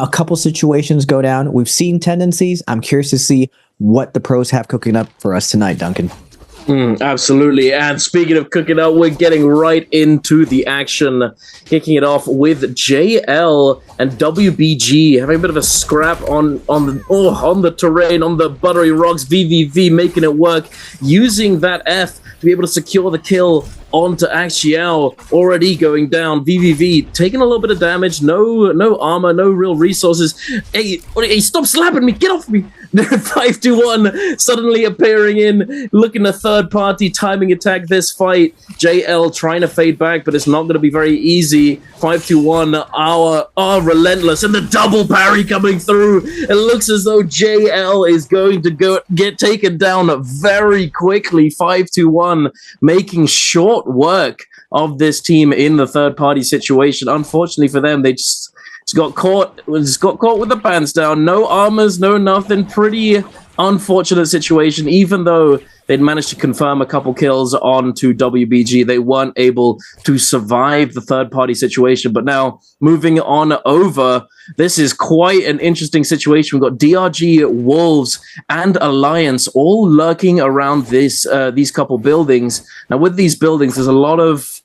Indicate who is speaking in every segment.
Speaker 1: a couple situations go down. We've seen tendencies. I'm curious to see what the pros have cooking up for us tonight, Duncan.
Speaker 2: Absolutely. And speaking of cooking up, we're getting right into the action, kicking it off with JL and WBG having a bit of a scrap on the terrain, on the buttery rocks. VVV making it work, using that F to be able to secure the kill onto Axiao, already going down. VVV taking a little bit of damage, no armor, no real resources. Hey, stop slapping me, get off me. 5-1 suddenly appearing in, looking a third party timing attack this fight. JL trying to fade back, but it's not going to be very easy. 5-1 are relentless, and the double parry coming through. It looks as though JL is going to get taken down very quickly. 5-1, making short work of this team in the third party situation. Unfortunately for them, they just got caught with the pants down. No armors, no nothing. Pretty unfortunate situation. Even though they'd managed to confirm a couple kills onto WBG, they weren't able to survive the third party situation. But now moving on over, this is quite an interesting situation. We've got DRG, Wolves, and Alliance all lurking around these couple buildings. Now with these buildings, there's a lot of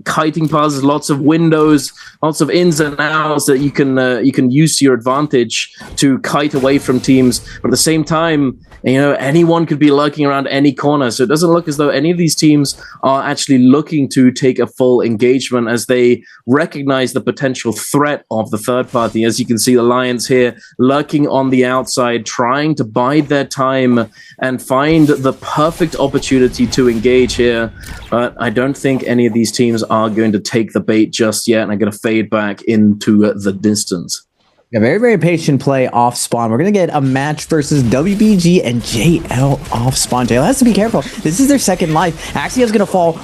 Speaker 2: kiting paths, lots of windows, lots of ins and outs that you can use to your advantage to kite away from teams. But at the same time, anyone could be lurking around any corner. So it doesn't look as though any of these teams are actually looking to take a full engagement, as they recognize the potential threat of the third party. As you can see, the Lions here lurking on the outside, trying to bide their time and find the perfect opportunity to engage here. But I don't think any of these teams are going to take the bait just yet, and are going to fade back into the distance.
Speaker 1: A very, very patient play off spawn. We're going to get a match versus WBG and JL off spawn. JL has to be careful. This is their second life. Axia's going to fall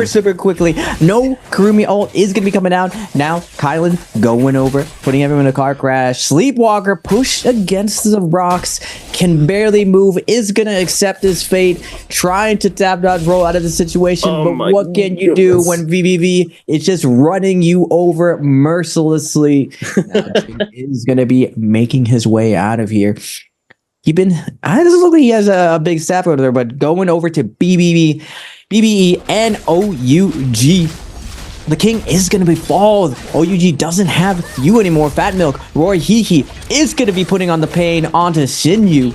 Speaker 1: super quickly. No Kurumi ult is going to be coming out. Now, Kylan going over, putting everyone in a car crash. Sleepwalker pushed against the rocks, can barely move, is going to accept his fate, trying to tap dodge roll out of the situation. But what can you do when VVV is just running you over mercilessly? Is going to be making his way out of here. It doesn't look like he has a big staff over there, but going over to BBE and OUG. The king is going to be followed. OUG doesn't have you anymore. Fat Milk, Roy Hihi is going to be putting on the pain onto Shinyu.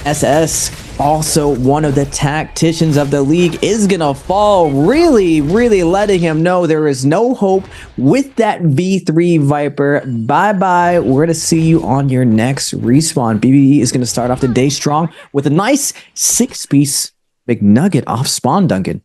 Speaker 1: SS, also one of the tacticians of the league, is gonna fall, really letting him know there is no hope with that V3 Viper. Bye we're gonna see you on your next respawn. BBE is gonna start off the day strong with a nice 6-piece McNugget off spawn, Duncan.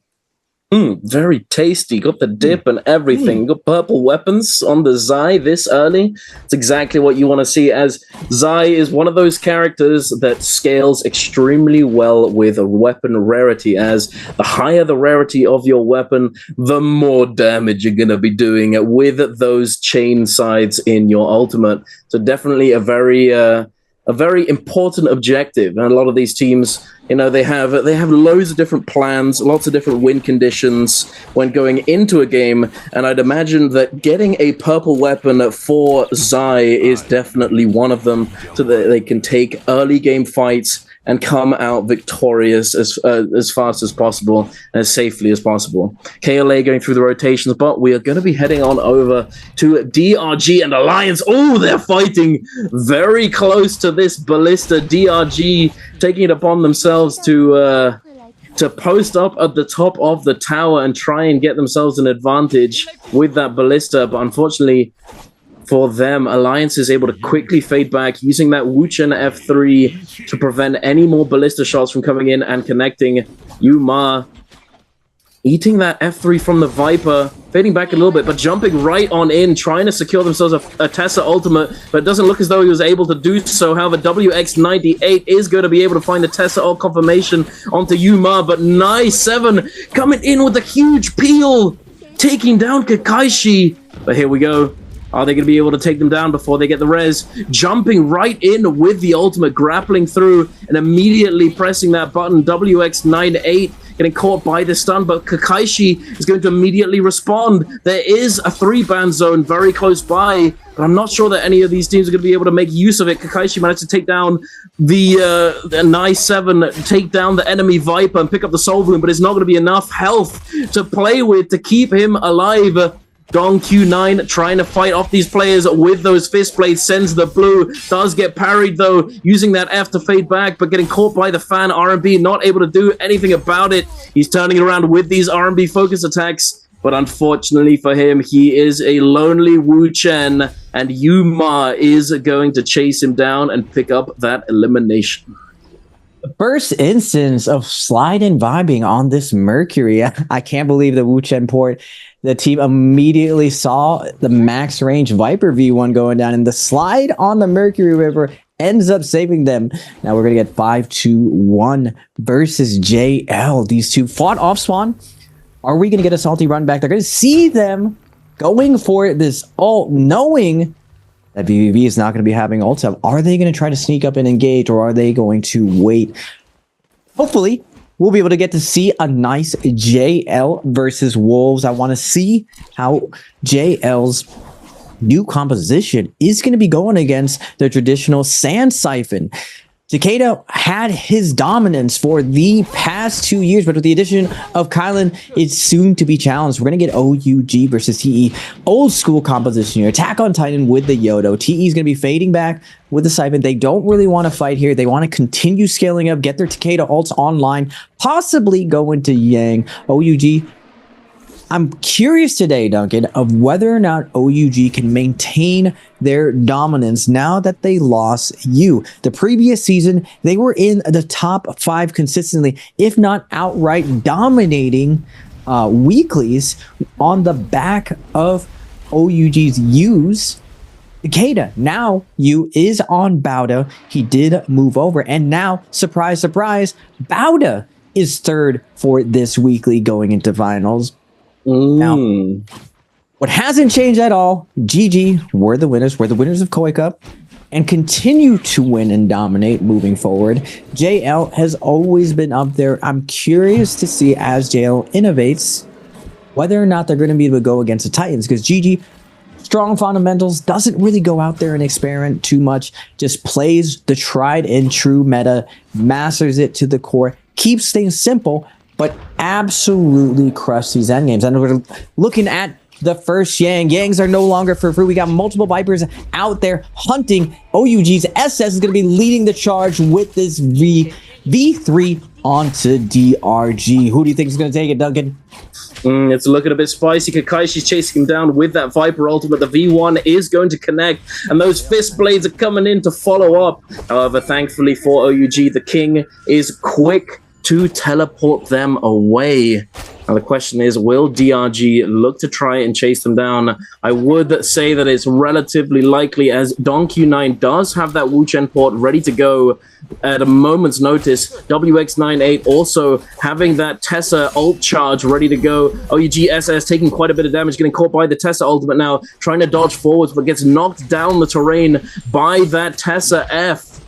Speaker 2: Very tasty. Got the dip and everything. Got purple weapons on the Zai this early. It's exactly what you want to see, as Zai is one of those characters that scales extremely well with a weapon rarity, as the higher the rarity of your weapon, the more damage you're going to be doing with those chain sides in your ultimate. So definitely a very important objective. And a lot of these teams, they have loads of different plans, lots of different win conditions when going into a game. And I'd imagine that getting a purple weapon for Zai is definitely one of them, so that they can take early game fights and come out victorious as fast as possible and as safely as possible. KLA going through the rotations, but we are going to be heading on over to DRG and Alliance. Oh, they're fighting very close to this ballista. DRG taking it upon themselves to post up at the top of the tower and try and get themselves an advantage with that ballista, but unfortunately for them, Alliance is able to quickly fade back, using that Wuchen F3 to prevent any more ballista shots from coming in and connecting. Yuma eating that F3 from the Viper, fading back a little bit, but jumping right on in, trying to secure themselves a Tessa ultimate, but it doesn't look as though he was able to do so. However, WX98 is going to be able to find the Tessa ult confirmation onto Yuma, but nice 7 coming in with a huge peel, taking down Kakaishi. But here we go. Are they going to be able to take them down before they get the res? Jumping right in with the ultimate, grappling through and immediately pressing that button. WX98 getting caught by the stun, but Kakaishi is going to immediately respond. There is a 3-ban zone very close by, but I'm not sure that any of these teams are going to be able to make use of it. Kakaishi managed to take down the nice 7, take down the enemy Viper and pick up the Soul Bloom, but it's not going to be enough health to play with to keep him alive. Dong Q9 trying to fight off these players with those fist blades, sends the blue, does get parried though, using that F to fade back, but getting caught by the fan RMB, not able to do anything about it. He's turning it around with these RMB focus attacks, but unfortunately for him, he is a lonely Wu Chen, and Yuma is going to chase him down and pick up that elimination.
Speaker 1: First instance of slide and vibing on this Mercury. I can't believe the Wu Chen port. The team immediately saw the max range Viper V1 going down, and the slide on the Mercury River ends up saving them. Now we're going to get 5-2-1 versus JL. These two fought off spawn. Are we going to get a salty run back? They're going to see them going for this ult, knowing that VVV is not going to be having ults up. Are they going to try to sneak up and engage, or are they going to wait? Hopefully, we'll be able to get to see a nice JL versus Wolves. I want to see how JL's new composition is going to be going against the traditional Sand Siphon. Takeda had his dominance for the past 2 years, but with the addition of Kylan, it's soon to be challenged. We're going to get OUG versus TE. Old school composition here. Attack on Titan with the Yodo. TE is going to be fading back with the Siphon. They don't really want to fight here. They want to continue scaling up, get their Takeda ults online, possibly go into Yang. OUG, I'm curious today, Duncan, of whether or not OUG can maintain their dominance now that they lost you. The previous season, they were in the top 5 consistently, if not outright dominating weeklies on the back of OUG's use. Takeda, now you is on Bauda. He did move over, and now, surprise, surprise, Bauda is 3rd for this weekly going into finals. Now, what hasn't changed at all, GG, we're the winners. We're the winners of Koi Cup and continue to win and dominate moving forward. JL has always been up there. I'm curious to see, as JL innovates, whether or not they're going to be able to go against the Titans, because GG, strong fundamentals, doesn't really go out there and experiment too much, just plays the tried and true meta, masters it to the core, keeps things simple, but absolutely crush these endgames. And we're looking at the first Yang. Yangs are no longer for free. We got multiple Vipers out there hunting. OUG's SS is going to be leading the charge with this V3 onto DRG. Who do you think is going to take it, Duncan?
Speaker 2: It's looking a bit spicy. Kakaishi's chasing him down with that Viper ultimate. The V1 is going to connect, and those fist blades are coming in to follow up. However, thankfully for OUG, the King is quick to teleport them away. Now the question is, will DRG look to try and chase them down? I would say that it's relatively likely, as Don Q9 does have that Wu Chen port ready to go at a moment's notice. WX98 also having that Tessa ult charge ready to go. OUG SS taking quite a bit of damage, getting caught by the Tessa ultimate now, trying to dodge forwards, but gets knocked down the terrain by that Tessa F.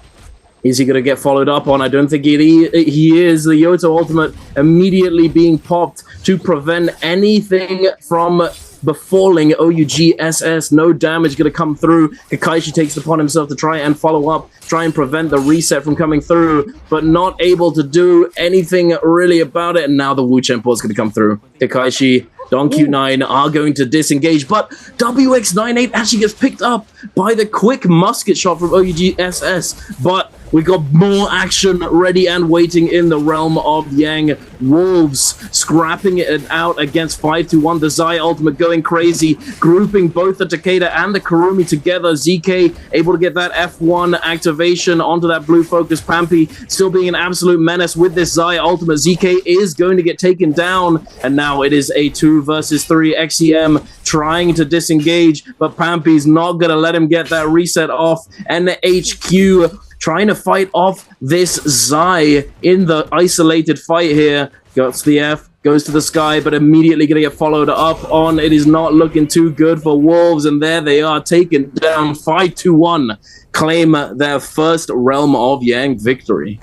Speaker 2: Is he going to get followed up on? I don't think he is. The Yoto ultimate immediately being popped to prevent anything from befalling OUG SS. No damage going to come through. Kakaishi takes it upon himself to try and follow up, try and prevent the reset from coming through, but not able to do anything really about it. And now the Wu Chen port is going to come through. Kakaishi, Don Q9 are going to disengage, but WX98 actually gets picked up by the quick musket shot from OUG SS, but we got more action ready and waiting in the realm of Yang. Wolves scrapping it out against 5-1. The Zai ultimate going crazy, grouping both the Takeda and the Kurumi together. ZK able to get that F1 activation onto that blue focus. Pampy still being an absolute menace with this Zai ultimate. ZK is going to get taken down, and now it is a 2 versus 3. XEM trying to disengage, but Pampy's not going to let him get that reset off. And the HQ trying to fight off this Zai in the isolated fight here. Got the F, goes to the sky, but immediately going to get followed up on. It is not looking too good for Wolves, and there they are, taken down 5-1, claim their first Realm of Yang victory.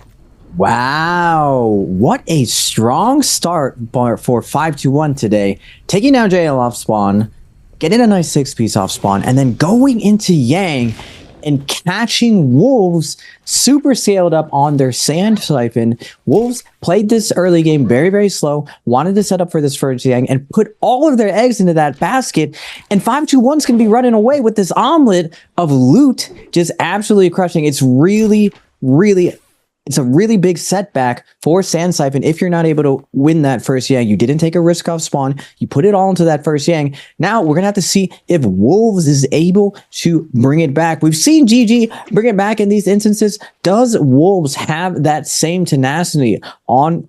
Speaker 1: Wow, what a strong start for 5-1 today. Taking down JL off spawn, getting a nice 6-piece off spawn, and then going into Yang and catching Wolves super scaled up on their Sand Siphon. Wolves played this early game very, very slow, wanted to set up for this first Yang, and put all of their eggs into that basket. And 5-2-1's going to be running away with this omelet of loot, just absolutely crushing. It's really, really... It's a really big setback for Sand Siphon if you're not able to win that first Yang. You didn't take a risk off spawn. You put it all into that first Yang. Now we're going to have to see if Wolves is able to bring it back. We've seen GG bring it back in these instances. Does Wolves have that same tenacity on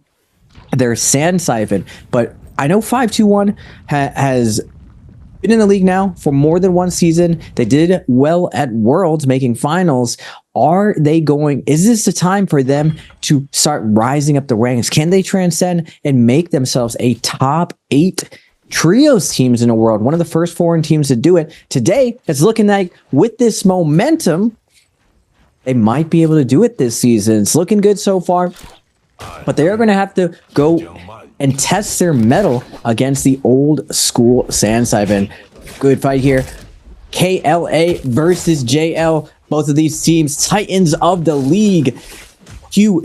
Speaker 1: their Sand Siphon? But I know 5-2-1 has been in the league now for more than one season. They did well at Worlds, making finals. Are they going, is this the time for them to start rising up the ranks? Can they transcend and make themselves a top 8 trios teams in the world? One of the first foreign teams to do it. Today, it's looking like with this momentum, they might be able to do it this season. It's looking good so far, but they are going to have to go and test their mettle against the old school Sand Siphon. Good fight here. KLA versus JL. Both of these teams, titans of the league. G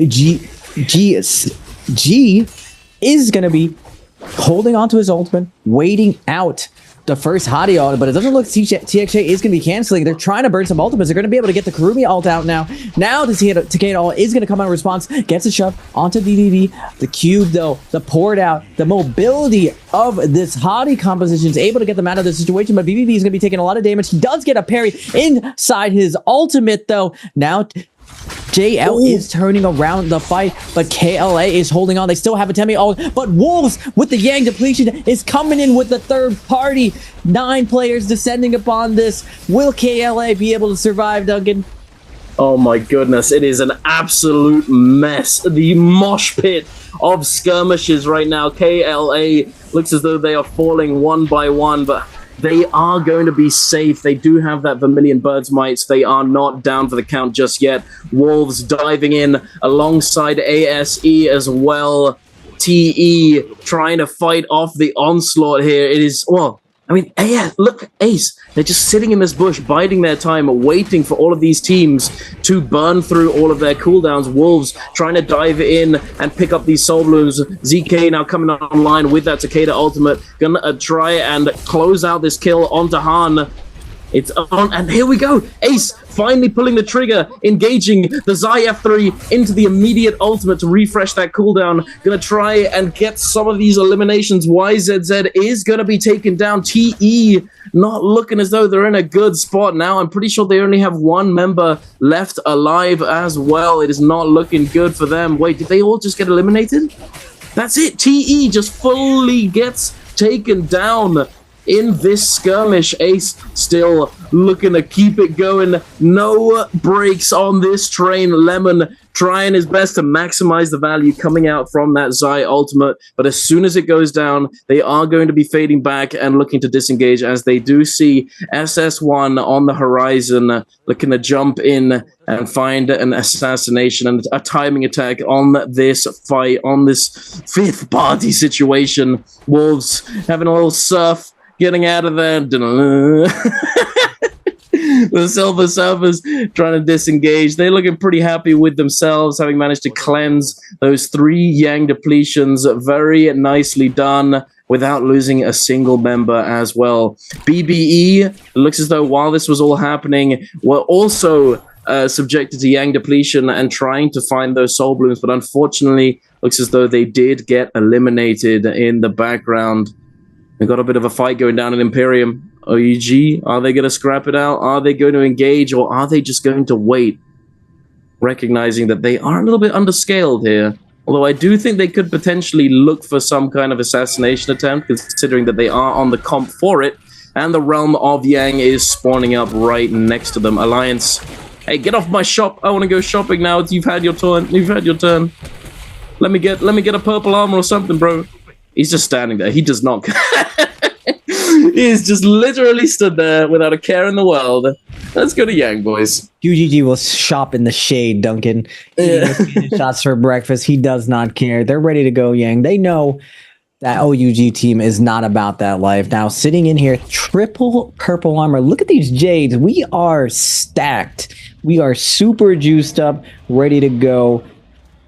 Speaker 1: is going to be holding on to his ultimate, waiting out the first Hadi ult, but it doesn't look TXJ is going to be canceling. They're trying to burn some ultimates. They're going to be able to get the Kurumi ult out now. Now the Takeda ult is going to come out in response. Gets a shove onto DDD. The cube, though, the poured out, the mobility of this Hadi composition is able to get them out of the situation, but BBB is going to be taking a lot of damage. He does get a parry inside his ultimate, though. Now JL is turning around the fight, but KLA is holding on. They still have a Temi ult, but Wolves with the Yang depletion is coming in with the third party. 9 players descending upon this. Will KLA be able to survive, Duncan?
Speaker 2: Oh my goodness, it is an absolute mess. The mosh pit of skirmishes right now. KLA looks as though they are falling one by one, but they are going to be safe. They do have that Vermilion Bird's Mites. They are not down for the count just yet. Wolves diving in alongside ASE as well. TE trying to fight off the onslaught here. It is, well, I mean, yeah, look, Ace. They're just sitting in this bush, biding their time, waiting for all of these teams to burn through all of their cooldowns. Wolves trying to dive in and pick up these soul blooms. ZK now coming online with that Takeda ultimate. Gonna try and close out this kill onto Han. It's on, and here we go. Ace finally pulling the trigger, engaging the Zai F3 into the immediate ultimate to refresh that cooldown. Gonna try and get some of these eliminations. YZZ is gonna be taken down. TE not looking as though they're in a good spot now. I'm pretty sure they only have one member left alive as well. It is not looking good for them. Wait, did they all just get eliminated? That's it. TE just fully gets taken down in this skirmish. Ace still looking to keep it going. No breaks on this train. Lemon trying his best to maximize the value coming out from that Zai ultimate. But as soon as it goes down, they are going to be fading back and looking to disengage as they do see SS1 on the horizon, looking to jump in and find an assassination and a timing attack on this fight, on this fifth party situation. Wolves having a little surf, getting out of there. The Silver Surfers trying to disengage. They're looking pretty happy with themselves, having managed to cleanse those 3 Yang depletions. Very nicely done without losing a single member as well. BBE looks as though while this was all happening, were also subjected to Yang depletion and trying to find those soul blooms, but unfortunately looks as though they did get eliminated in the background. We've got a bit of a fight going down in Imperium. OEG, are they going to scrap it out? Are they going to engage, or are they just going to wait? Recognizing that they are a little bit underscaled here. Although I do think they could potentially look for some kind of assassination attempt, considering that they are on the comp for it. And the Realm of Yang is spawning up right next to them. Alliance, hey, get off my shop. I want to go shopping now. You've had your turn. You've had your turn. Let me get a purple armor or something, bro. He's just standing there. He does not He is just literally stood there without a care in the world. Let's go to Yang, boys.
Speaker 1: QGG will shop in the shade, Duncan. Shots for breakfast. He does not care. They're ready to go, Yang. They know that OUG team is not about that life. Now, sitting in here, triple purple armor. Look at these Jades. We are stacked. We are super juiced up, ready to go.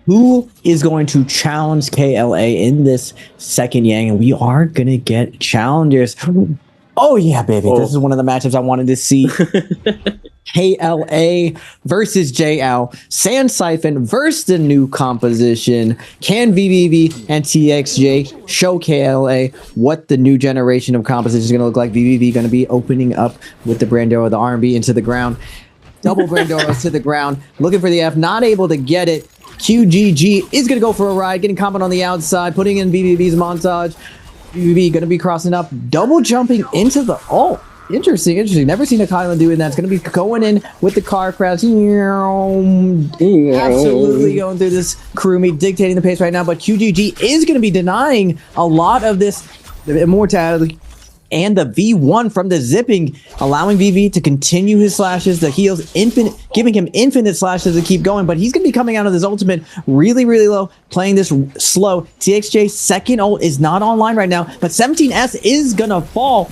Speaker 1: Who is going to challenge KLA in this second Yang? And we are going to get challengers. Oh, yeah, baby. This is one of the matchups I wanted to see. KLA versus JL. Sand Siphon versus the new composition. Can VVV and TXJ show KLA what the new generation of composition is going to look like? VVV going to be opening up with the Brandora, the R&B into the ground. Double Brandoras to the ground. Looking for the F. Not able to get it. QGG is going to go for a ride, getting combat on the outside, putting in VVV's montage. VVV going to be crossing up, double jumping into the... Oh, interesting. Never seen a Kylan doing that. It's going to be going in with the car crash. Absolutely going through this crew meet, dictating the pace right now, but QGG is going to be denying a lot of this immortality. And the V1 from the zipping, allowing VV to continue his slashes, the heals, giving him infinite slashes to keep going. But he's going to be coming out of this ultimate really, really low, playing this slow. TXJ's second ult is not online right now, but 17S is going to fall.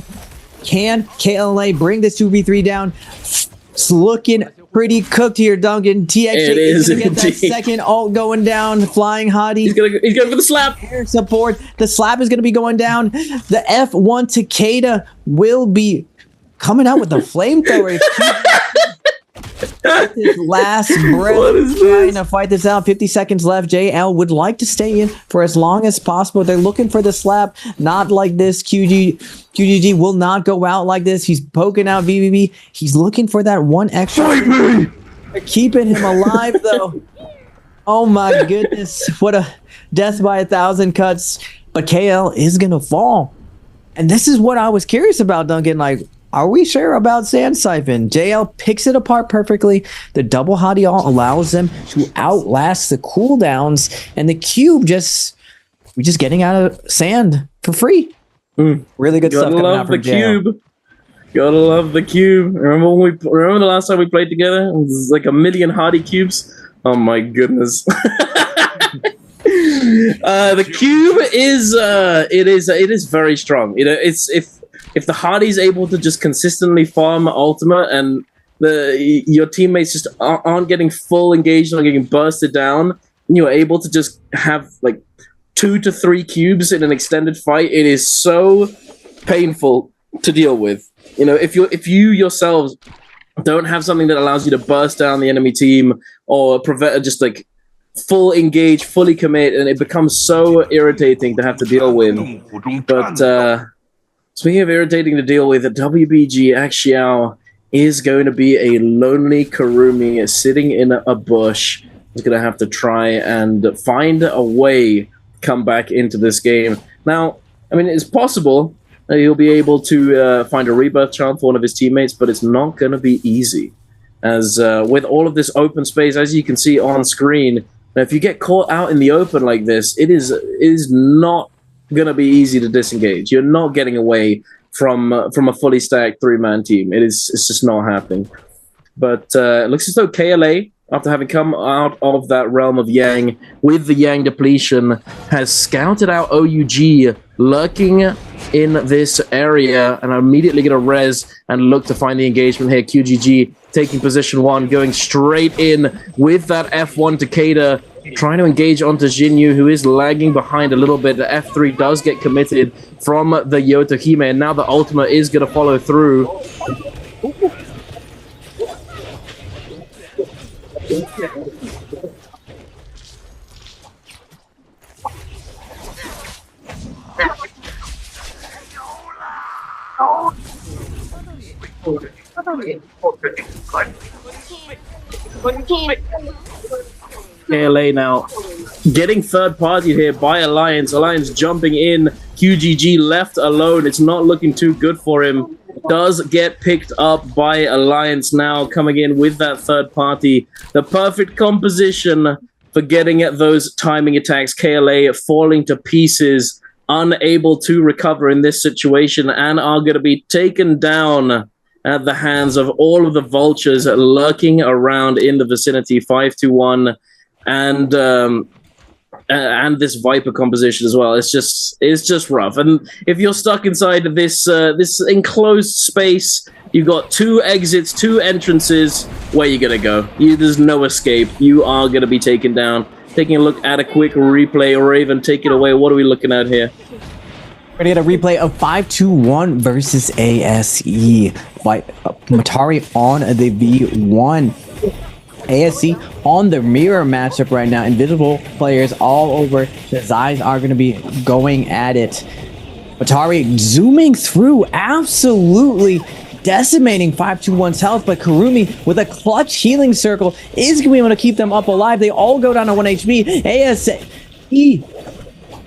Speaker 1: Can KLA bring this 2v3 down? It's looking pretty cooked here, Duncan. TXJ is going to get that second ult going down. Flying Hottie.
Speaker 2: He's going for the slap.
Speaker 1: Air support. The slap is going to be going down. The F1 Takeda will be coming out with the flamethrower. His last breath trying to fight this out. 50 seconds left. JL would like to stay in for as long as possible. They're looking for the slap. Not like this. QGG will not go out like this. He's poking out VVV. He's looking for that one extra. They're keeping him alive, though. Oh, my goodness. What a death by 1,000 cuts. But KL is going to fall. And this is what I was curious about, Duncan. Like, are we sure about Sand Siphon? JL picks it apart perfectly. The double Hottie ult allows them to outlast the cooldowns. And the cube we're just getting out of sand for free. Really good stuff coming out from JL.
Speaker 2: Cube. Gotta love the cube. Remember the last time we played together? It was like 1 million Hottie cubes. Oh my goodness. The cube is it is very strong. You know, it's if the Hardy's able to just consistently farm ultimate and your teammates just aren't getting full engaged or getting bursted down, and you're able to just have like 2 to 3 cubes in an extended fight, it is so painful to deal with. You know, if you yourselves don't have something that allows you to burst down the enemy team or prevent just like full engage, fully commit, and it becomes so irritating to have to deal with. But speaking of irritating to deal with, WBG Axiao is going to be a lonely Karumi sitting in a bush. He's going to have to try and find a way to come back into this game. Now, I mean, it's possible that he'll be able to find a rebirth charm for one of his teammates, but it's not going to be easy. As with all of this open space, as you can see on screen, now if you get caught out in the open like this, it is not going to be easy to disengage. You're not getting away from a fully stacked 3-man team. It's just not happening. But it looks as though KLA, after having come out of that realm of Yang with the Yang depletion, has scouted out OUG lurking in this area and are immediately going to res and look to find the engagement here. QGG taking position 1, going straight in with that F1 Takeda, trying to engage onto Jinyu, who is lagging behind a little bit. The F3 does get committed from the Yotohime, and now the ultimate is going to follow through. KLA now getting third party here by Alliance. Alliance jumping in. QGG left alone. It's not looking too good for him. Does get picked up by Alliance now, coming in with that third party. The perfect composition for getting at those timing attacks. KLA falling to pieces unable to recover in this situation and are going to be taken down at the hands of all of the vultures lurking around in the vicinity. 5-1, and this Viper composition as well. It's just rough. And if you're stuck inside this this enclosed space, you've got 2 exits, 2 entrances. Where you gonna go? There's no escape. You are gonna be taken down. Taking a look at a quick replay, or even take it away. What are we looking at here?
Speaker 1: We're gonna get a replay of 5-1 versus ASE. Matari on the V1. ASE on the mirror matchup right now. Invisible players all over. The Zais are going to be going at it. Matari zooming through, absolutely decimating 5-1's health, but Kurumi with a clutch healing circle is going to be able to keep them up alive. They all go down to 1 HP. ASE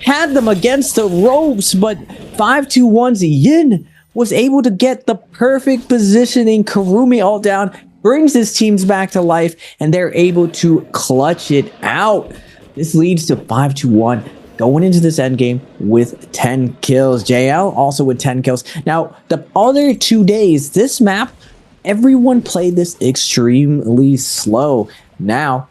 Speaker 1: had them against the ropes, but 5-1's Yin was able to get the perfect positioning. Kurumi all down, brings his teams back to life, and they're able to clutch it out. This leads to 5-1 going into this endgame with 10 kills. JL also with 10 kills. Now, the other 2 days, this map, everyone played this extremely slow. Now,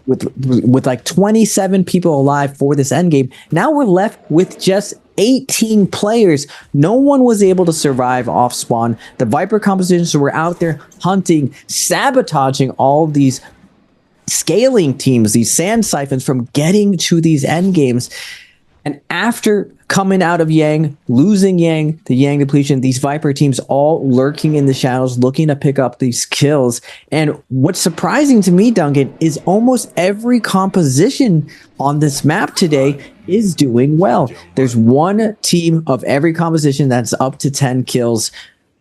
Speaker 1: with like 27 people alive for this endgame, now we're left with just 18 players. No one was able to survive off spawn. The Viper compositions were out there hunting, sabotaging all these scaling teams, these sand siphons, from getting to these end games. And after coming out of Yang, losing Yang, the Yang depletion, these Viper teams all lurking in the shadows, looking to pick up these kills. And what's surprising to me, Duncan, is almost every composition on this map today is doing well. There's one team of every composition that's up to 10 kills,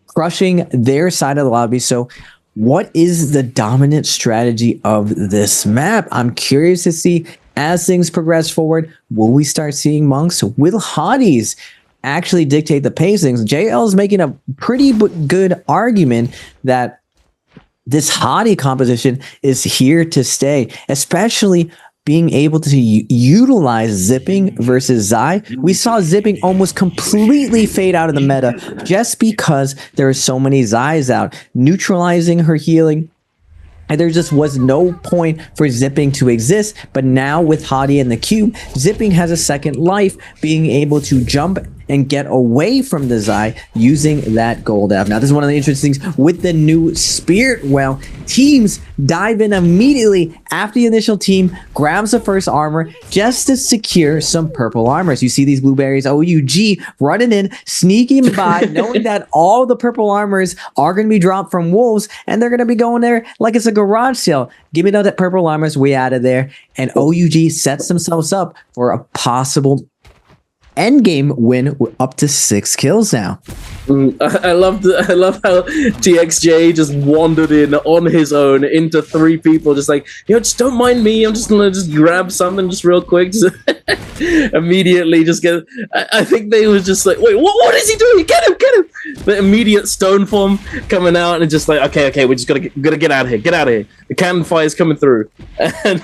Speaker 1: crushing their side of the lobby. So what is the dominant strategy of this map? I'm curious to see as things progress forward. Will we start seeing monks? Will hotties actually dictate the pacings? JL is making a pretty good argument that this hottie composition is here to stay, especially being able to utilize zipping versus Zai. We saw zipping almost completely fade out of the meta just because there are so many Zais out, neutralizing her healing. And there just was no point for zipping to exist. But now with Hottie and the cube, zipping has a second life, being able to jump and get away from the Zai using that gold F. Now, this is one of the interesting things with the new Spirit Well. Teams dive in immediately after the initial team grabs the first armor just to secure some purple armors. You see these blueberries, OUG, running in, sneaking by, knowing that all the purple armors are going to be dropped from wolves, and they're going to be going there like it's a garage sale. Give me that purple armors, we out of there. And OUG sets themselves up for a possible endgame win up to 6 kills now.
Speaker 2: I love how TXJ just wandered in on his own into 3 people, just like, just don't mind me, I'm just gonna grab something just real quick. Just immediately just get, I think they was just like, wait, what is he doing? Get him! The immediate stone form coming out, and just like, okay, we just gotta get out of here, the cannon fire is coming through. And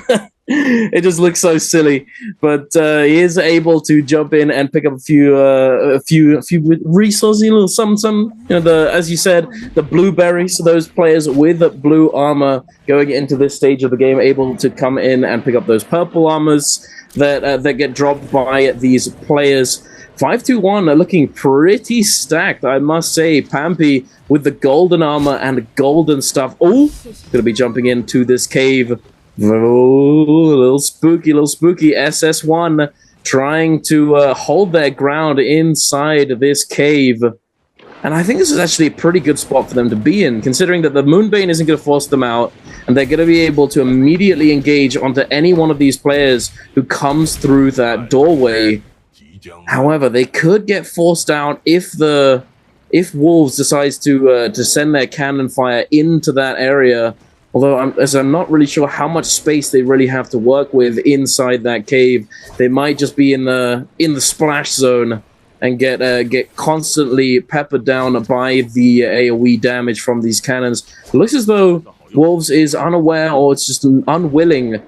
Speaker 2: it just looks so silly, but he is able to jump in and pick up a few resources, a little some. As you said, the blueberries. So those players with blue armor going into this stage of the game, able to come in and pick up those purple armors that get dropped by these players. 5-1 are looking pretty stacked, I must say. Pampy with the golden armor and golden stuff. Oh, gonna be jumping into this cave. Oh, a little spooky. SS1 trying to hold their ground inside this cave. And I think this is actually a pretty good spot for them to be in, considering that the Moonbane isn't going to force them out, and they're going to be able to immediately engage onto any one of these players who comes through that doorway. However, they could get forced out if Wolves decides to send their cannon fire into that area. Although I'm not really sure how much space they really have to work with inside that cave. They might just be in the splash zone and get constantly peppered down by the AoE damage from these cannons. It looks as though Wolves is unaware, or it's just unwilling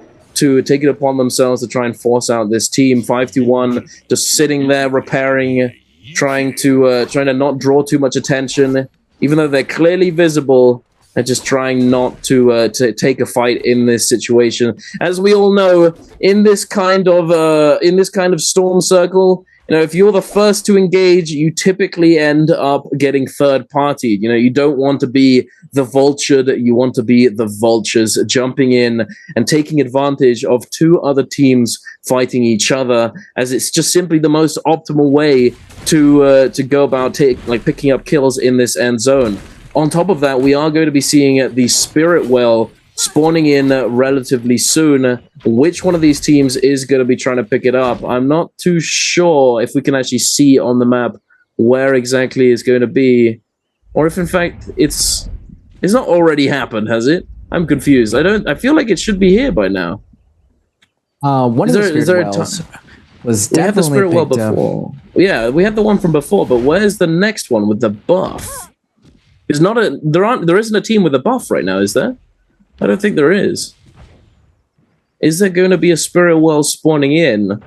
Speaker 2: to take it upon themselves to try and force out this team. 5-1, just sitting there repairing, trying to not draw too much attention, even though they're clearly visible. They're just trying not to take a fight in this situation. As we all know, in this kind of storm circle, you know, if you're the first to engage, you typically end up getting third-partied. You know, you don't want to be the vultured, you want to be the vultures jumping in and taking advantage of two other teams fighting each other, as it's just simply the most optimal way to go about picking up kills in this end zone. On top of that, we are going to be seeing the Spirit Well spawning in relatively soon. Which one of these teams is going to be trying to pick it up? I'm not too sure if we can actually see on the map where exactly it's going to be, or if in fact it's not already happened, has it? I'm confused. I feel like it should be here by now.
Speaker 1: One of the Spirit Wells was definitely
Speaker 2: we had the Spirit Well before. Yeah, we had the one from before, but where's the next one with the buff? There isn't a team with a buff right now, is there? I don't think there is. Is there going to be a Spirit Well spawning in?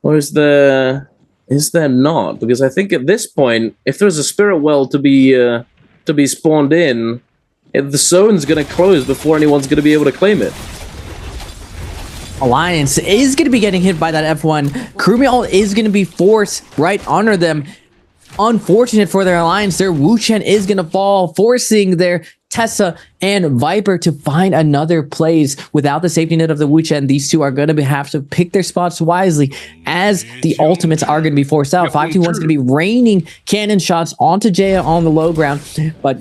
Speaker 2: Or is there not? Because I think at this point, if there's a Spirit Well to be spawned in, the zone's going to close before anyone's going to be able to claim it.
Speaker 1: Alliance is going to be getting hit by that F1. Crewmail is going to be forced right under them. Unfortunate for their alliance, their Wu Chen is going to fall, forcing their Tessa and Viper to find another place. Without the safety net of the Wu Chen, these two are going to have to pick their spots wisely, as the ultimates are going to be forced out. 5-2-1 is going to be raining cannon shots onto Jaya on the low ground, but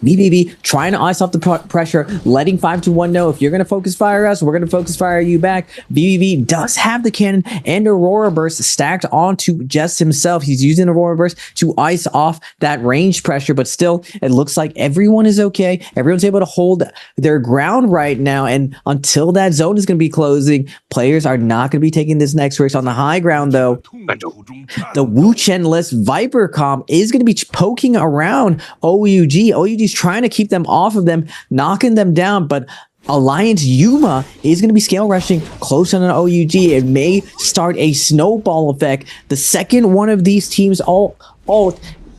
Speaker 1: BBB trying to ice off the pressure, letting 5-2-1 know, if you're going to focus fire us, we're going to focus fire you back. BBB does have the cannon and Aurora Burst stacked onto Jess himself. He's using Aurora Burst to ice off that range pressure, but still, it looks like everyone is okay. Everyone's able to hold their ground right now, and until that zone is going to be closing, players are not going to be taking this next race on the high ground, though. The Wu Chen-less Viper comp is going to be poking around OUG. OUG's trying to keep them off of them, knocking them down, but Alliance Yuma is going to be scale rushing close on an OUG. It may start a snowball effect. The second one of these teams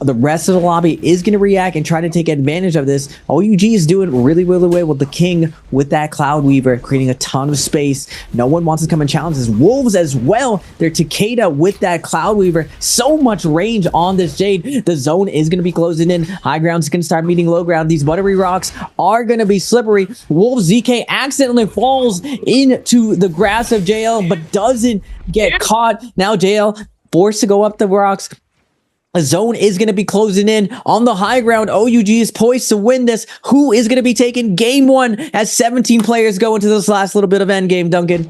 Speaker 1: the rest of the lobby is going to react and try to take advantage of this. OUG is doing really, really well with the King, with that Cloud Weaver, creating a ton of space. No one wants to come and challenge this. Wolves as well. They're Takeda with that Cloud Weaver. So much range on this Jade. The zone is going to be closing in. High ground's going to start meeting low ground. These buttery rocks are going to be slippery. Wolves ZK accidentally falls into the grass of JL, but doesn't get caught. Now JL forced to go up the rocks. A zone is going to be closing in on the high ground. OUG is poised to win this. Who is going to be taking game one as 17 players go into this last little bit of endgame, Duncan?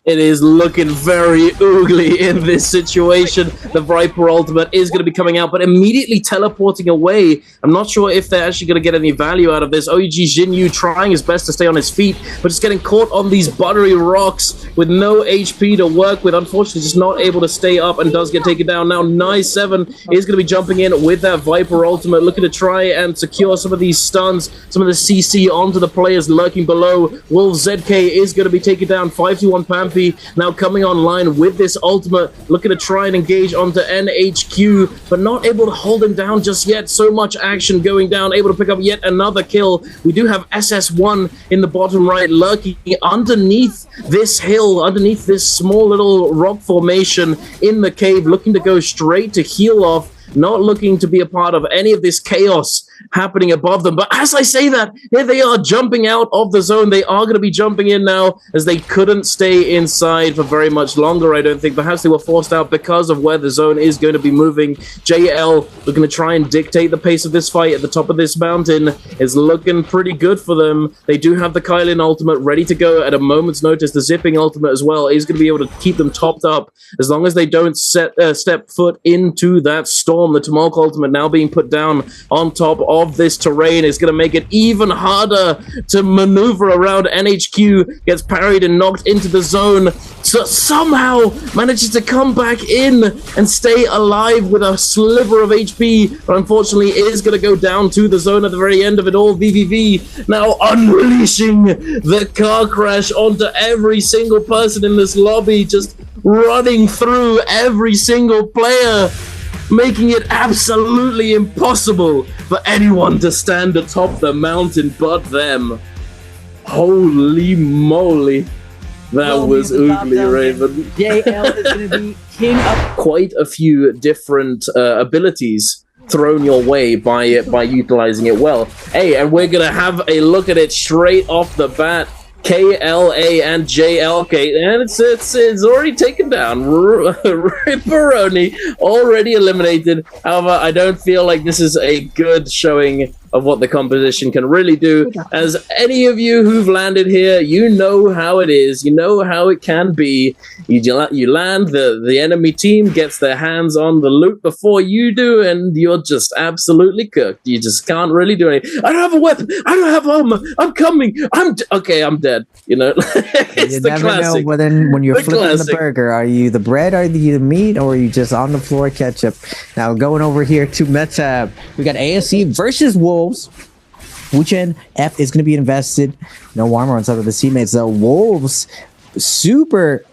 Speaker 2: It is looking very ugly in this situation. The Viper ultimate is going to be coming out, but immediately teleporting away. I'm not sure if they're actually going to get any value out of this. OUG Jinyu trying his best to stay on his feet, but just getting caught on these buttery rocks with no HP to work with. Unfortunately, just not able to stay up and does get taken down. Now, Nice7 is going to be jumping in with that Viper ultimate, looking to try and secure some of these stuns, some of the CC onto the players lurking below. Wolf ZK is going to be taken down. 5-1 Pam now coming online with this ultimate, looking to try and engage onto NHQ, but not able to hold him down just yet. So much action going down, able to pick up yet another kill. We do have SS1 in the bottom right, lurking underneath this hill, underneath this small little rock formation in the cave, looking to go straight to heal off, not looking to be a part of any of this chaos happening above them. But as I say that, here they are jumping out of the zone. They are going to be jumping in now, as they couldn't stay inside for very much longer, I don't think. Perhaps they were forced out because of where the zone is going to be moving. JL looking to try and dictate the pace of this fight at the top of this mountain. Is looking pretty good for them. They do have the Kylin ultimate ready to go at a moment's notice. The zipping ultimate as well is going to be able to keep them topped up as long as they don't step foot into that storm. The Tomahawk ultimate now being put down on top of this terrain is going to make it even harder to maneuver around. NHQ gets parried and knocked into the zone. So somehow manages to come back in and stay alive with a sliver of HP, but unfortunately is going to go down to the zone at the very end of it all. VVV now unleashing the car crash onto every single person in this lobby, just running through every single player, making it absolutely impossible for anyone to stand atop the mountain but them. Holy moly. That was oogly, Raven.
Speaker 1: JL is going to be king up.
Speaker 2: Quite a few different abilities thrown your way by utilizing it well. Hey, and we're going to have a look at it straight off the bat. KLA and JLK, and it's already taken down. Ripperoni already eliminated. However, I don't feel like this is a good showing of what the composition can really do. As any of you who've landed here, you know how it is. You know how it can be. You land, the enemy team gets their hands on the loot before you do, and you're just absolutely cooked. You just can't really do anything. I don't have a weapon. I don't have armor. I'm coming. Okay, I'm dead. You know, it's
Speaker 1: you
Speaker 2: the
Speaker 1: never
Speaker 2: classic.
Speaker 1: know when you're flipping
Speaker 2: classic.
Speaker 1: the burger. Are you the bread? Are you the meat? Or are you just on the floor ketchup? Now going over here to Metab, we got ASC versus Wolves. Wuchen F is going to be invested. No armor on some of the teammates though. Wolves super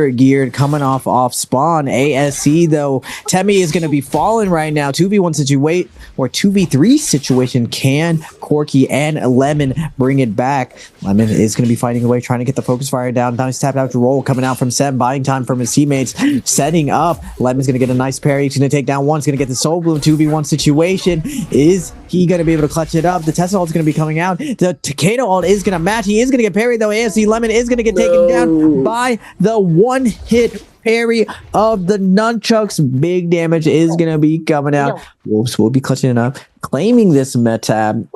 Speaker 1: geared coming off spawn. ASC though, Temi is going to be falling right now. 2v1 situation or 2v3 situation. Can Corky and Lemon bring it back? Lemon is going to be fighting away, trying to get the focus fire down. Nice tap out to roll coming out from Sem, buying time from his teammates, setting up. Lemon's going to get a nice parry. He's going to take down one. He's going to get the Soul Bloom 2v1 situation. Is he going to be able to clutch it up? The Tesla ult is going to be coming out. The Takeda ult is going to match. He is going to get parried though. ASC Lemon is going to get taken down by the one-hit parry of the nunchucks. Big damage is going to be coming out. Wolves will be clutching it up, claiming this Metab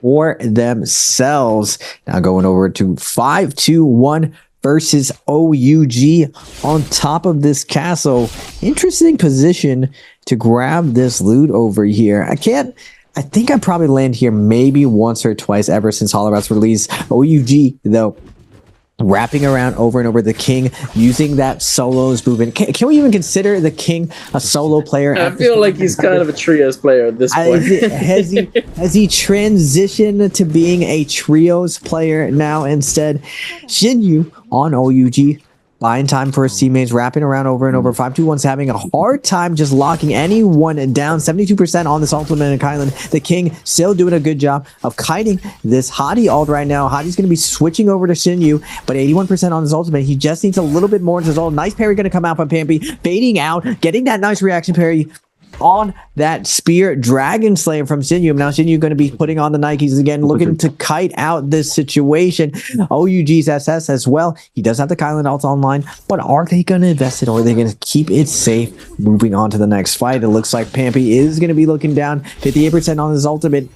Speaker 1: for themselves. Now going over to 5-2-1 versus OUG on top of this castle. Interesting position to grab this loot over here. I think I probably land here maybe once or twice ever since Hollowrat's release. OUG though, wrapping around over and over. The King using that solos movement. Can we even consider the King a solo player?
Speaker 2: I feel like he's kind of a trios player at this point.
Speaker 1: Has he transitioned to being a trios player now instead? Shinyu on OUG, buying time for his teammates, wrapping around over and over. 5-2-1's having a hard time just locking anyone down. 72% on this ultimate and Kylan. The King still doing a good job of kiting this Hadi ult right now. Hadi's going to be switching over to Shinyu, but 81% on his ultimate. He just needs a little bit more into his ult. Nice parry going to come out from Pampy, baiting out, getting that nice reaction parry on that Spear Dragon Slayer from Shinyu. Now Shinyu going to be putting on the Nikes again, looking to kite out this situation. OUG's SS as well. He does have the Kylan ult online, but are they going to invest it or are they going to keep it safe? Moving on to the next fight. It looks like Pampy is going to be looking down. 58% on his ultimate.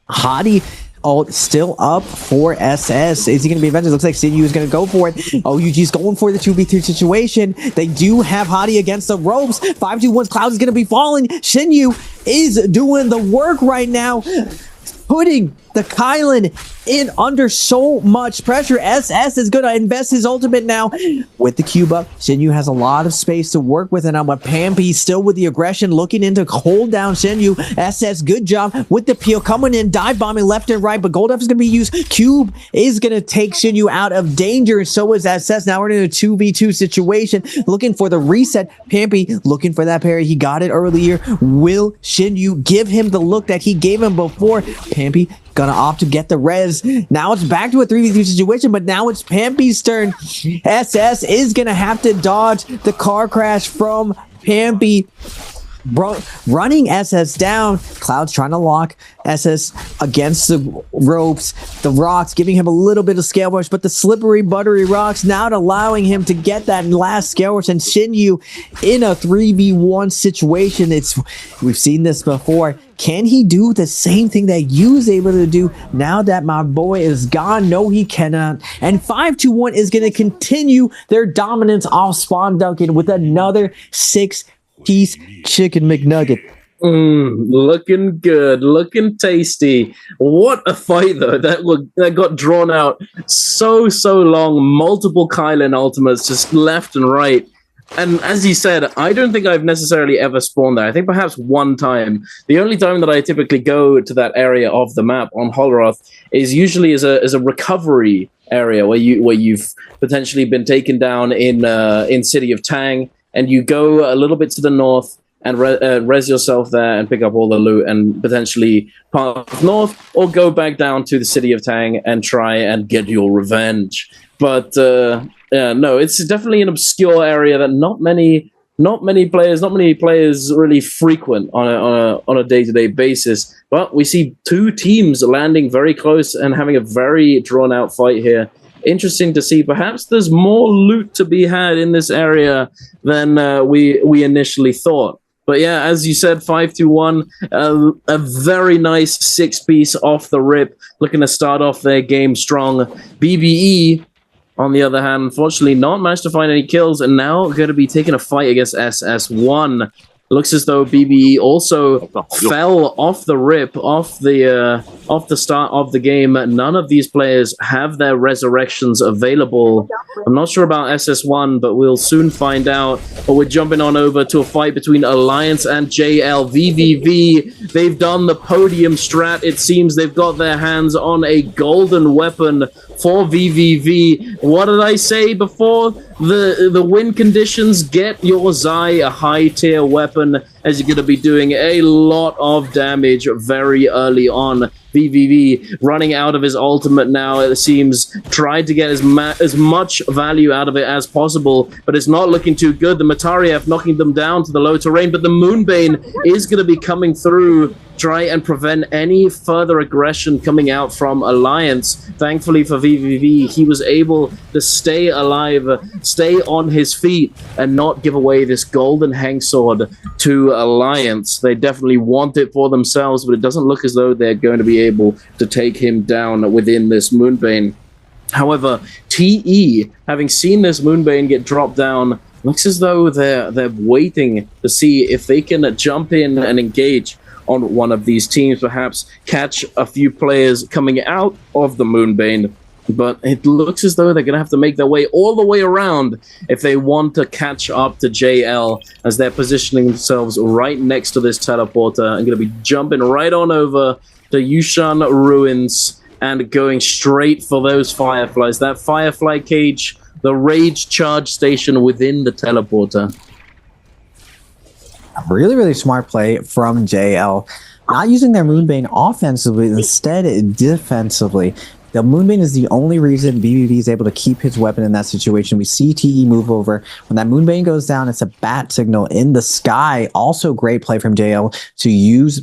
Speaker 1: Hadi ult still up for SS. Is he going to be avenged? Looks like Shinyu is going to go for it. OUG's going for the 2v3 situation. They do have Hadi against the ropes. 5-2-1's Cloud is going to be falling. Shinyu is doing the work right now, putting the Kylan in under so much pressure. SS is going to invest his ultimate now with the cube up. Shinyu has a lot of space to work with, and but Pampy still with the aggression, looking in to hold down Shinyu. SS, good job with the peel, coming in, dive bombing left and right, but Gold F is going to be used. Cube is going to take Shinyu out of danger, and so is SS. Now we're in a 2v2 situation, looking for the reset. Pampy looking for that parry. He got it earlier. Will Shinyu give him the look that he gave him before? Pampy gonna opt to get the res. Now it's back to a 3v3 situation, but now it's Pampy's turn. SS is gonna have to dodge the car crash from Pampy. Running SS down. Cloud's trying to lock SS against the ropes. The rocks giving him a little bit of scale rush, but the slippery, buttery rocks not allowing him to get that last scale rush. And Shinyu in a 3v1 situation. We've seen this before. Can he do the same thing that you was able to do now that my boy is gone? No, he cannot. And 5-2-1 is going to continue their dominance off spawn Duncan with another 6-piece chicken McNugget.
Speaker 2: Looking good, looking tasty. What a fight though! That got drawn out so long. Multiple Kylan ultimates just left and right. And as you said, I don't think I've necessarily ever spawned there. I think perhaps one time. The only time that I typically go to that area of the map on Holroth is usually as a recovery area where you've potentially been taken down in City of Tang, and you go a little bit to the north and res yourself there and pick up all the loot and potentially path north or go back down to the City of Tang and try and get your revenge. But yeah, no, it's definitely an obscure area that not many players really frequent on a day-to-day basis. But we see two teams landing very close and having a very drawn-out fight here. Interesting to see. Perhaps there's more loot to be had in this area than we initially thought. But yeah, as you said, 5-2-1, a very nice 6-piece off the rip, looking to start off their game strong. BBE, on the other hand, unfortunately not managed to find any kills, and now going to be taking a fight against SS1. Looks as though BBE also fell off the rip, off the start of the game. None of these players have their resurrections available. I'm not sure about SS1, but we'll soon find out. But we're jumping on over to a fight between Alliance and JL. VVV, they've done the podium strat. It seems they've got their hands on a golden weapon for VVV. What did I say before? The win conditions, get your Zai a high tier weapon, as you're going to be doing a lot of damage very early on. VVV running out of his ultimate now, it seems, tried to get as much value out of it as possible, but it's not looking too good. The Matariev knocking them down to the low terrain, but the Moonbane is going to be coming through, try and prevent any further aggression coming out from Alliance. Thankfully for VVV, he was able to stay alive, stay on his feet, and not give away this golden hang sword to Alliance. They definitely want it for themselves, but it doesn't look as though they're going to be able to take him down within this Moonbane. However, TE, having seen this Moonbane get dropped down, looks as though they're waiting to see if they can jump in and engage on one of these teams, perhaps catch a few players coming out of the Moonbane. But it looks as though they're going to have to make their way all the way around if they want to catch up to JL, as they're positioning themselves right next to this teleporter and going to be jumping right on over to Yushan Ruins and going straight for those Fireflies. That Firefly cage, the Rage Charge Station within the teleporter.
Speaker 1: Really smart play from JL. Not using their Moonbane offensively, instead defensively. The Moonbane is the only reason BBB is able to keep his weapon in that situation. We see TE move over. When that Moonbane goes down, it's a bat signal in the sky. Also great play from JL to use,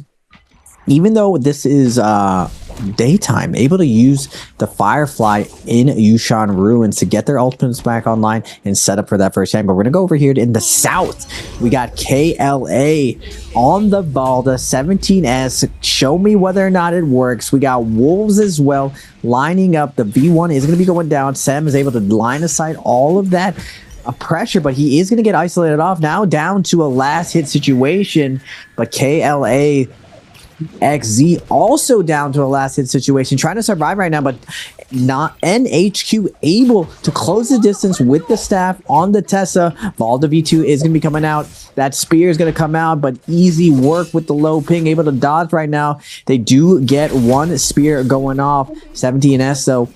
Speaker 1: even though this is daytime, able to use the Firefly in Yushan Ruins to get their ultimates back online and set up for that first time. But we're going to go over here in the south. We got KLA on the Balda 17S. Show me whether or not it works. We got Wolves as well lining up. The V1 is going to be going down. Sam is able to line aside all of that pressure, but he is going to get isolated off now, down to a last hit situation. But KLA XZ also down to a last hit situation, trying to survive right now, but not NHQ able to close the distance with the staff on the Tessa. Valda V2 is going to be coming out. That spear is going to come out, but easy work with the low ping, able to dodge right now. They do get one spear going off. 17S though,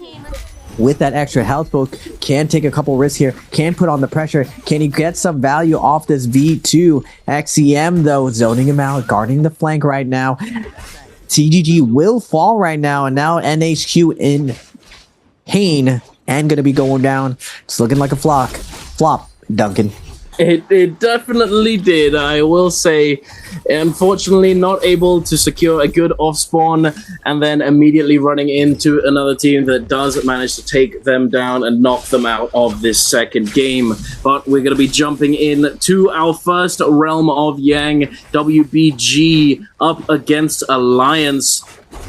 Speaker 1: with that extra health poke, can take a couple risks here, can put on the pressure. Can he get some value off this V2? XEM though, zoning him out, guarding the flank right now. TGG will fall right now, and now NHQ in pain and going to be going down. It's looking like a flop, Duncan.
Speaker 2: It definitely did, I will say. Unfortunately, not able to secure a good off-spawn, and then immediately running into another team that does manage to take them down and knock them out of this second game. But we're going to be jumping in to our first Realm of Yang. WBG up against Alliance.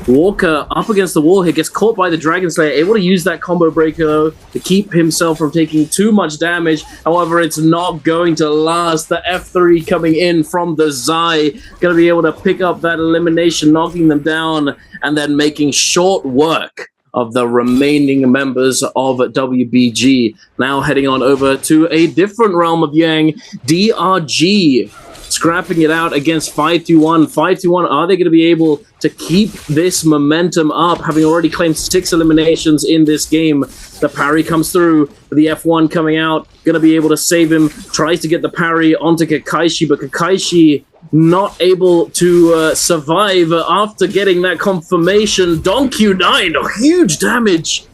Speaker 2: Walker up against the wall here, gets caught by the Dragon Slayer, able to use that combo breaker though to keep himself from taking too much damage. However, it's not going to last. The F3 coming in from the Zai, going to be able to pick up that elimination, knocking them down, and then making short work of the remaining members of WBG. Now heading on over to a different realm of Yang, DRG. Scrapping it out against 521. 521, are they going to be able to keep this momentum up, having already claimed 6 eliminations in this game? The parry comes through, the F1 coming out, going to be able to save him, tries to get the parry onto Kakaishi, but Kakaishi not able to survive after getting that confirmation. Donkey 9, huge damage,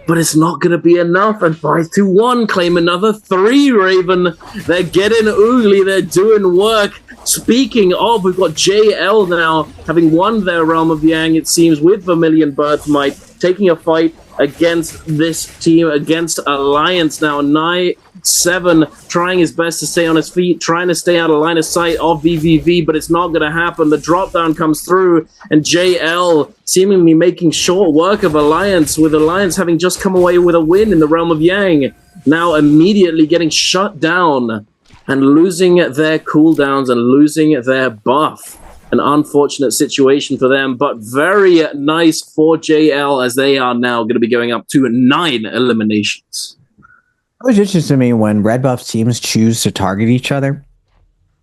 Speaker 2: but it's not going to be enough, and 521 claim another 3, Raven. They're getting oogly, they're doing work. Speaking of, we've got JL now, having won their Realm of Yang, it seems, with Vermilion Birthmight, taking a fight against this team, against Alliance now. 9-7, trying his best to stay on his feet, trying to stay out of line of sight of VVV, but it's not going to happen. The drop down comes through, and JL seemingly making short work of Alliance, with Alliance having just come away with a win in the Realm of Yang. Now immediately getting shut down and losing their cooldowns and losing their buff. An unfortunate situation for them, but very nice for JL, as they are now going to be going up to 9 eliminations.
Speaker 1: It was interesting to me when red buff teams choose to target each other.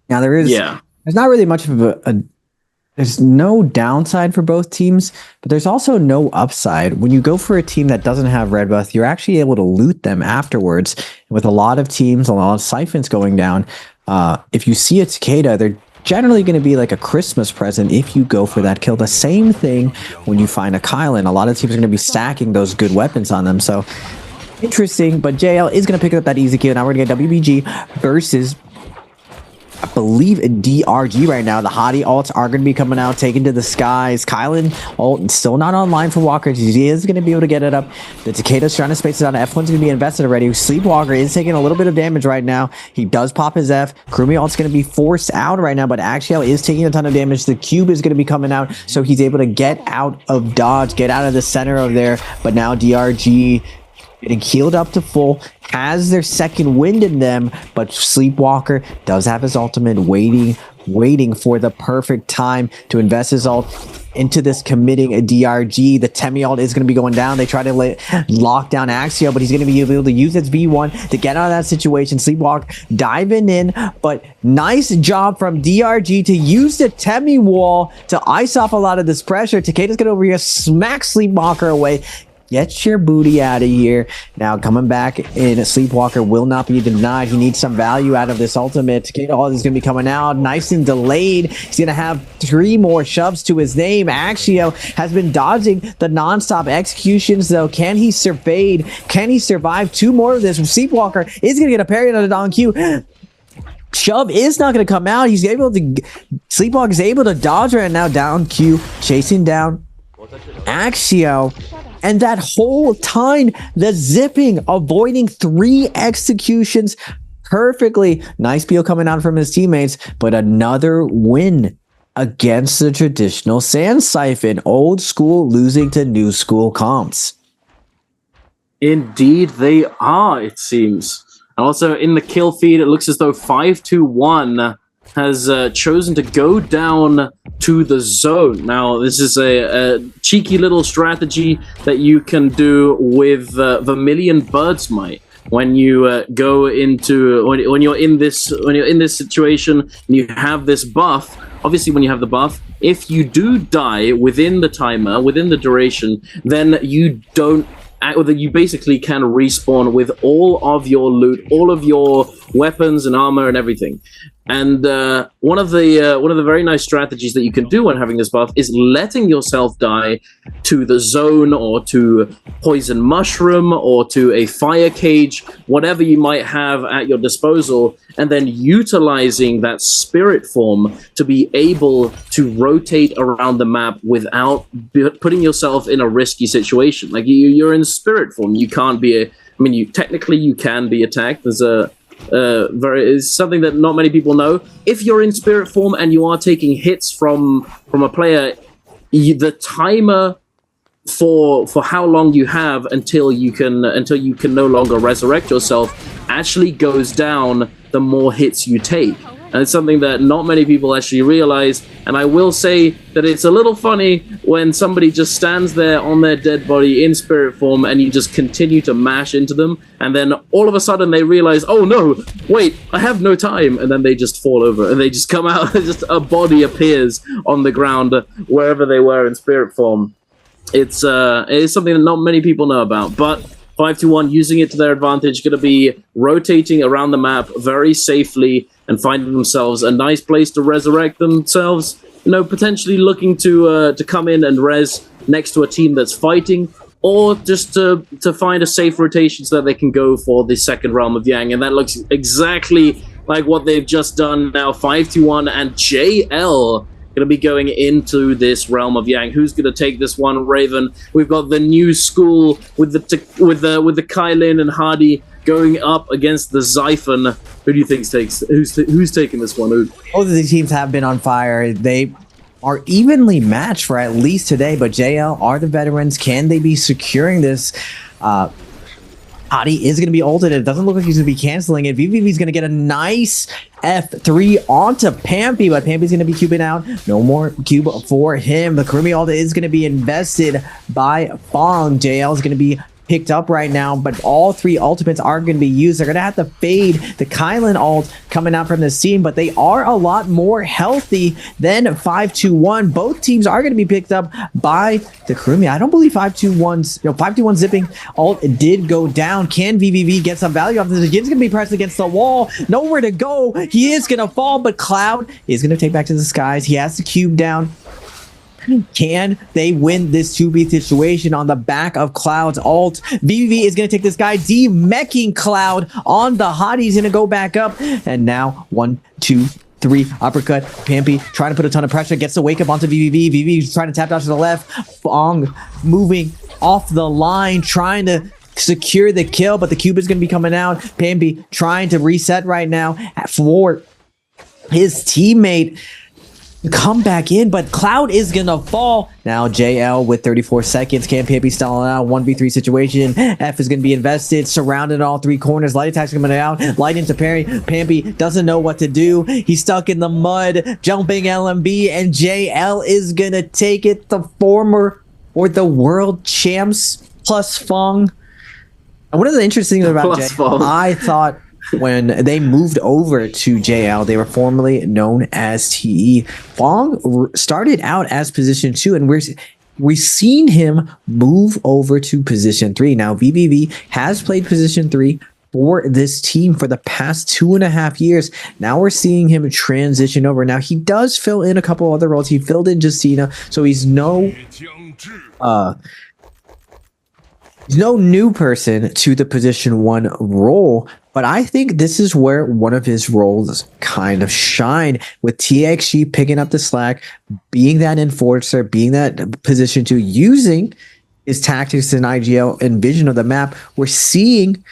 Speaker 1: Now there's not really much of there's no downside for both teams, but there's also no upside. When you go for a team that doesn't have red buff, you're actually able to loot them afterwards. And with a lot of teams, a lot of siphons going down, if you see a Takeda, they're generally going to be like a Christmas present if you go for that kill. The same thing when you find a Kylan. A lot of teams are going to be stacking those good weapons on them. So interesting, but JL is going to pick up that easy kill. Now we're going to get WBG versus, I believe, a DRG right now. The Hottie ults are going to be coming out, taken to the skies. Kylan ult still not online for Walker. He is going to be able to get it up. The Takeda's trying to space it out. F1's going to be invested already. Sleepwalker is taking a little bit of damage right now. He does pop his F. Krumi ult's going to be forced out right now, but Axial is taking a ton of damage. The cube is going to be coming out, so he's able to get out of dodge, get out of the center of there. But now DRG getting healed up to full, has their second wind in them, but Sleepwalker does have his ultimate waiting for the perfect time to invest his ult into this committing a DRG. The Temi ult is going to be going down. They try to lock down Axio, but he's going to be able to use its V1 to get out of that situation. Sleepwalker diving in, but nice job from DRG to use the Temi wall to ice off a lot of this pressure. Takeda's going to over here smack Sleepwalker away. Get your booty out of here. Now coming back in, Sleepwalker will not be denied. He needs some value out of this ultimate. Takeda is going to be coming out nice and delayed. He's going to have 3 more shoves to his name. Axio has been dodging the non-stop executions though. Can he survive? Can he survive 2 more of this? Sleepwalker is going to get a parry on the down Q. Shove is not going to come out. He's able to, Sleepwalker is able to dodge right now. Down Q, chasing down Axio. And that whole time, the zipping, avoiding 3 executions perfectly. Nice peel coming out from his teammates, but another win against the traditional Sand Siphon. Old school losing to new school comps.
Speaker 2: Indeed, they are, it seems. And also in the kill feed, it looks as though 521 has chosen to go down to the zone. Now, this is a cheeky little strategy that you can do with Vermilion Birthmight. When you go into when you're in this situation and you have this buff. Obviously, when you have the buff, if you do die within the timer, within the duration, then you don't. You basically can respawn with all of your loot, all of your weapons and armor and everything. And one of the very nice strategies that you can do when having this buff is letting yourself die to the zone or to poison mushroom or to a fire cage, whatever you might have at your disposal, and then utilizing that spirit form to be able to rotate around the map without putting yourself in a risky situation. Like you're in spirit form, you can't be. Technically you can be attacked. There's is something that not many people know. If you're in spirit form and you are taking hits from a player, the timer for how long you have until you can no longer resurrect yourself actually goes down the more hits you take. And it's something that not many people actually realize. And I will say that it's a little funny when somebody just stands there on their dead body in spirit form and you just continue to mash into them. And then all of a sudden they realize, oh no, wait, I have no time. And then they just fall over and they just come out, just a body appears on the ground wherever they were in spirit form. It is something that not many people know about, but 521 using it to their advantage, going to be rotating around the map very safely and finding themselves a nice place to resurrect themselves. You know, potentially looking to come in and res next to a team that's fighting, or just to find a safe rotation so that they can go for the second Realm of Yang. And that looks exactly like what they've just done now. 521 and JL going to be going into this Realm of Yang. Who's going to take this one, Raven? We've got the new school with the Kylin and Hardy going up against the Xiphon. Who do you think who's taking this one?
Speaker 1: Both of these teams have been on fire. They are evenly matched for at least today, but JL are the veterans. Can they be securing this? Hardy is going to be ulted. It doesn't look like he's going to be canceling it. VVV's going to get a nice F3 onto Pampy, but Pampy's going to be cubing out. No more cube for him. The Kurumi ult is going to be invested by Fong. JL is going to be picked up right now, but all three ultimates are going to be used. They're going to have to fade the Kylin ult coming out from this team, but they are a lot more healthy than 521. Both teams are going to be picked up by the Kurumi. I don't believe 521's zipping ult did go down. Can VVV get some value off this? He's going to be pressed against the wall. Nowhere to go. He is going to fall, but Cloud is going to take back to the skies. He has the cube down. Can they win this 2v situation on the back of Cloud's ult? VVV is going to take this guy, de-meching Cloud on the hot. He's going to go back up. And now 1, 2, 3, uppercut. Pampy trying to put a ton of pressure. Gets the wake up onto VVV. VVV trying to tap down to the left. Fong moving off the line, trying to secure the kill, but the cube is going to be coming out. Pampy trying to reset right now for his teammate. Come back in, but Cloud is gonna fall. Now JL with 34 seconds. Can Pampy still out? 1v3 situation. F is gonna be invested, surrounded in all three corners. Light attacks coming out. Light into parry. Pampy doesn't know what to do. He's stuck in the mud. Jumping LMB, and JL is gonna take it. The former or the world champs plus Fong. And one of the interesting things about JL, I thought when they moved over to JL, they were formerly known as TE. Fong started out as position 2, and we've seen him move over to position 3. Now, VVV has played position 3 for this team for the past 2.5 years. Now we're seeing him transition over. Now, he does fill in a couple other roles. He filled in Justina, so he's no new person to the position 1 role, but I think this is where one of his roles kind of shine, with TXG picking up the slack, being that enforcer, being that position 2, using his tactics and IGL and vision of the map. We're seeing,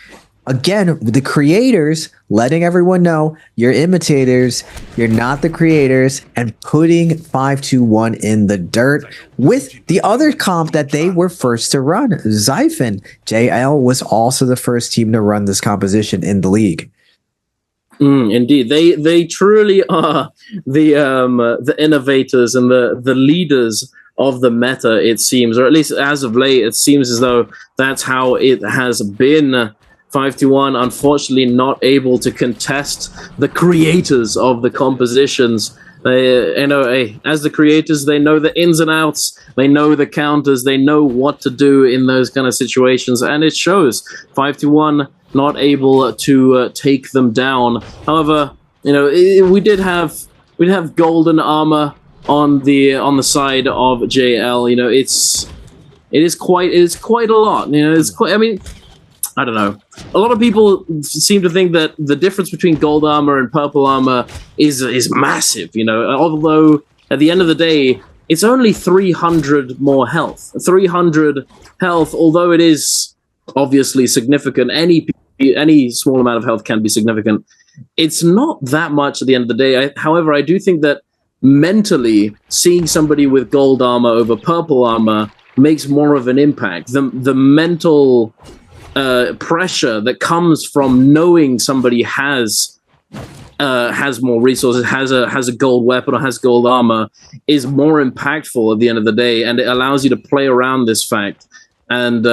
Speaker 1: again, the creators letting everyone know you're imitators, you're not the creators, and putting 521 in the dirt with the other comp that they were first to run, Xiphon. JL was also the first team to run this composition in the league.
Speaker 2: Indeed, they truly are the innovators and the leaders of the meta, it seems, or at least as of late, it seems as though that's how it has been. 521 unfortunately not able to contest the creators of the compositions. They, as the creators, they know the ins and outs, they know the counters, they know what to do in those kind of situations, and it shows. 521 not able to take them down. However, we did have golden armor on the side of JL. It is quite a lot. It's quite. I mean, I don't know. A lot of people seem to think that the difference between gold armor and purple armor is massive, although at the end of the day, it's only 300 more health. 300 health, although it is obviously significant, any small amount of health can be significant. It's not that much at the end of the day. However, I do think that mentally, seeing somebody with gold armor over purple armor makes more of an impact. The mental pressure that comes from knowing somebody has more resources, has a gold weapon or has gold armor, is more impactful at the end of the day, and it allows you to play around this fact. And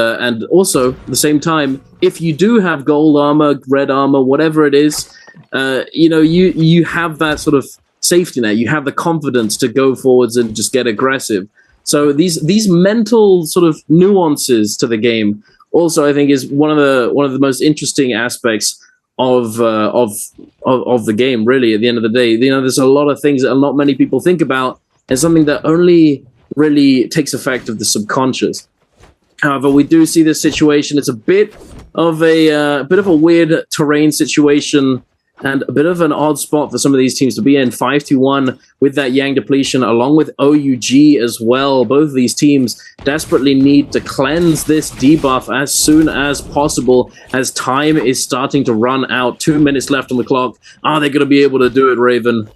Speaker 2: also at the same time, if you do have gold armor, red armor, whatever it is, you have that sort of safety net. You have the confidence to go forwards and just get aggressive. So these mental sort of nuances to the game also, I think, is one of the most interesting aspects of the game. Really, at the end of the day, there's a lot of things that not many people think about, and something that only really takes effect of the subconscious. However, we do see this situation. It's a bit of a weird terrain situation and a bit of an odd spot for some of these teams to be in. 5-1 with that Yang depletion, along with OUG as well. Both of these teams desperately need to cleanse this debuff as soon as possible, as time is starting to run out. 2 minutes left on the clock. Are they going to be able to do it, Raven?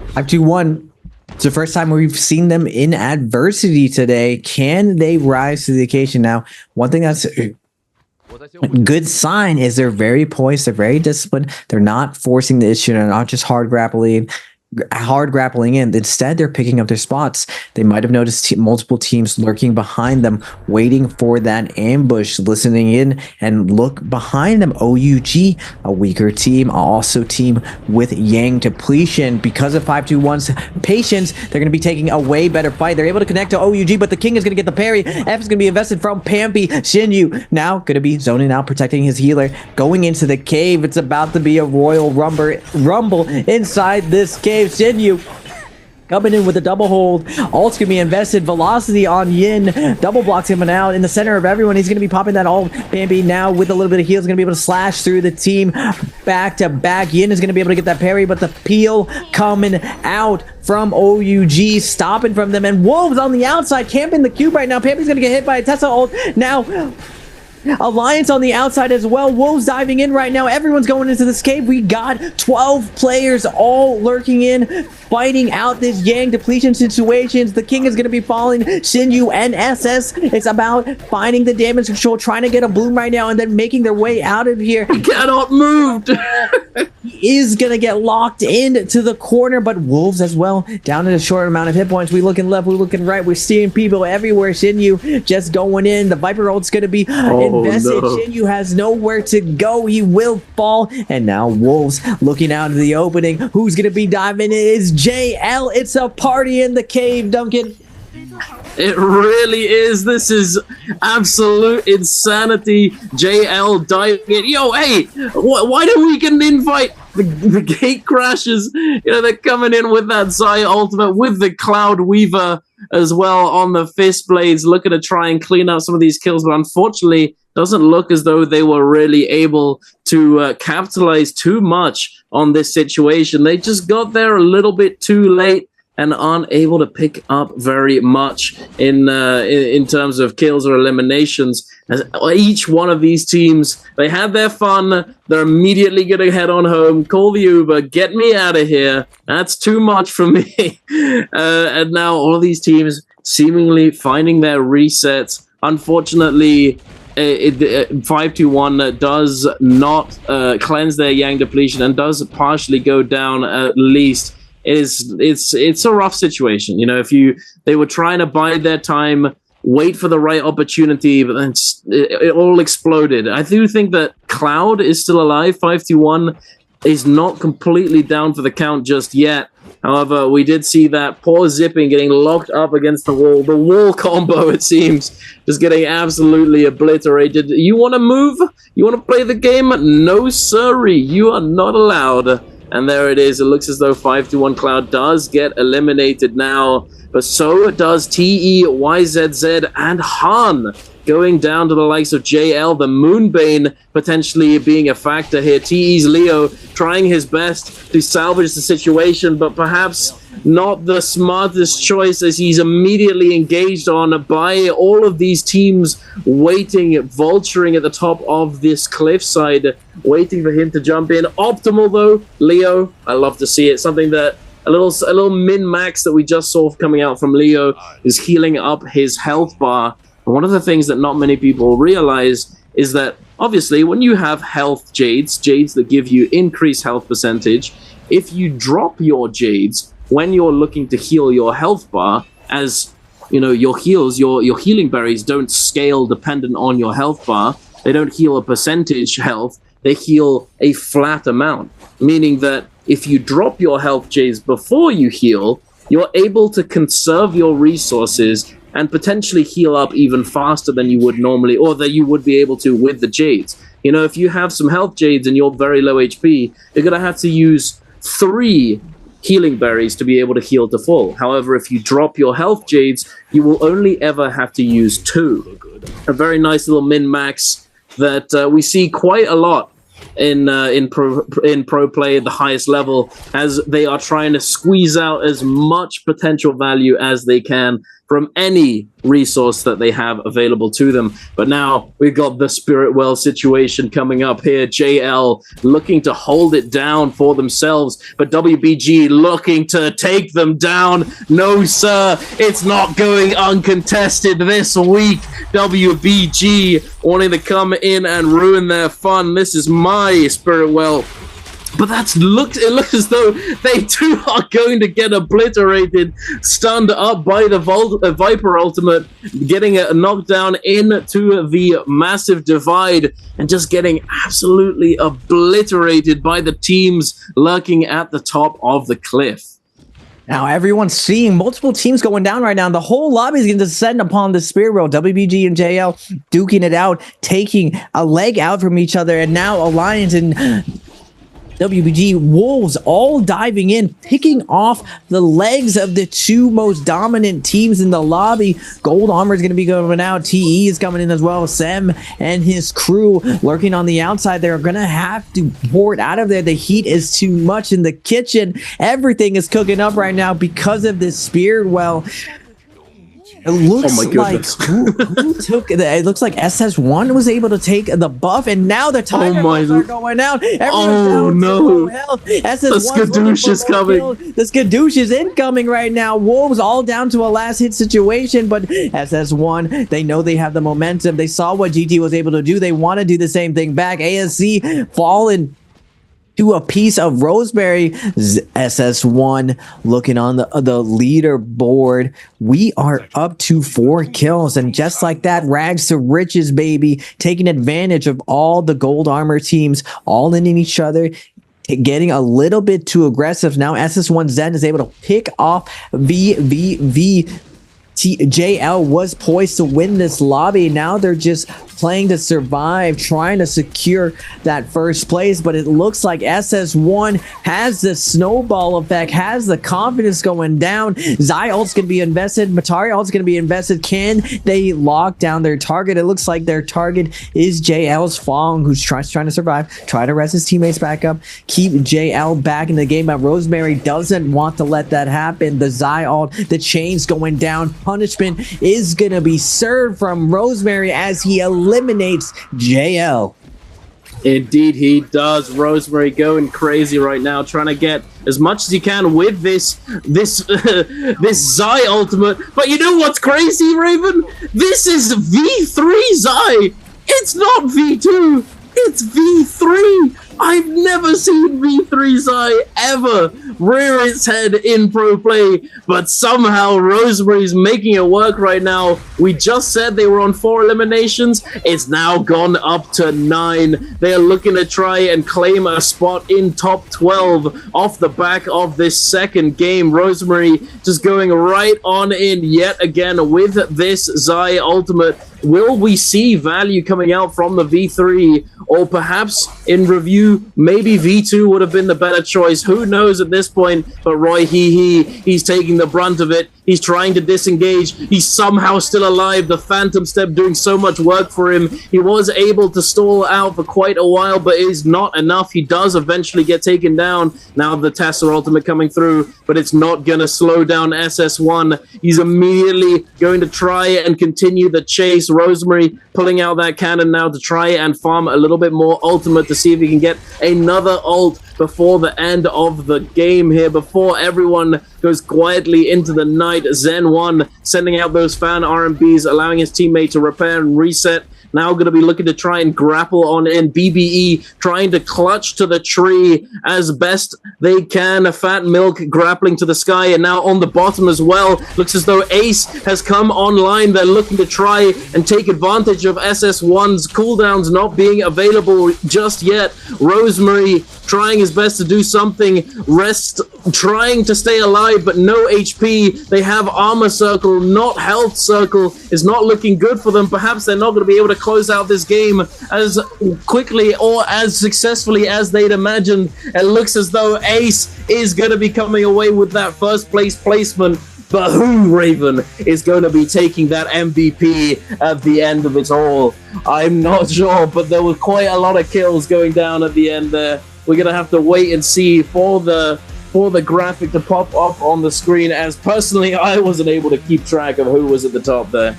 Speaker 1: 5-1. It's the first time we've seen them in adversity today. Can they rise to the occasion? Now, one thing that's a good sign is they're very poised, they're very disciplined, they're not forcing the issue, they're not just hard grappling in. Instead, they're picking up their spots. They might have noticed multiple teams lurking behind them, waiting for that ambush, listening in, and look behind them. OUG, a weaker team, also team with Yang depletion. Because of 5-2-1's patience, they're going to be taking a way better fight. They're able to connect to OUG, but the King is going to get the parry. F is going to be invested from Pampy. Shinyu now going to be zoning out, protecting his healer, going into the cave. It's about to be a royal rumble inside this cave. Shinyu coming in with a double hold. Ult's gonna be invested. Velocity on Yin. Double blocks him out in the center of everyone. He's gonna be popping that ult. Bambi now with a little bit of heal is gonna be able to slash through the team back to back. Yin is gonna be able to get that parry, but the peel coming out from OUG, stopping from them. And Wolves on the outside, camping the cube right now. Bambi's gonna get hit by a Tesla ult. Now Alliance on the outside as well. Wolves diving in right now. Everyone's going into this cave. We got 12 players all lurking in, fighting out this Yang depletion situations. The King is going to be falling. Shinyu and SS. It's about finding the damage control, trying to get a bloom right now, and then making their way out of here.
Speaker 2: He cannot move.
Speaker 1: He is going to get locked into the corner, but Wolves as well, down in a short amount of hit points. We looking left, we looking right. We're seeing people everywhere. Shinyu just going in. The Viper ult's going to be invested. No. Shinyu has nowhere to go. He will fall. And now Wolves looking out of the opening. Who's going to be diving in? It's JL. It's a party in the cave, Duncan.
Speaker 2: It really is. This is absolute insanity. JL diving in. Yo, hey, why don't we get an invite? The gate crashes. They're coming in with that Zaya ultimate, with the Cloud Weaver as well on the fist blades, looking to try and clean up some of these kills, but unfortunately doesn't look as though they were really able to capitalize too much on this situation. They just got there a little bit too late and aren't able to pick up very much in terms of kills or eliminations. As each one of these teams, they had their fun. They're immediately going to head on home, call the Uber, get me out of here. That's too much for me. And now all of these teams seemingly finding their resets. Unfortunately, 5-2-1 does not cleanse their Yang depletion and does partially go down at least. It's a rough situation. If they were trying to bide their time, wait for the right opportunity, but then it all exploded. I do think that Cloud is still alive. 5-1 is not completely down for the count just yet. However, we did see that poor Zipping getting locked up against the wall. The wall combo, it seems, just getting absolutely obliterated. You want to move? You want to play the game? No, sirree. You are not allowed. And there it is. It looks as though 5-1 Cloud does get eliminated now. But so does TE, YZZ, and Han. Going down to the likes of JL, the Moonbane potentially being a factor here. TE's Leo trying his best to salvage the situation, but perhaps not the smartest choice, as he's immediately engaged on by all of these teams waiting, vulturing at the top of this cliffside, waiting for him to jump in. Optimal though, Leo, I love to see it. Something that little min-max that we just saw coming out from Leo is healing up his health bar. And one of the things that not many people realize is that obviously when you have health jades that give you increased health percentage, if you drop your jades when you're looking to heal your health bar, as you know, your healing berries don't scale dependent on your health bar. They don't heal a percentage health, they heal a flat amount, meaning that if you drop your health jades before you heal, you're able to conserve your resources and potentially heal up even faster than you would normally, or that you would be able to with the jades. You know, if you have some health jades and you're very low HP, you're going to have to use 3 healing berries to be able to heal to full. However, if you drop your health jades, you will only ever have to use 2. A very nice little min-max that we see quite a lot in pro play at the highest level, as they are trying to squeeze out as much potential value as they can from any resource that they have available to them. But now we've got the Spirit Well situation coming up here. JL looking to hold it down for themselves, but WBG looking to take them down. No, sir, it's not going uncontested this week. WBG wanting to come in and ruin their fun. This is my Spirit Well. But it looks as though they too are going to get obliterated, stunned up by the Viper ultimate, getting a knockdown into the massive divide and just getting absolutely obliterated by the teams lurking at the top of the cliff.
Speaker 1: Now everyone's seeing multiple teams going down right now. The whole lobby is going to descend upon the Spirit World. WBG and JL duking it out, taking a leg out from each other, and now Alliance and WBG Wolves all diving in, picking off the legs of the 2 most dominant teams in the lobby. Gold Armor is going to be going out. TE is coming in as well. Sem and his crew lurking on the outside. They're going to have to pour it out of there. The heat is too much in the kitchen. Everything is cooking up right now because of this Spirit Well. It looks who took the, it looks like SS1 was able to take the buff, and now the timers are going out. Everyone's
Speaker 2: no.
Speaker 1: SS1
Speaker 2: the Skadoosh is coming.
Speaker 1: The Skadoosh is incoming right now. Wolves all down to a last hit situation, but SS1, they know they have the momentum. They saw what GT was able to do. They want to do the same thing back. ASC fallen to a piece of Rosemary. SS1 looking on the leaderboard. We are up to 4 kills, and just like that, rags to riches, baby, taking advantage of all the Gold Armor teams all in each other, getting a little bit too aggressive. Now SS1 Zen is able to pick off JL was poised to win this lobby. Now they're just playing to survive, trying to secure that first place, but it looks like SS1 has the snowball effect, has the confidence going down. Zai ult's going to be invested, Matari ult's going to be invested. Can they lock down their target? It looks like their target is JL's Fong, who's trying to survive, try to rest his teammates back up, keep JL back in the game, but Rosemary doesn't want to let that happen. The Zai ult, the chains going down. Punishment is going to be served from Rosemary as he eliminates JL.
Speaker 2: Indeed he does. Rosemary going crazy right now, trying to get as much as he can with this Zai ultimate. But you know what's crazy, Raven? This is V3 Zai. It's not V2. It's V3. I've never seen V3 Zai ever rear its head in pro play, but somehow Rosemary's making it work right now. We just said they were on 4 eliminations. It's now gone up to 9. They are looking to try and claim a spot in top 12 off the back of this second game. Rosemary just going right on in yet again with this Zai ultimate. Will we see value coming out from the V3, or perhaps in review, maybe V2 would have been the better choice? Who knows at this point? But Roy he's taking the brunt of it. He's trying to disengage. He's somehow still alive. The Phantom Step doing so much work for him. He was able to stall out for quite a while, but it is not enough. He does eventually get taken down. Now the Tesla ultimate coming through, but it's not going to slow down SS1. He's immediately going to try and continue the chase. Rosemary pulling out that cannon now to try and farm a little bit more ultimate to see if he can get get another ult before the end of the game here, before everyone goes quietly into the night. Zen1 sending out those fan RMBs, allowing his teammate to repair and reset. Now going to be looking to try and grapple on in. BBE trying to clutch to the tree as best they can. Fat Milk grappling to the sky, and now on the bottom as well. Looks as though Ace has come online. They're looking to try and take advantage of SS1's cooldowns not being available just yet. Rosemary trying his best to do something. Rest trying to stay alive, but no HP. They have armor circle, not health circle. Is not looking good for them. Perhaps they're not going to be able to close out this game as quickly or as successfully as they'd imagined. It looks as though Ace is going to be coming away with that first place placement. But who, Raven, is going to be taking that MVP at the end of it all? I'm not sure, but there were quite a lot of kills going down at the end there. We're going to have to wait and see for the graphic to pop up on the screen, as personally I wasn't able to keep track of who was at the top there.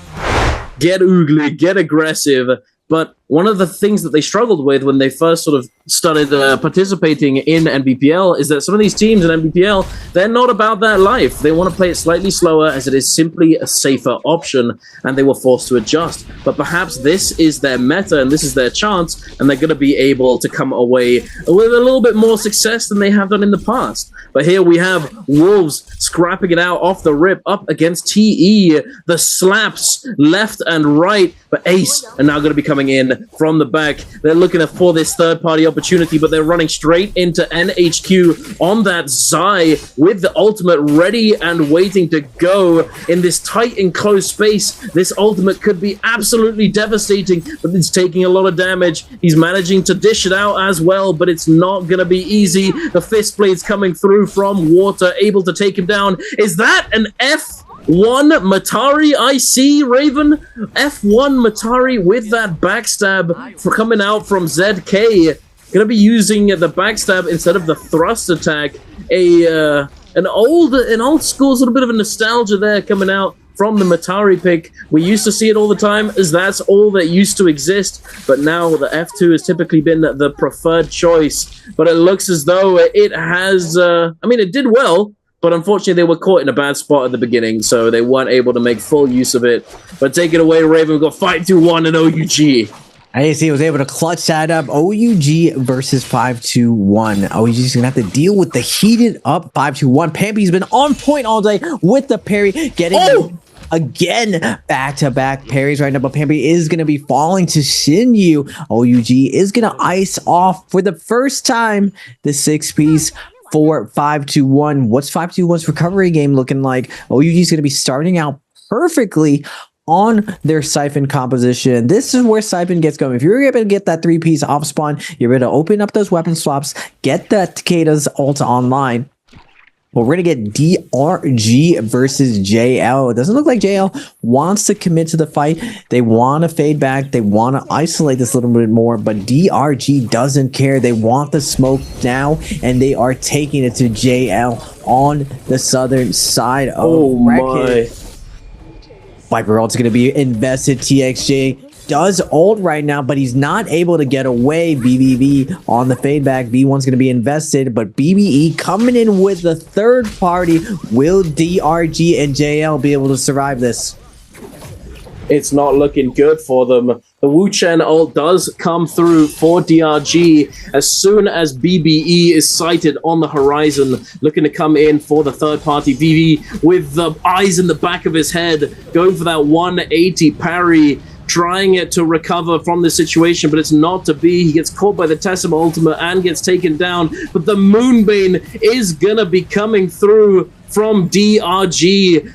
Speaker 2: Get oogly, get aggressive. But one of the things that they struggled with when they first sort of started participating in NBPL is that some of these teams in NBPL, they're not about that life. They want to play it slightly slower as it is simply a safer option, and they were forced to adjust. But perhaps this is their meta and this is their chance, and they're going to be able to come away with a little bit more success than they have done in the past. But here we have Wolves scrapping it out off the rip up against TE. The slaps left and right, but Ace are now going to be coming in from the back. They're looking for this third-party opportunity, but they're running straight into NHQ on that Zai with the ultimate ready and waiting to go in this tight and close space. This ultimate could be absolutely devastating, but it's taking a lot of damage. He's managing to dish it out as well, but it's not going to be easy. The fist blades coming through from water, able to take him down. Is that an F1 Matari? I see, Raven. F1 Matari with that backstab for coming out from ZK. Gonna be using the backstab instead of the thrust attack. An old school sort of bit of a nostalgia there coming out from the Matari pick. We used to see it all the time, as that's all that used to exist, but now the F2 has typically been the preferred choice. But it looks as though it has, it did well, but unfortunately they were caught in a bad spot at the beginning, so they weren't able to make full use of it. But take it away, Raven. We've got 5-2-1 and OUG.
Speaker 1: AAC was able to clutch that up. OUG versus 5-2-1. OUG's gonna have to deal with the heated up 5-2-1. Pampy's been on point all day with the parry, getting again back-to-back parries right now, but Pampy is going to be falling to Shinyu. OUG is going to ice off for the first time the 6-piece for 5-2-1. What's 5-2-1's recovery game looking like? OUG is going to be starting out perfectly on their Siphon composition. This is where Siphon gets going. If you're able to get that 3-piece off spawn, you're able to open up those weapon swaps, get that Takeda's ult online. But we're going to get DRG versus JL. It doesn't look like JL wants to commit to the fight. They want to fade back. They want to isolate this a little bit more, but DRG doesn't care. They want the smoke now, and they are taking it to JL on the southern side of Wreck-It. Viper ult's going to be invested. TXJ does ult right now, but he's not able to get away. BBB on the fade back. B1's going to be invested, but BBE coming in with the third party. Will DRG and JL be able to survive this?
Speaker 2: It's not looking good for them. The Wu Chen ult does come through for DRG as soon as BBE is sighted on the horizon, looking to come in for the third party. VV with the eyes in the back of his head, going for that 180 parry, trying it to recover from the situation, but it's not to be. He gets caught by the Tessima ultimate and gets taken down, but the Moonbane is gonna be coming through from DRG.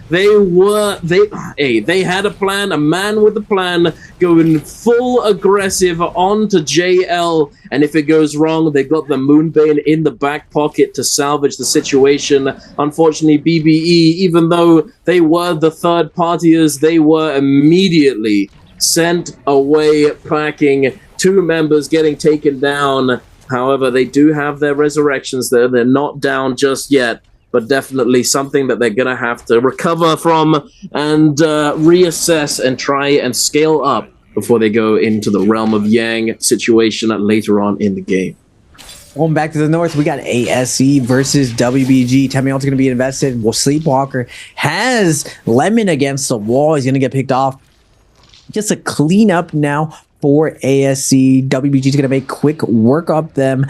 Speaker 2: They had a plan, a man with a plan, going full aggressive onto JL, and if it goes wrong, they got the Moonbane in the back pocket to salvage the situation. Unfortunately, BBE, even though they were the third partiers, they were immediately sent away packing. 2 members getting taken down. However, they do have their resurrections there. They're not down just yet, but definitely something that they're going to have to recover from and reassess and try and scale up before they go into the Realm of Yang situation later on in the game.
Speaker 1: Going back to the north, we got ASE versus WBG. Temial's going to be invested. Well, Sleepwalker has Lemon against the wall. He's going to get picked off. Just a cleanup now for ASE. WBG is going to make quick work of them.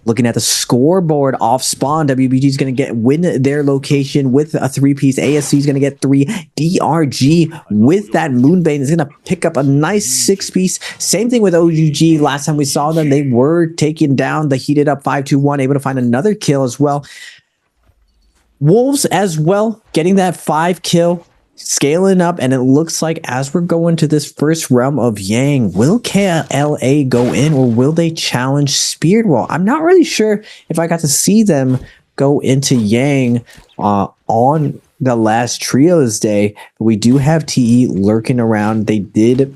Speaker 1: Looking at the scoreboard off spawn, WBG is going to win their location with a 3-piece. ASC is going to get 3. DRG with that Moonbane is going to pick up a nice 6-piece. Same thing with OUG. Last time we saw them, they were taken down. They heated up 5-2-1, able to find another kill as well. Wolves as well, getting that 5 kill. Scaling up, and it looks like as we're going to this first realm of Yang, will KLA go in or will they challenge Spirit Wall? I'm not really sure if I got to see them go into Yang on the last Trios Day, but we do have TE lurking around. They did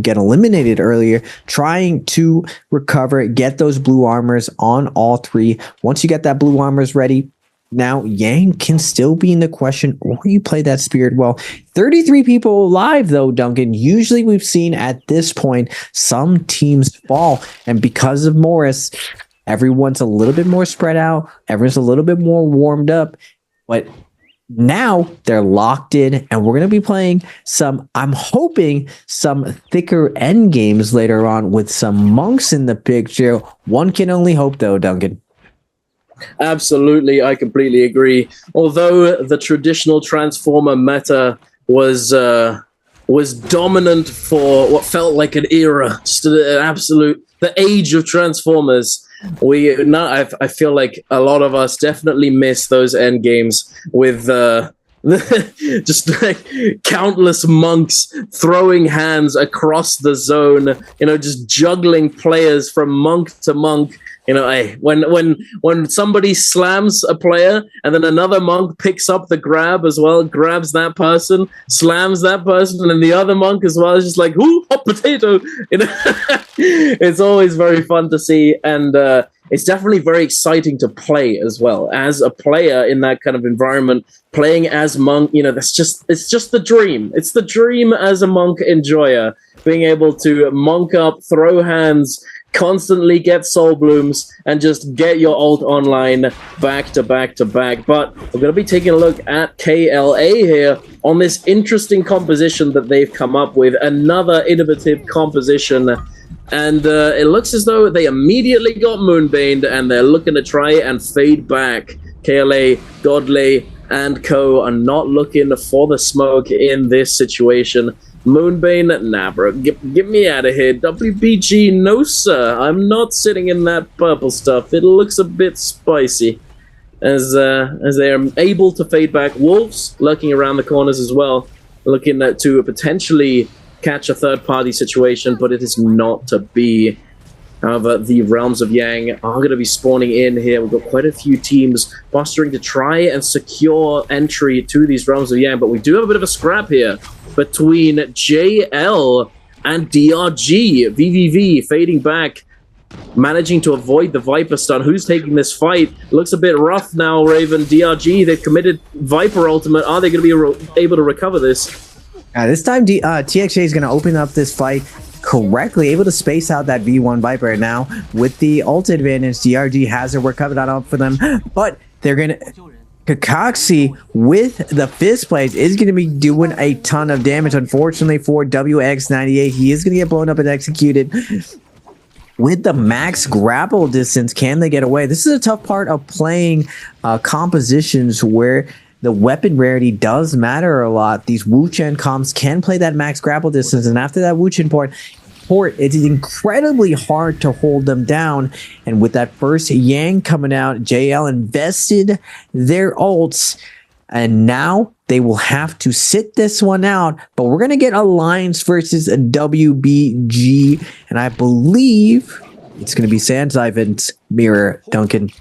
Speaker 1: get eliminated earlier, trying to recover, get those blue armors on all 3. Once you get that blue armors ready, now, Yang can still be in the question, or you play that Spirit Well. 33 people alive, though, Duncan. Usually we've seen at this point some teams fall. And because of Morris, everyone's a little bit more spread out. Everyone's a little bit more warmed up. But now they're locked in, and we're going to be playing some, I'm hoping, some thicker end games later on with some monks in the picture. One can only hope, though, Duncan.
Speaker 2: Absolutely, I completely agree. Although the traditional Transformer meta was dominant for what felt like an era, just an absolute, the age of Transformers. I feel like a lot of us definitely miss those end games with just like countless monks throwing hands across the zone, just juggling players from monk to monk. When somebody slams a player and then another monk picks up the grab as well, grabs that person, slams that person, and then the other monk as well is just like, ooh, hot potato. It's always very fun to see, and it's definitely very exciting to play as well. As a player in that kind of environment, playing as monk, it's just the dream. It's the dream as a monk enjoyer, being able to monk up, throw hands, constantly get soul blooms, and just get your ult online back to back to back. But we're going to be taking a look at KLA here on this interesting composition that they've come up with, another innovative composition. And it looks as though they immediately got Moonbaned, and they're looking to try and fade back. KLA, Godley, and co are not looking for the smoke in this situation. Moonbane, nah, bro, get me out of here. WBG, no sir, I'm not sitting in that purple stuff. It looks a bit spicy. As they are able to fade back. Wolves lurking around the corners as well, looking to potentially catch a third-party situation, but it is not to be. However, the Realms of Yang are going to be spawning in here. We've got quite a few teams posturing to try and secure entry to these Realms of Yang, but we do have a bit of a scrap here between JL and DRG. VVV fading back, managing to avoid the Viper stun. Who's taking this fight? Looks a bit rough now, Raven. DRG, they've committed Viper ultimate. Are they going to be able to recover this?
Speaker 1: This time, TXJ is going to open up this fight correctly, able to space out that V1 Viper. Now, with the ult advantage, DRG has their work covered out for them, but they're going to... Kakaxi with the fist blades is going to be doing a ton of damage. Unfortunately for WX98, he is going to get blown up and executed. With the max grapple distance, can they get away? This is a tough part of playing compositions where the weapon rarity does matter a lot. These Wu-Chen comps can play that max grapple distance, and after that Wu-Chen port, it's incredibly hard to hold them down. And with that first Yang coming out, JL invested their ults, and now they will have to sit this one out. But we're going to get Alliance versus a WBG, and I believe it's going to be Sands Ivan's mirror, Duncan.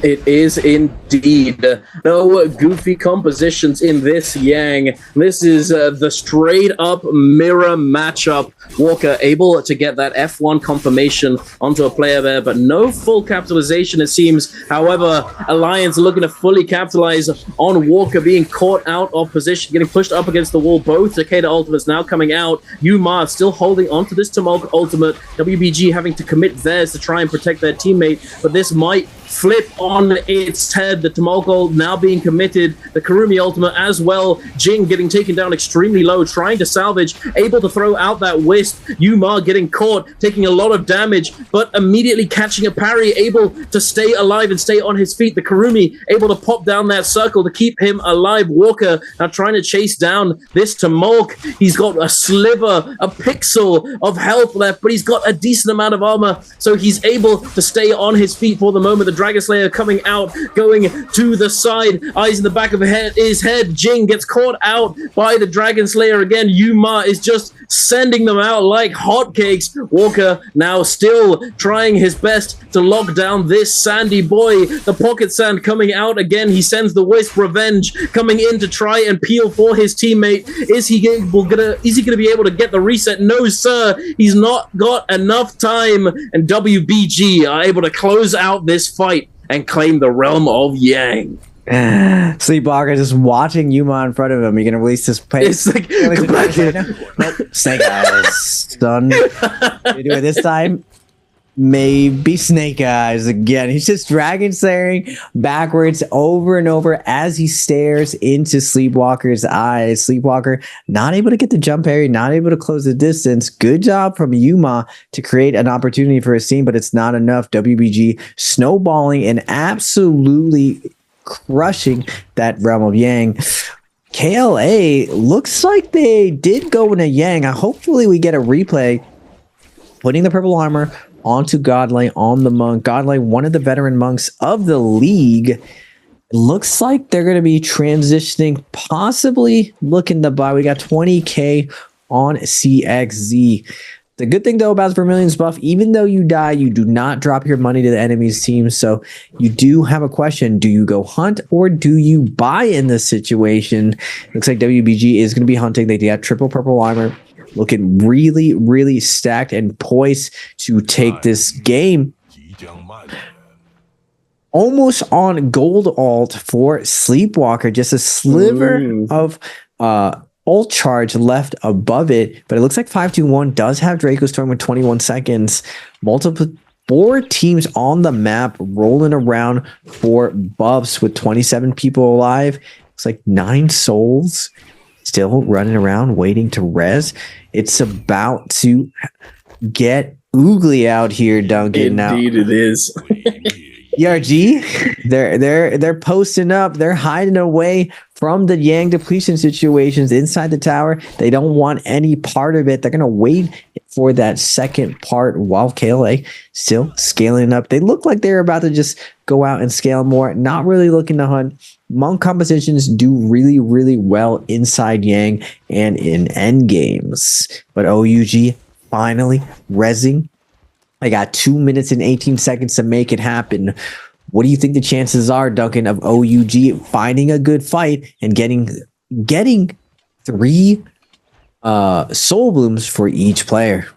Speaker 2: It is indeed. No goofy compositions in this Yang. This is the straight-up mirror matchup. Walker able to get that F1 confirmation onto a player there, but no full capitalization, it seems. However, Alliance looking to fully capitalize on Walker being caught out of position, getting pushed up against the wall. Both Takeda ultimates now coming out. Yuma still holding onto this Tumulk ultimate. WBG having to commit theirs to try and protect their teammate, but this might flip on its head. The Tumulk now being committed, the Kurumi ultimate as well. Jing getting taken down extremely low, trying to salvage, able to throw out that wisp. Yuma getting caught, taking a lot of damage, but immediately catching a parry, able to stay alive and stay on his feet. The Kurumi able to pop down that circle to keep him alive. Walker now trying to chase down this Tumulk. He's got a sliver, a pixel of health left, but he's got a decent amount of armor, so he's able to stay on his feet for the moment. The Dragon Slayer coming out, going to the side, eyes in the back of his head. Jing gets caught out by the Dragon Slayer again. Yuma is just sending them out like hotcakes. Walker now still trying his best to lock down this Sandy boy. The pocket sand coming out again. He sends the Wisp. Revenge coming in to try and peel for his teammate. Is he gonna be able to get the reset? No, sir. He's not got enough time, and WBG are able to close out this fight and claim the realm of Yang.
Speaker 1: Sleepwalker just watching Yuma in front of him. You're gonna release this play.
Speaker 2: It's like, come back here.
Speaker 1: Nope. Snake Eyes, son. You do it this time. Maybe Snake Eyes again. He's just dragon staring backwards over and over as he stares into Sleepwalker's eyes. Sleepwalker not able to get the jump area, not able to close the distance. Good job from Yuma to create an opportunity for his team, but it's not enough. WBG snowballing and absolutely crushing that realm of Yang. KLA looks like they did go in a Yang. Hopefully we get a replay putting the purple armor onto Godlike on the monk. Godlike, one of the veteran monks of the league. It looks like they're going to be transitioning, possibly looking to buy. We got 20k on CXZ. The good thing, though, about Vermilion's buff, even though you die, you do not drop your money to the enemy's team. So you do have a question. Do you go hunt or do you buy in this situation? Looks like WBG is going to be hunting. They got triple purple armor. Looking really, really stacked and poised to take this game. Almost on gold alt for Sleepwalker. Just a sliver of ult charge left above it. But it looks like 521 does have Draco Storm with 21 seconds. Four teams on the map rolling around for buffs with 27 people alive. Looks like 9 souls still running around waiting to res. It's about to get oogly out here, Duncan.
Speaker 2: Indeed, it is.
Speaker 1: ERG, they're posting up. They're hiding away from the Yang depletion situations inside the tower. They don't want any part of it. They're gonna wait for that second part while KLA still scaling up. They look like they're about to just go out and scale more. Not really looking to hunt. Monk compositions do really, really well inside Yang and in end games. But OUG finally rezzing. I got 2 minutes and 18 seconds to make it happen. What do you think the chances are, Duncan, of OUG finding a good fight and getting 3 soul blooms for each player?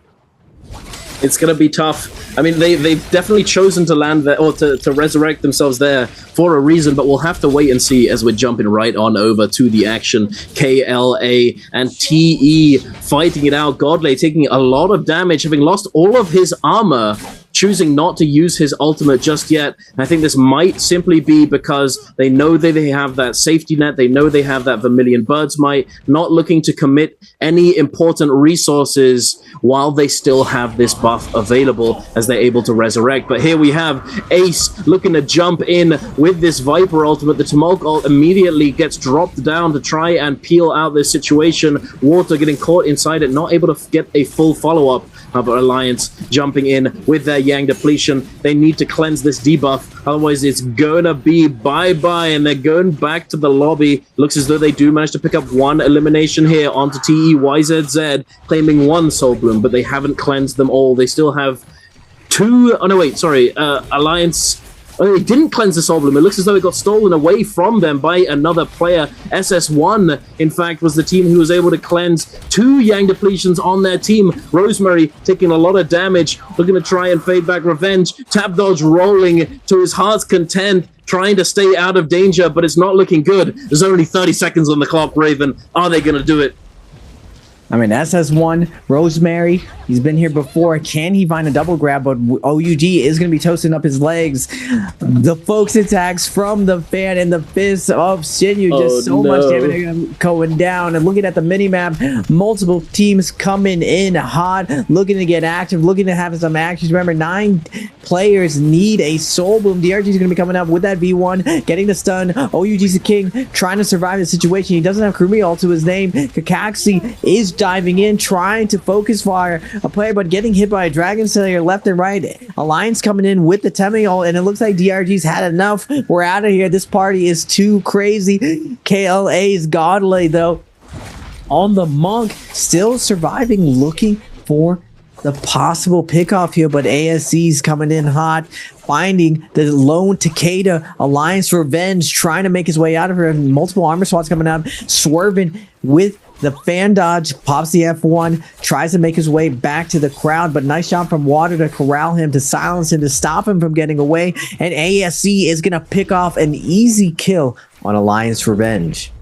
Speaker 2: It's going to be tough. I mean, they've definitely chosen to land there, or to resurrect themselves there for a reason, but we'll have to wait and see as we're jumping right on over to the action. KLA and TE fighting it out. Godley taking a lot of damage, having lost all of his armor, choosing not to use his ultimate just yet. I think this might simply be because they know that they have that safety net. They know they have that Vermilion Bird's Might, not looking to commit any important resources while they still have this buff available as they're able to resurrect. But here we have Ace looking to jump in with this Viper ultimate. The Tumulk ult immediately gets dropped down to try and peel out this situation. Water getting caught inside it, not able to get a full follow-up. But Alliance jumping in with their Yang depletion. They need to cleanse this debuff, otherwise it's gonna be bye-bye, and they're going back to the lobby. Looks as though they do manage to pick up 1 elimination here onto TEYZZ, claiming 1 soul bloom, but they haven't cleansed them all. They still have 2. Oh no, wait, sorry. Alliance Oh, they didn't cleanse the Soul Bloom. It looks as though it got stolen away from them by another player. SS1, in fact, was the team who was able to cleanse 2 Yang depletions on their team. Rosemary taking a lot of damage, looking to try and fade back revenge. Tap dodge rolling to his heart's content, trying to stay out of danger, but it's not looking good. There's only 30 seconds on the clock, Raven. Are they going to do it?
Speaker 1: I mean, SS1, Rosemary, he's been here before. Can he find a double grab? But OUG is going to be toasting up his legs. The folks attacks from the fan and the fist of Shinyu. Just much damage going down. And looking at the mini-map, multiple teams coming in hot, looking to get active, looking to have some actions. Remember, 9 players need a Soul Bloom. DRG is going to be coming up with that V1, getting the stun. OUG's the king, trying to survive the situation. He doesn't have Kurumi all to his name. Kakaxi is diving in, trying to focus fire a player, but getting hit by a Dragon Slayer left and right. Alliance coming in with the Temi ult, and it looks like DRG's had enough. We're out of here. This party is too crazy. KLA's Godly, though, on the Monk, still surviving, looking for the possible pickoff here, but ASC's coming in hot, finding the lone Takeda. Alliance Revenge trying to make his way out of here. Multiple armor swaps coming out, swerving with the fan dodge, pops the F1, tries to make his way back to the crowd, but nice shot from Water to corral him, to silence him, to stop him from getting away, and ASC is going to pick off an easy kill on Alliance Revenge.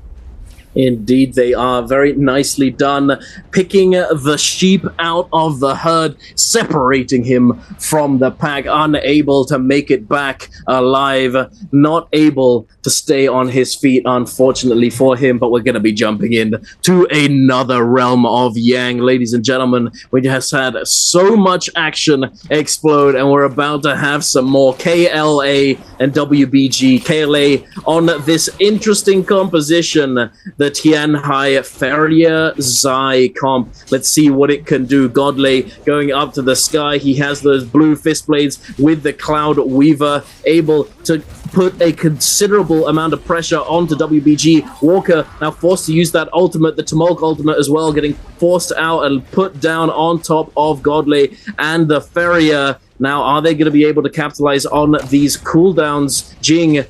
Speaker 2: Indeed, they are. Very nicely done. Picking the sheep out of the herd, separating him from the pack, unable to make it back alive, not able to stay on his feet, unfortunately for him, but we're going to be jumping in to another realm of Yang. Ladies and gentlemen, we just had so much action explode, and we're about to have some more. KLA and WBG. KLA on this interesting composition, the Tianhai Feria Zai comp. Let's see what it can do. Godley going up to the sky. He has those blue fist blades with the Cloud Weaver, able to put a considerable amount of pressure onto WBG. Walker now forced to use that ultimate, the Tumulk ultimate as well, getting forced out and put down on top of Godley and the Feria. Now, are they going to be able to capitalize on these cooldowns? Jing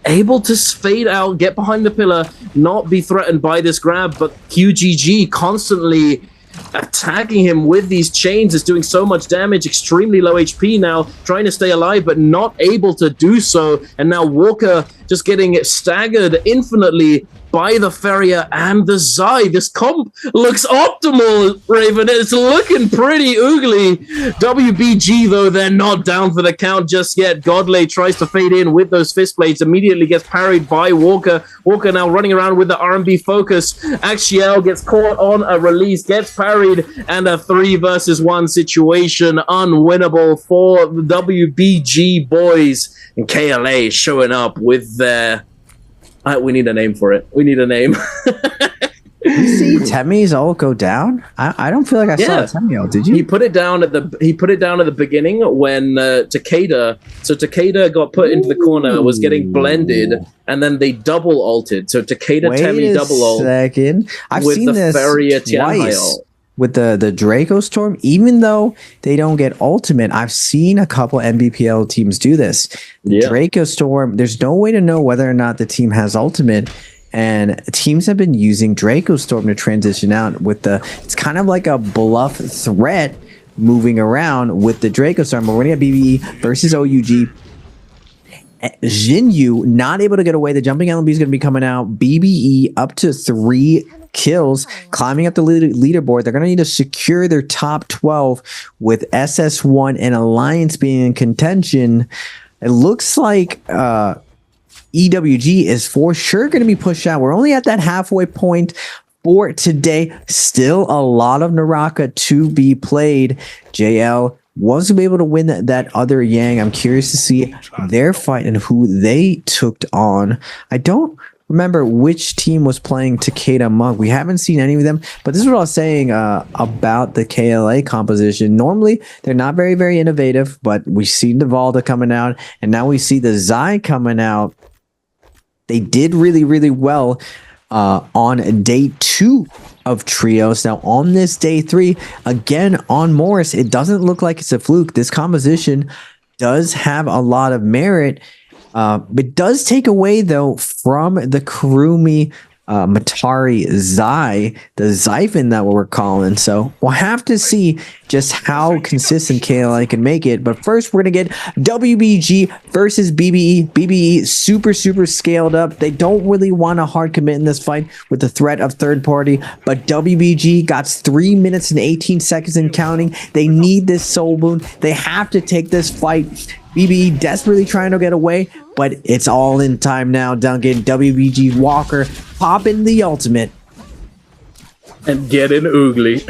Speaker 2: able to fade out, get behind the pillar, not be threatened by this grab, but QGG constantly attacking him with these chains is doing so much damage, extremely low HP now, trying to stay alive, but not able to do so. And now Walker just getting staggered infinitely by the Feria and the Zai. This comp looks optimal, Raven. It's looking pretty oogly. WBG, though, they're not down for the count just yet. Godley tries to fade in with those fist blades, immediately gets parried by Walker. Walker now running around with the R&B focus. Axiel gets caught on a release, gets parried, and a 3 versus 1 situation. Unwinnable for the WBG boys. And KLA showing up with their... we need a name for it. We need a name.
Speaker 1: You see Temi's ult go down? I don't feel like I saw Temi ult. Did you?
Speaker 2: He put it down at the beginning when Takeda got put into the corner, was getting blended, and then they double ulted. So Takeda Temi double ult.
Speaker 1: Second, I've
Speaker 2: with
Speaker 1: seen
Speaker 2: the
Speaker 1: this
Speaker 2: Feria
Speaker 1: twice.
Speaker 2: ult.
Speaker 1: With the Draco Storm, even though they don't get ultimate, I've seen a couple NBPL teams do this.
Speaker 2: Yeah.
Speaker 1: Draco Storm, there's no way to know whether or not the team has ultimate, and teams have been using Draco Storm to transition out with it's kind of like a bluff threat moving around with the Draco Storm. But we're going to get BBE versus OUG. Jinyu not able to get away. The jumping LMB is going to be coming out. BBE up to 3 kills, climbing up the leaderboard. They're going to need to secure their top 12 with SS1 and Alliance being in contention. It looks like EWG is for sure going to be pushed out. We're only at that halfway point for today. Still a lot of Naraka to be played. JL wasn't able to win that other Yang. I'm curious to see their fight and who they took on. I don't remember which team was playing Takeda Monk. We haven't seen any of them, but this is what I was saying about the KLA composition. Normally, they're not very, very innovative, but we see Navalda coming out, and now we see the Zai coming out. They did really, really well on day 2 of trios. Now, on this day 3, again, on Morris, it doesn't look like it's a fluke. This composition does have a lot of merit. It does take away, though, from the Kurumi Matari Zai, the Zyphon that we're calling. So we'll have to see just how consistent KLA can make it. But first, we're going to get WBG versus BBE. BBE super scaled up. They don't really want to hard commit in this fight with the threat of third party. But WBG got 3 minutes and 18 seconds and counting. They need this soul boon. They have to take this fight. BBE desperately trying to get away, but it's all in time now. Duncan, WBG Walker popping the ultimate.
Speaker 2: And getting oogly.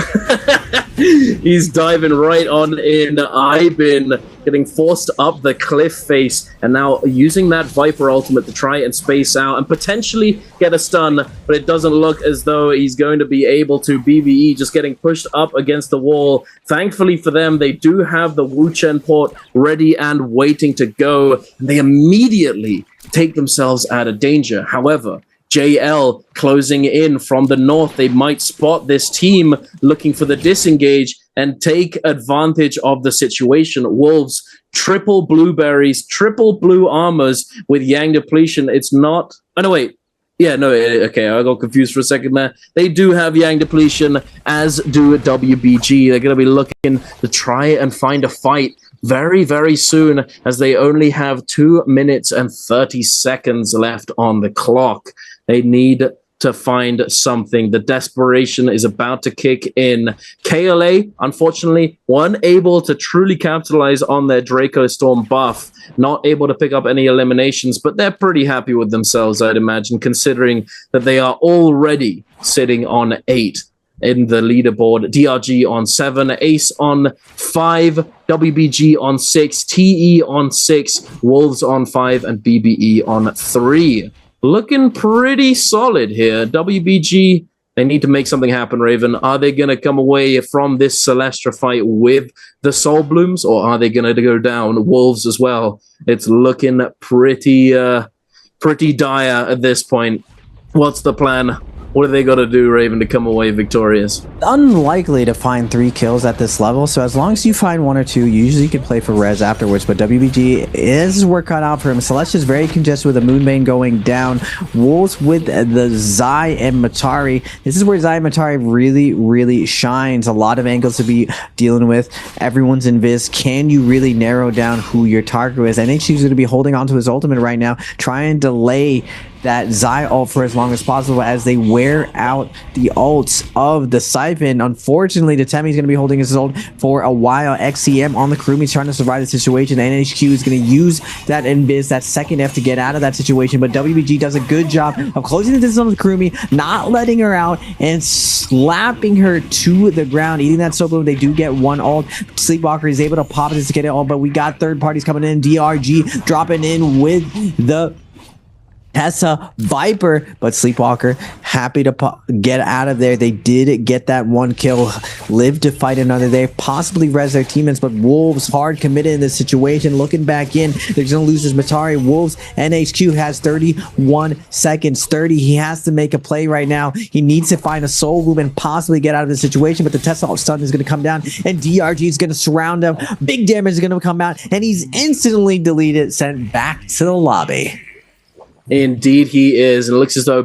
Speaker 2: He's diving right on in. Ivan getting forced up the cliff face and now using that Viper ultimate to try and space out and potentially get a stun, but it doesn't look as though he's going to be able to. BBE just getting pushed up against the wall. Thankfully for them, they do have the Wu Chen port ready and waiting to go, and they immediately take themselves out of danger. However, JL closing in from the north. They might spot this team looking for the disengage and take advantage of the situation. Wolves, triple blueberries, triple blue armors with Yang depletion. It's not... Oh, no, wait. Yeah, no, okay, I got confused for a second there. They do have Yang depletion, as do WBG. They're going to be looking to try and find a fight very soon, as they only have 2 minutes and 30 seconds left on the clock. They need to find something. The desperation is about to kick in. KLA, unfortunately, unable to truly capitalize on their Draco Storm buff, not able to pick up any eliminations, but they're pretty happy with themselves, I'd imagine, considering that they are already sitting on 8 in the leaderboard. DRG on 7, Ace on 5, WBG on 6, TE on 6, Wolves on 5, and BBE on 3. Looking pretty solid here. WBG, they need to make something happen, Raven. Are they going to come away from this Celestra fight with the Soul Blooms, or are they going to go down Wolves as well? It's looking pretty dire at this point. What's the plan? What do they got to do, Raven, to come away victorious?
Speaker 1: Unlikely to find 3 kills at this level, so as long as you find 1 or 2, you usually can play for res afterwards, but WBG is work cut out for him. Celeste is very congested with the Moonbane going down. Wolves with the Zai and Matari. This is where Zai and Matari really shines. A lot of angles to be dealing with. Everyone's invis. Can you really narrow down who your target is? I think she's going to be holding on to his ultimate right now, try and delay that Zai ult for as long as possible as they wear out the ults of the Siphon. Unfortunately, the Temmie's going to be holding his ult for a while. XCM on the Kurumi's trying to survive the situation. NHQ is going to use that invis, that second F, to get out of that situation, but WBG does a good job of closing the distance on the Kurumi, not letting her out, and slapping her to the ground, eating that soul boom. They do get 1 ult. Sleepwalker is able to pop it to get it all, but we got third parties coming in. DRG dropping in with the Tessa Viper, but Sleepwalker happy to get out of there. They did get that 1 kill, live to fight another day, possibly res their teammates, but Wolves hard committed in this situation. Looking back in, they're gonna lose his Matari. Wolves, NHQ has 31 seconds, 30. He has to make a play right now. He needs to find a soul boom and possibly get out of the situation, but the Tessa stun is gonna come down and DRG is gonna surround him. Big damage is gonna come out and he's instantly deleted, sent back to the lobby.
Speaker 2: Indeed, he is. And it looks as though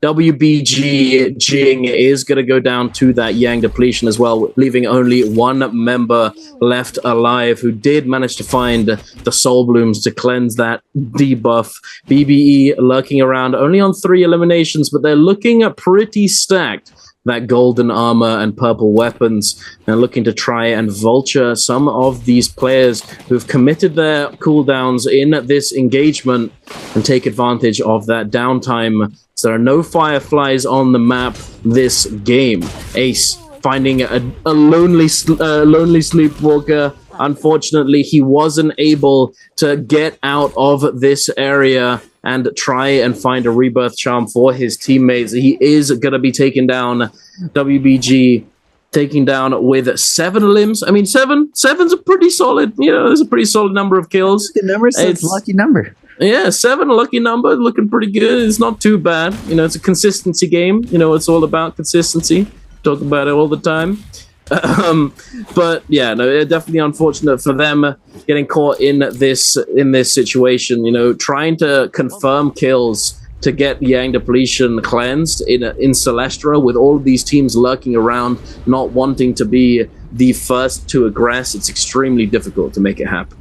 Speaker 2: WBG Jing is going to go down to that Yang depletion as well, leaving only 1 member left alive who did manage to find the Soul Blooms to cleanse that debuff. BBE lurking around only on 3 eliminations, but they're looking pretty stacked. That golden armor and purple weapons, and looking to try and vulture some of these players who've committed their cooldowns in this engagement and take advantage of that downtime. So there are no fireflies on the map this game. Ace finding a lonely sleepwalker. Unfortunately, he wasn't able to get out of this area and try and find a rebirth charm for his teammates. He is going to be taken down. WBG taking down with 7 limbs. I mean, seven's a pretty solid, there's a pretty solid number of kills.
Speaker 1: Good number, so it's a lucky number.
Speaker 2: Yeah, 7, a lucky number, looking pretty good. It's not too bad. It's a consistency game. It's all about consistency. Talk about it all the time. But yeah, no, definitely unfortunate for them getting caught in this situation. You know, trying to confirm kills to get Yang depletion cleansed in Celestra, with all of these teams lurking around, not wanting to be the first to aggress. It's extremely difficult to make it happen.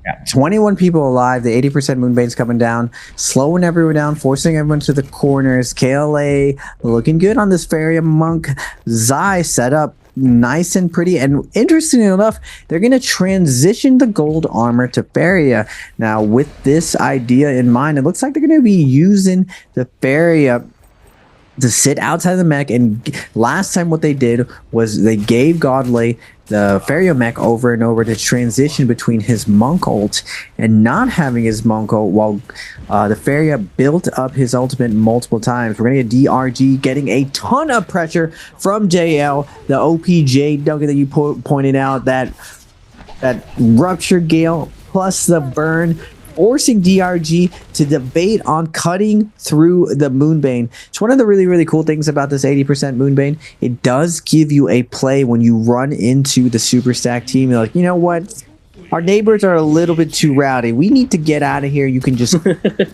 Speaker 1: Yeah, 21 people alive. The 80% Moonbane's coming down, slowing everyone down, forcing everyone to the corners. KLA looking good on this Faria Monk. Zai set up nice and pretty, and interestingly enough, they're going to transition the gold armor to Faria. Now, with this idea in mind, it looks like they're going to be using the Faria to sit outside the mech, and last time what they did was they gave Godley the Faria mech over and over to transition between his monk ult and not having his monk ult, while the Faria built up his ultimate multiple times. We're going to get DRG getting a ton of pressure from JL, the OPJ Duncan that you pointed out, that Rupture Gale plus the burn, forcing DRG to debate on cutting through the Moonbane. It's one of the really, really cool things about this 80% Moonbane. It does give you a play when you run into the super stack team. You're like, you know what? Our neighbors are a little bit too rowdy. We need to get out of here. You can just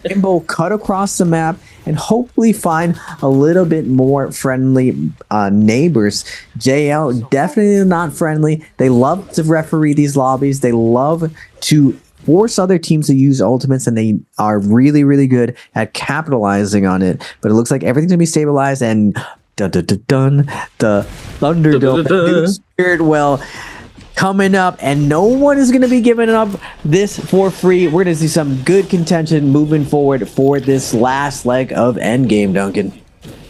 Speaker 1: nimble cut across the map and hopefully find a little bit more friendly neighbors. JL, definitely not friendly. They love to referee these lobbies. They love to force other teams to use ultimates, and they are really, really good at capitalizing on it. But it looks like everything's gonna be stabilized, and the Thunderdome Spirit Well coming up, and no one is gonna be giving up this for free. We're gonna see some good contention moving forward for this last leg of Endgame, Duncan.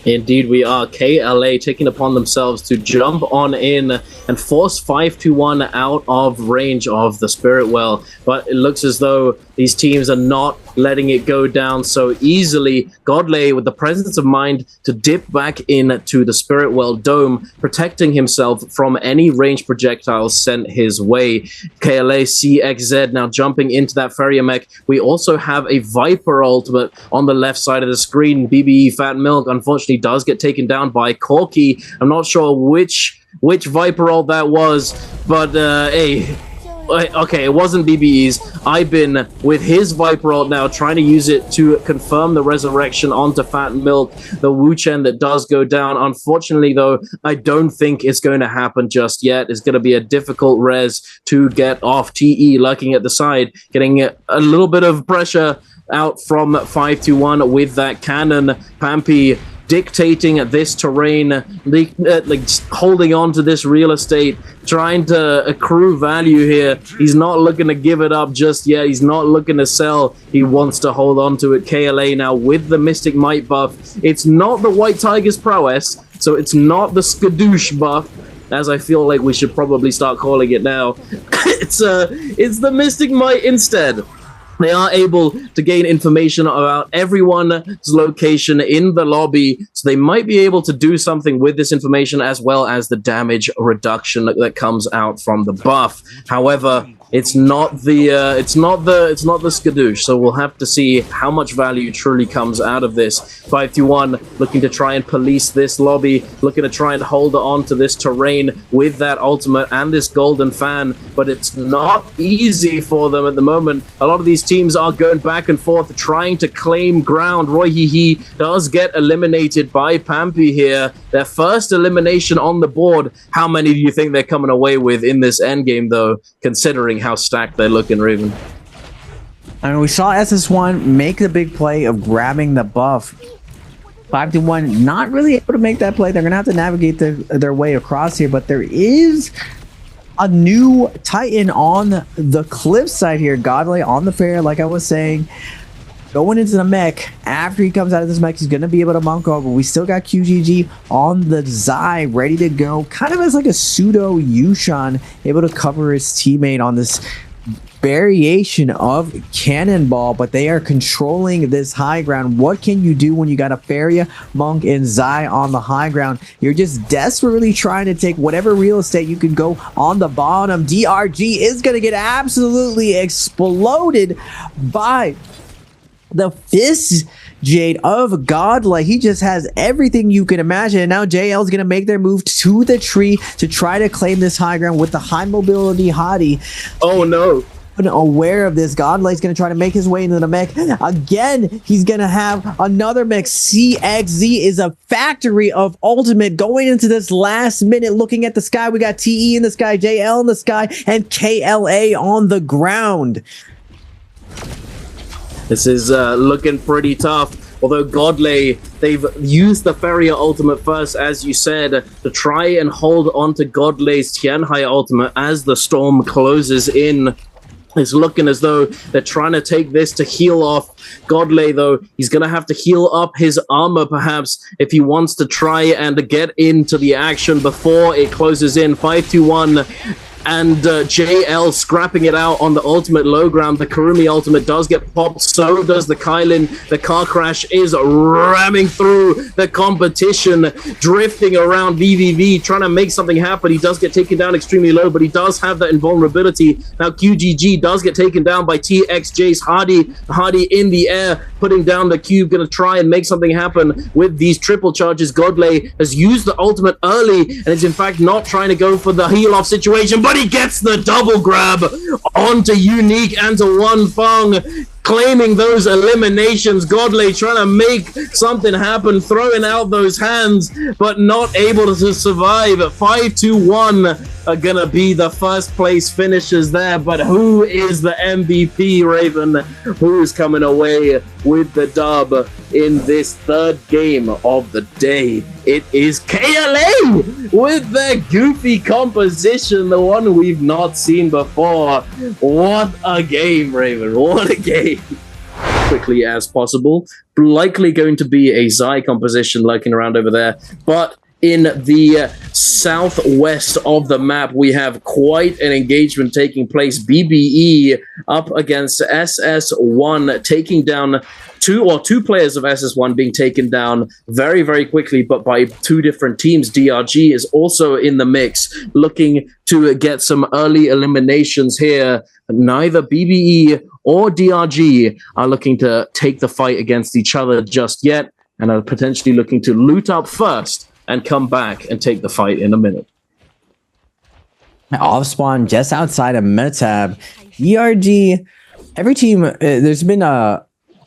Speaker 2: Indeed, we are. KLA taking upon themselves to jump on in and force 521 out of range of the Spirit Well. But it looks as though these teams are not letting it go down so easily. Godley, with the presence of mind to dip back into the Spirit Well dome, protecting himself from any range projectiles sent his way. KLA CXZ now jumping into that Faria mech. We also have a Viper ultimate on the left side of the screen. BBE Fat Milk, unfortunately, does get taken down by Corky. I'm not sure which Viper ult that was, but hey, okay, it wasn't BBE's. I've been with his Viper ult now, trying to use it to confirm the resurrection onto Fat Milk, the Wu Chen that does go down. Unfortunately, though, I don't think it's going to happen just yet. It's going to be a difficult res to get off. TE lurking at the side, getting a little bit of pressure out from 521 with that cannon. Pampy dictating this terrain, like holding on to this real estate, trying to accrue value here. He's not looking to give it up just yet. He's not looking to sell. He wants to hold on to it. KLA now with the Mystic Might buff. It's not the White Tiger's prowess, so it's not the Skadoosh buff, as I feel like we should probably start calling it now. It's the Mystic Might instead. They are able to gain information about everyone's location in the lobby, so they might be able to do something with this information, as well as the damage reduction that comes out from the buff. However, it's not the Skadoosh, so we'll have to see how much value truly comes out of this. 521 looking to try and police this lobby, looking to try and hold on to this terrain with that ultimate and this golden fan, but it's not easy for them at the moment. A lot of these teams are going back and forth, trying to claim ground. Roy Hee does get eliminated by Pampy here. Their first elimination on the board. How many do you think they're coming away with in this endgame, though, considering how stacked they're looking, Raven?
Speaker 1: I mean, we saw SS1 make the big play of grabbing the buff. 521 not really able to make that play. They're going to have to navigate their way across here, but there is a new Titan on the cliff side here. Godley on the fair, like I was saying, going into the mech. After he comes out of this mech, he's going to be able to monk over. We still got QGG on the Zai ready to go, kind of as like a pseudo Yushan, able to cover his teammate on this variation of Cannonball, but they are controlling this high ground. What can you do when you got a Faria, Monk, and Zai on the high ground? You're just desperately trying to take whatever real estate you can go on the bottom. DRG is going to get absolutely exploded by the Fizz Jade of Godlike. He just has everything you can imagine. And now JL is going to make their move to the tree to try to claim this high ground with the high mobility hottie.
Speaker 2: Oh no.
Speaker 1: Aware of this, Godlike's going to try to make his way into the mech. Again, he's going to have another mech. CXZ is a factory of ultimate going into this last minute. Looking at the sky, we got TE in the sky, JL in the sky, and KLA on the ground.
Speaker 2: This is looking pretty tough. Although Godley, they've used the Farrier ultimate first, as you said, to try and hold on to Godley's Tianhai ultimate as the storm closes in. It's looking as though they're trying to take this to heal off Godley, though. He's going to have to heal up his armor, perhaps, if he wants to try and get into the action before it closes in. 5-2-1. And JL scrapping it out on the ultimate low ground. The Kurumi ultimate does get popped. So does the Kylin. The car crash is ramming through the competition, drifting around VVV, trying to make something happen. He does get taken down extremely low, but he does have that invulnerability. Now QGG does get taken down by TXJ's Hardy in the air, putting down the cube, going to try and make something happen with these triple charges. Godley has used the ultimate early and is in fact not trying to go for the heal-off situation, but he gets the double grab onto Unique and to One Fong, claiming those eliminations. Godley trying to make something happen, throwing out those hands, but not able to survive. 5-2-1 are gonna be the first place finishers there, but who is the MVP, Raven? Who's coming away with the dub in this third game of the day? It is KLA with their goofy composition, the one we've not seen before. What a game, Raven, what a game. Quickly as possible. Likely going to be a Zai composition lurking around over there, but in the southwest of the map, we have quite an engagement taking place. BBE up against SS1, taking down two players of SS1 being taken down very, very quickly, but by two different teams. DRG is also in the mix, looking to get some early eliminations here. Neither BBE or DRG are looking to take the fight against each other just yet, and are potentially looking to loot up first and come back and take the fight in a minute.
Speaker 1: Off spawn just outside of Metatab. DRG, every team, there's been a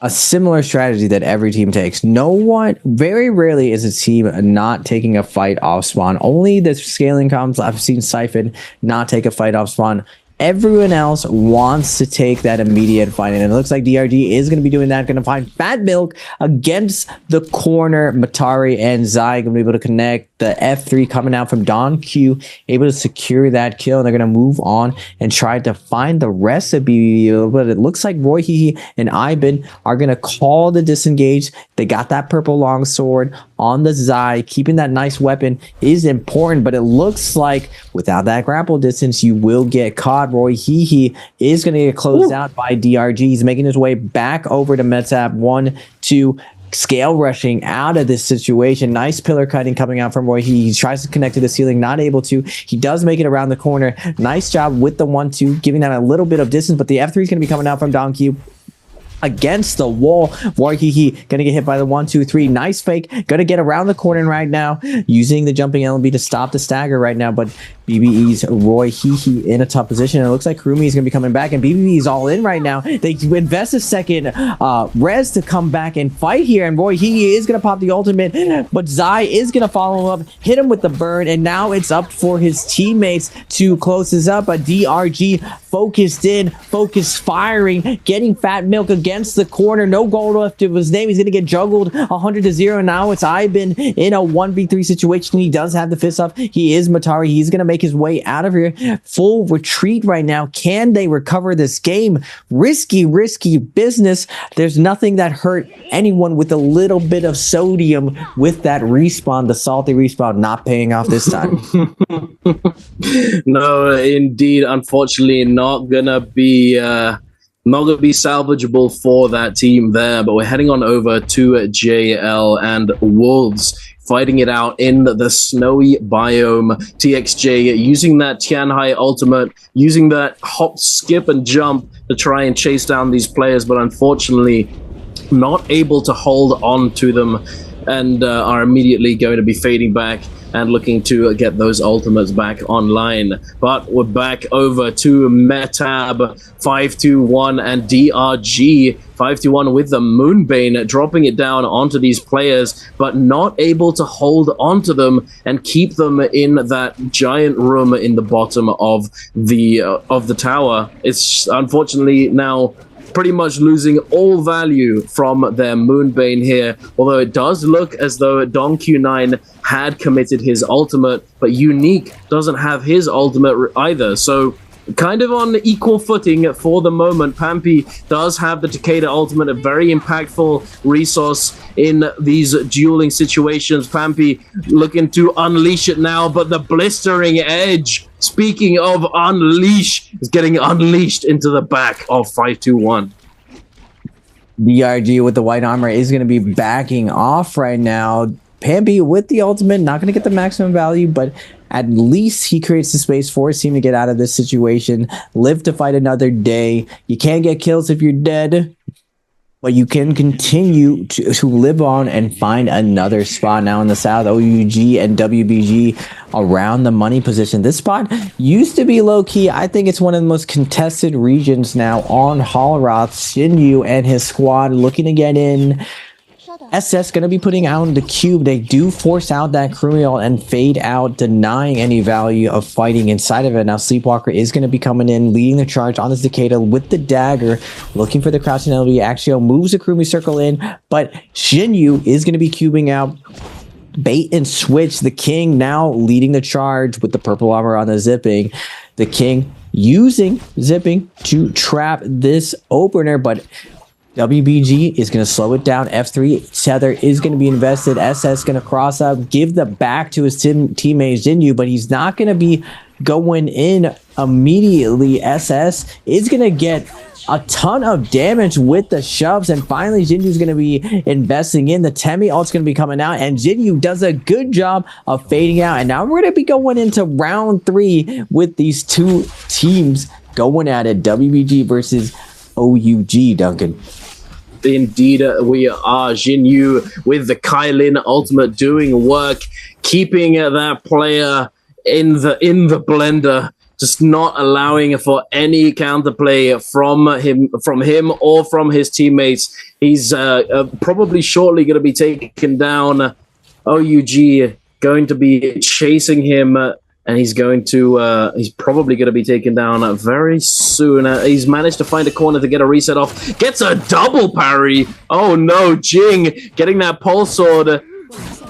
Speaker 1: similar strategy that every team takes. Very rarely is a team not taking a fight off spawn. Only the scaling comps I've seen Siphon not take a fight off spawn. Everyone else wants to take that immediate fight, and it looks like DRG is going to be doing that. Going to find Fat Milk against the corner. Matari and Zai going to be able to connect. The F3 coming out from Don Q, able to secure that kill, and they're going to move on and try to find the rest of BBB. But it looks like Roy Hehe and Iben are going to call the disengage. They got that purple longsword on the Zai. Keeping that nice weapon is important, but it looks like without that grapple distance, you will get caught. Roy Hehe is going to get closed out by DRG. He's making his way back over to Metap 1-2. Scale rushing out of this situation. Nice pillar cutting coming out from Roy. He tries to connect to the ceiling, not able to. He does make it around the corner. Nice job with the 1-2, giving that a little bit of distance, but the F3 is going to be coming out from Don Q against the wall. Roy Hehe gonna get hit by the 1-2-3. Nice fake. Gonna get around the corner right now, using the jumping LB to stop the stagger right now, but BBE's Roy Hehe in a tough position. It looks like Kurumi is going to be coming back, and BBE is all in right now. They invest a second res to come back and fight here, and Roy Hehe is going to pop the ultimate, but Zai is going to follow up, hit him with the burn, and now it's up for his teammates to close this up. But DRG focused in, focused firing, getting Fat Milk against the corner. No gold left to his name. He's going to get juggled 100-0. Now it's Iben in a 1v3 situation. He does have the fist up. He is Matari. He's going to make his way out of here. Full retreat right now. Can they recover this game? Risky business. There's nothing that hurt anyone with a little bit of sodium with that respawn. The salty respawn not paying off this time.
Speaker 2: No, indeed. Unfortunately, not gonna be salvageable for that team there. But we're heading on over to JL and Wolves, fighting it out in the snowy biome. TXJ using that Tianhai ultimate, using that hop, skip, and jump to try and chase down these players, but unfortunately, not able to hold on to them, and are immediately going to be fading back and looking to get those ultimates back online. But we're back over to Metab, 521, and DRG. 521 with the Moonbane, dropping it down onto these players, but not able to hold onto them and keep them in that giant room in the bottom of the tower. It's unfortunately now pretty much losing all value from their Moonbane here, although it does look as though DonQ9 had committed his ultimate, but Unique doesn't have his ultimate either, so kind of on equal footing for the moment. Pampy does have the Takeda ultimate, a very impactful resource in these dueling situations. Pampy looking to unleash it now, but the blistering edge, speaking of unleash, is getting unleashed into the back of 521.
Speaker 1: DRG with the white armor is going to be backing off right now. Pampy with the ultimate, not going to get the maximum value, but at least he creates the space for his team to get out of this situation, live to fight another day. You can't get kills if you're dead, but you can continue to live on and find another spot. Now in the south, OUG and WBG around the money position. This spot used to be low-key. I think it's one of the most contested regions now on Hallroth. Shinyu and his squad looking to get in. SS going to be putting out the cube. They do force out that crewmeal and fade out, denying any value of fighting inside of it. Now Sleepwalker is going to be coming in, leading the charge on this Takeda with the dagger, looking for the crouching LB. Axio moves the crewmeal circle in, but Shinyu is going to be cubing out. Bait and switch. The King now leading the charge with the purple armor on the zipping. The King using zipping to trap this opener, but WBG is going to slow it down. F3 tether is going to be invested. SS going to cross up, give the back to his teammate Jinyu, but he's not going to be going in immediately. SS is going to get a ton of damage with the shoves, and finally Jinyu's going to be investing in. The Temi ult's going to be coming out, and Jinyu does a good job of fading out. And now we're going to be going into round 3 with these two teams going at it. WBG versus OUG, Duncan.
Speaker 2: Indeed, we are. Jinyu with the Kailin ultimate doing work, keeping that player in the blender, just not allowing for any counterplay from him or from his teammates. He's probably shortly going to be taken down. OUG going to be chasing him, and he's probably going to be taken down very soon. He's managed to find a corner to get a reset off. Gets a double parry. Oh no, Jing getting that pulse sword.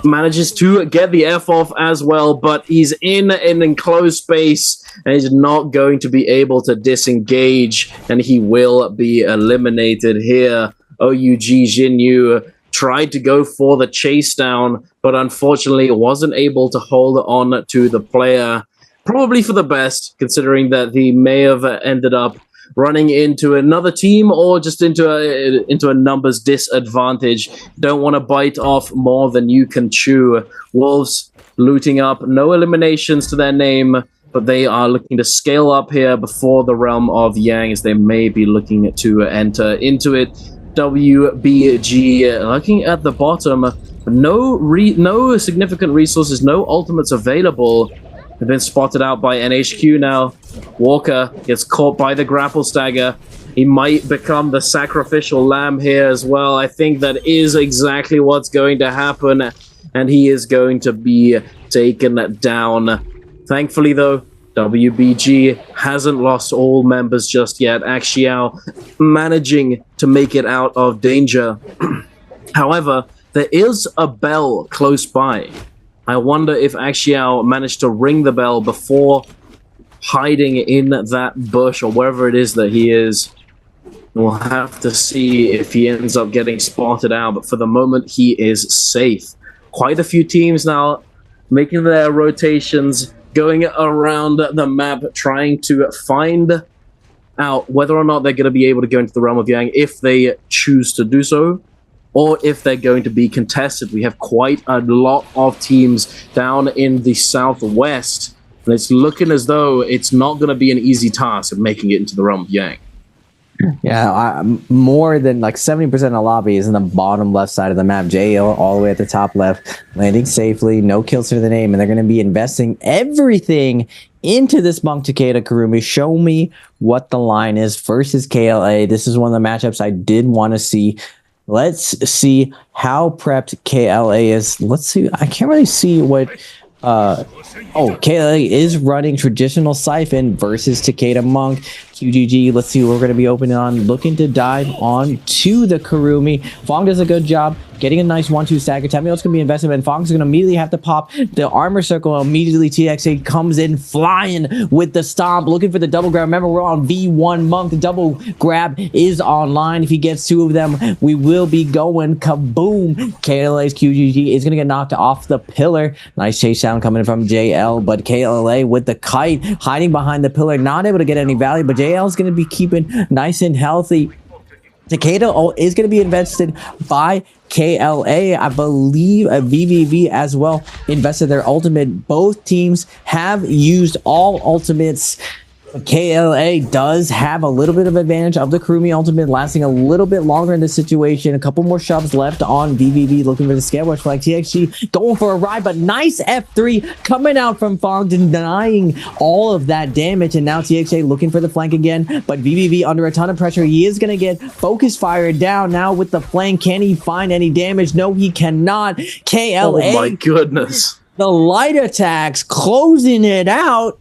Speaker 2: Manages to get the F off as well, but he's in an enclosed space and he's not going to be able to disengage, and he will be eliminated here. OUG Jinyu tried to go for the chase down, but unfortunately wasn't able to hold on to the player. Probably for the best, considering that he may have ended up running into another team or just into a numbers disadvantage. Don't want to bite off more than you can chew. Wolves looting up, no eliminations to their name, but they are looking to scale up here before the realm of Yang, as they may be looking to enter into it. WBG looking at the bottom, no significant resources, no ultimates available. They've been spotted out by NHQ now. Walker gets caught by the grapple stagger. He might become the sacrificial lamb here as well. I think that is exactly what's going to happen, and he is going to be taken down. Thankfully, though, WBG hasn't lost all members just yet. Axiao managing to make it out of danger. However, there is a bell close by. I wonder if Axiao managed to ring the bell before hiding in that bush or wherever it is that he is. We'll have to see if he ends up getting spotted out, but for the moment, he is safe. Quite a few teams now making their rotations, going around the map, trying to find out whether or not they're going to be able to go into the realm of Yang if they choose to do so, or if they're going to be contested. We have quite a lot of teams down in the southwest, and it's looking as though it's not going to be an easy task of making it into the realm of Yang.
Speaker 1: Yeah, more than like 70% of the lobby is in the bottom left side of the map. JL all the way at the top left, landing safely, no kills to the name, and they're going to be investing everything into this Monk Takeda Kurumi. Show me what the line is versus KLA. This is one of the matchups I did want to see. Let's see how prepped KLA is. Let's see. I can't really see what... KLA is running traditional Siphon versus Takeda Monk. QGG, let's see what we're going to be opening on. Looking to dive on to the Kurumi. Fong does a good job getting a nice 1-2 stagger. Tell me what's going to be invested in. Fong's going to immediately have to pop the armor circle. Immediately TXA comes in flying with the stomp, looking for the double grab. Remember, we're on V1 Monk. The double grab is online. If he gets 2 of them, we will be going kaboom. KLA's QGG is going to get knocked off the pillar. Nice chase down coming from JL, but KLA with the kite hiding behind the pillar, not able to get any value, but JL is going to be keeping nice and healthy. Takeda is going to be invested by KLA. I believe VVV as well invested their ultimate. Both teams have used all ultimates. KLA does have a little bit of advantage of the Kurumi ultimate, lasting a little bit longer in this situation. A couple more shoves left on VVV, looking for the scale rush flag. TXG going for a ride, but nice F3 coming out from Fong, denying all of that damage. And now TXG looking for the flank again, but VVV under a ton of pressure. He is going to get focus fired down now with the flank. Can he find any damage? No, he cannot. KLA.
Speaker 2: Oh my goodness.
Speaker 1: The light attacks closing it out.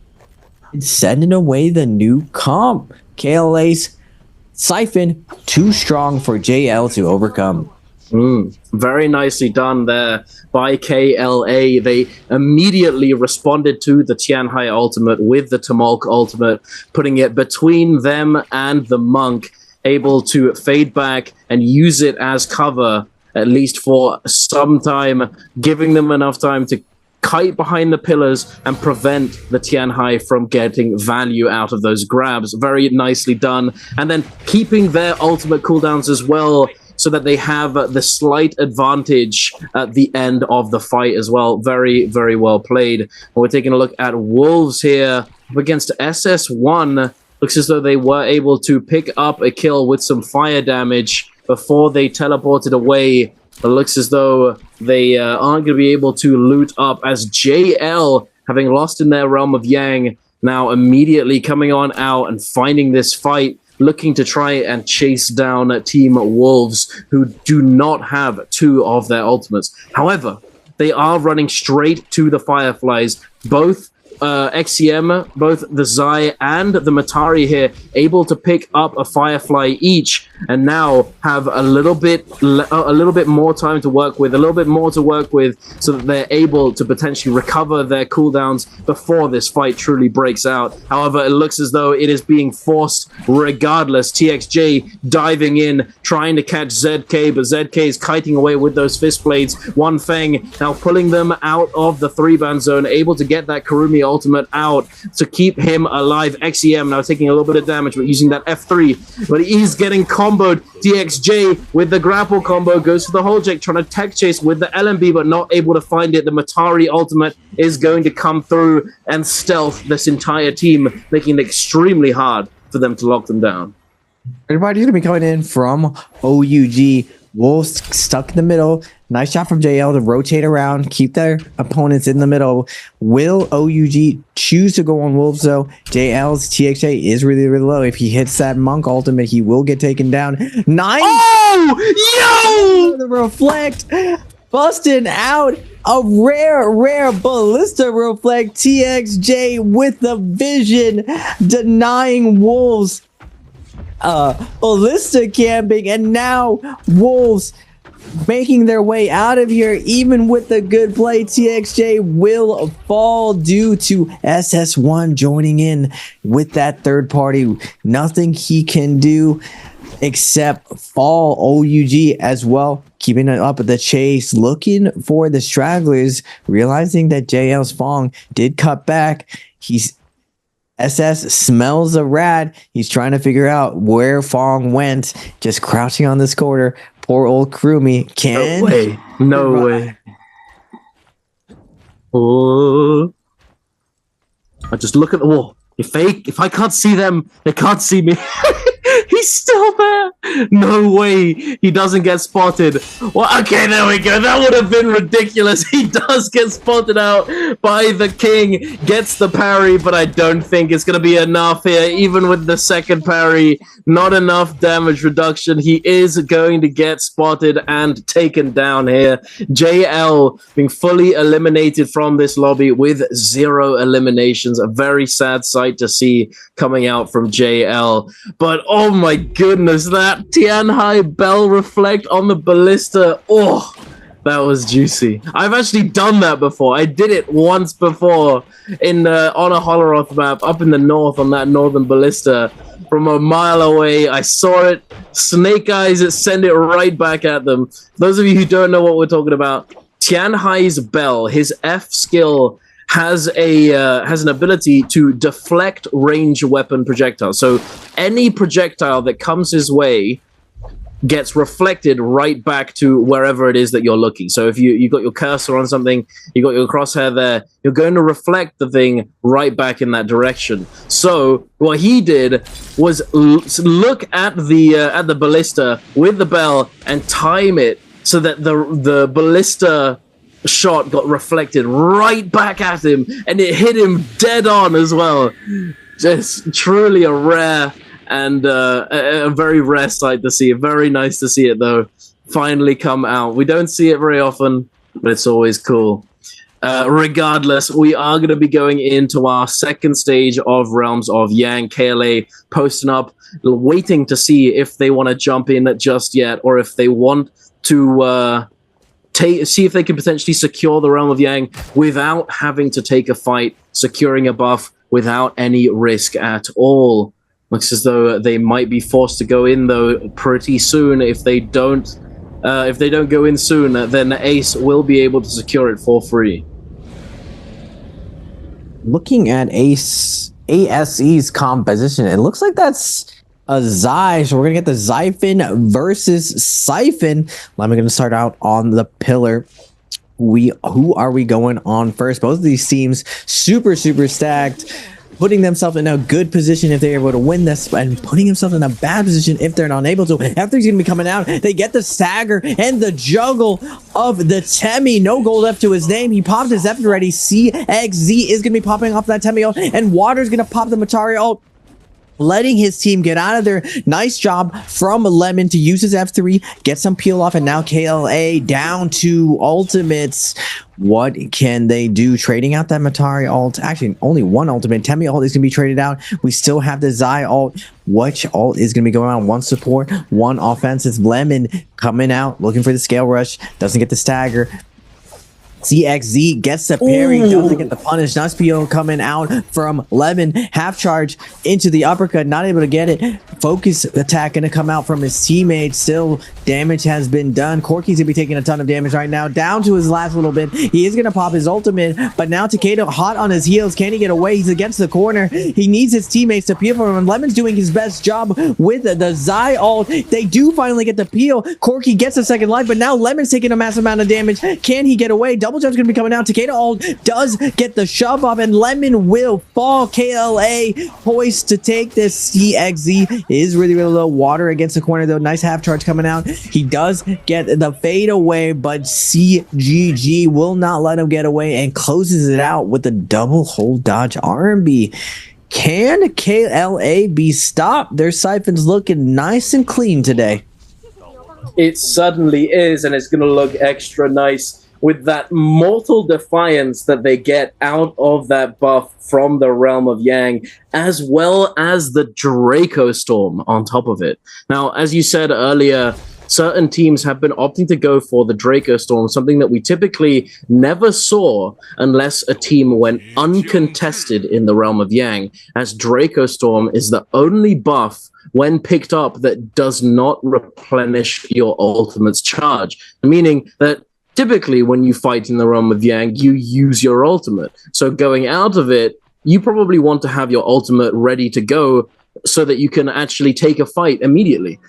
Speaker 1: Sending away the new comp. KLA's Siphon too strong for JL to overcome.
Speaker 2: Very nicely done there by KLA. They immediately responded to the Tianhai ultimate with the Tamulk ultimate, putting it between them and the Monk, able to fade back and use it as cover, at least for some time, giving them enough time to kite behind the pillars and prevent the Tianhai from getting value out of those grabs. Very nicely done. And then keeping their ultimate cooldowns as well, so that they have the slight advantage at the end of the fight as well. Very, very well played. We're taking a look at Wolves here against SS1. Looks as though they were able to pick up a kill with some fire damage before they teleported away. It looks as though they aren't going to be able to loot up, as JL, having lost in their realm of Yang, now immediately coming on out and finding this fight, looking to try and chase down Team Wolves, who do not have 2 of their ultimates. However, they are running straight to the Fireflies. Both XCM, both the Zai and the Matari here, able to pick up a Firefly each, and now have a little bit more time to work with, so that they're able to potentially recover their cooldowns before this fight truly breaks out. However, it looks as though it is being forced regardless. TXJ diving in, trying to catch ZK, but ZK is kiting away with those fist blades. One Feng now pulling them out of the 3-ban zone, able to get that Kurumi ultimate out to keep him alive. XEM now taking a little bit of damage, but using that F3, but he's getting comboed. DXJ with the grapple combo goes for the hold check, trying to tech chase with the LMB, but not able to find it. The Matari ultimate is going to come through and stealth this entire team, making it extremely hard for them to lock them down.
Speaker 1: Everybody's going to be coming in from OUG. Wolves stuck in the middle. Nice shot from JL to rotate around, keep their opponents in the middle. Will OUG choose to go on Wolves, though? JL's TXA is really, really low. If he hits that Monk ultimate, he will get taken down. 9!
Speaker 2: Oh! Yo!
Speaker 1: The reflect. Busting out a rare ballista reflect. TXJ with the vision, denying Wolves ballista camping, and now Wolves making their way out of here. Even with the good play, TXJ will fall due to SS1 joining in with that third party. Nothing he can do except fall. OUG as well, keeping it up at the chase, looking for the stragglers, realizing that JL's Fong did cut back. SS smells a rat. He's trying to figure out where Fong went, just crouching on this corner. Poor old Kurumi.
Speaker 2: No way. Oh. I just look at the wall. If I can't see them, they can't see me. He's still there. No way he doesn't get spotted. Well, okay, there we go. That would have been ridiculous. He does get spotted out by the king, gets the parry, but I don't think it's going to be enough here. Even with the second parry, not enough damage reduction. He is going to get spotted and taken down here. JL being fully eliminated from this lobby with 0 eliminations. A very sad sight to see coming out from JL. But oh my goodness, that Tianhai Bell reflect on the ballista. Oh, that was juicy. I've actually done that before. I did it once before in on a Holoroth map up in the north on that northern ballista. From a mile away, I saw it. Snake Eyes, it sent it right back at them. Those of you who don't know what we're talking about, Tianhai's Bell, his F skill, has an ability to deflect range weapon projectiles. So any projectile that comes his way gets reflected right back to wherever it is that you're looking. So if you got your cursor on something, you got your crosshair there, you're going to reflect the thing right back in that direction. So what he did was look at the ballista with the bell and time it so that the ballista shot got reflected right back at him, and it hit him dead on as well. Just truly a rare and a very rare sight to see. Very nice to see it though finally come out. We don't see it very often, but it's always cool. Regardless, we are going to be going into our second stage of Realms of Yang. KLA posting up, waiting to see if they want to jump in just yet, or if they want to see if they can potentially secure the Realm of Yang without having to take a fight, securing a buff without any risk at all. Looks as though they might be forced to go in though pretty soon. If they don't go in soon, then Ace will be able to secure it for free.
Speaker 1: Looking at ASE's composition, it looks like that's a Zai, so we're gonna get the Xiphon versus Siphon. I'm gonna start out on the pillar. Who are we going on first? Both of these teams super stacked, putting themselves in a good position if they're able to win this, and putting themselves in a bad position if they're not able to. After he's gonna be coming out, they get the stagger and the juggle of the Temi. No gold left to his name. He popped his F already. CXZ is gonna be popping off that Temi ult, and Water's gonna pop the Matari ult, letting his team get out of there. Nice job from Lemon to use his F3, get some peel off, and now KLA down to ultimates. What can they do? Trading out that Matari ult. Actually, only one ultimate. Temi ult is going to be traded out. We still have the Zai ult. Which ult is going to be going on? One support, one offensive. Lemon coming out, looking for the scale rush. Doesn't get the stagger. CXZ gets the parry, doesn't get the punish. Nice PO coming out from Lemon. Half charge into the uppercut, not able to get it. Focus attack gonna come out from his teammate. Still, damage has been done. Corky's gonna be taking a ton of damage right now, down to his last little bit. He is gonna pop his ultimate, but now Takeda hot on his heels. Can he get away? He's against the corner. He needs his teammates to peel for him. Lemon's doing his best job with the Zai ult. They do finally get the peel. Corky gets a second life, but now Lemon's taking a massive amount of damage. Can he get away? Double jump's gonna be coming down. Takeda ult does get the shove off, and Lemon will fall. KLA poised to take this. CXZ is really low. Water against the corner though. Nice half charge coming out. He does get the fade away, but CGG will not let him get away and closes it out with the double hold dodge RMB. Can KLA be stopped? Their Siphon's looking nice and clean today.
Speaker 2: It suddenly is, and it's going to look extra nice with that Mortal Defiance that they get out of that buff from the Realm of Yang, as well as the Draco Storm on top of it. Now, as you said earlier, certain teams have been opting to go for the Draco Storm, something that we typically never saw unless a team went uncontested in the Realm of Yang, as Draco Storm is the only buff when picked up that does not replenish your ultimate's charge, meaning that typically when you fight in the Realm of Yang, you use your ultimate. So going out of it, you probably want to have your ultimate ready to go so that you can actually take a fight immediately.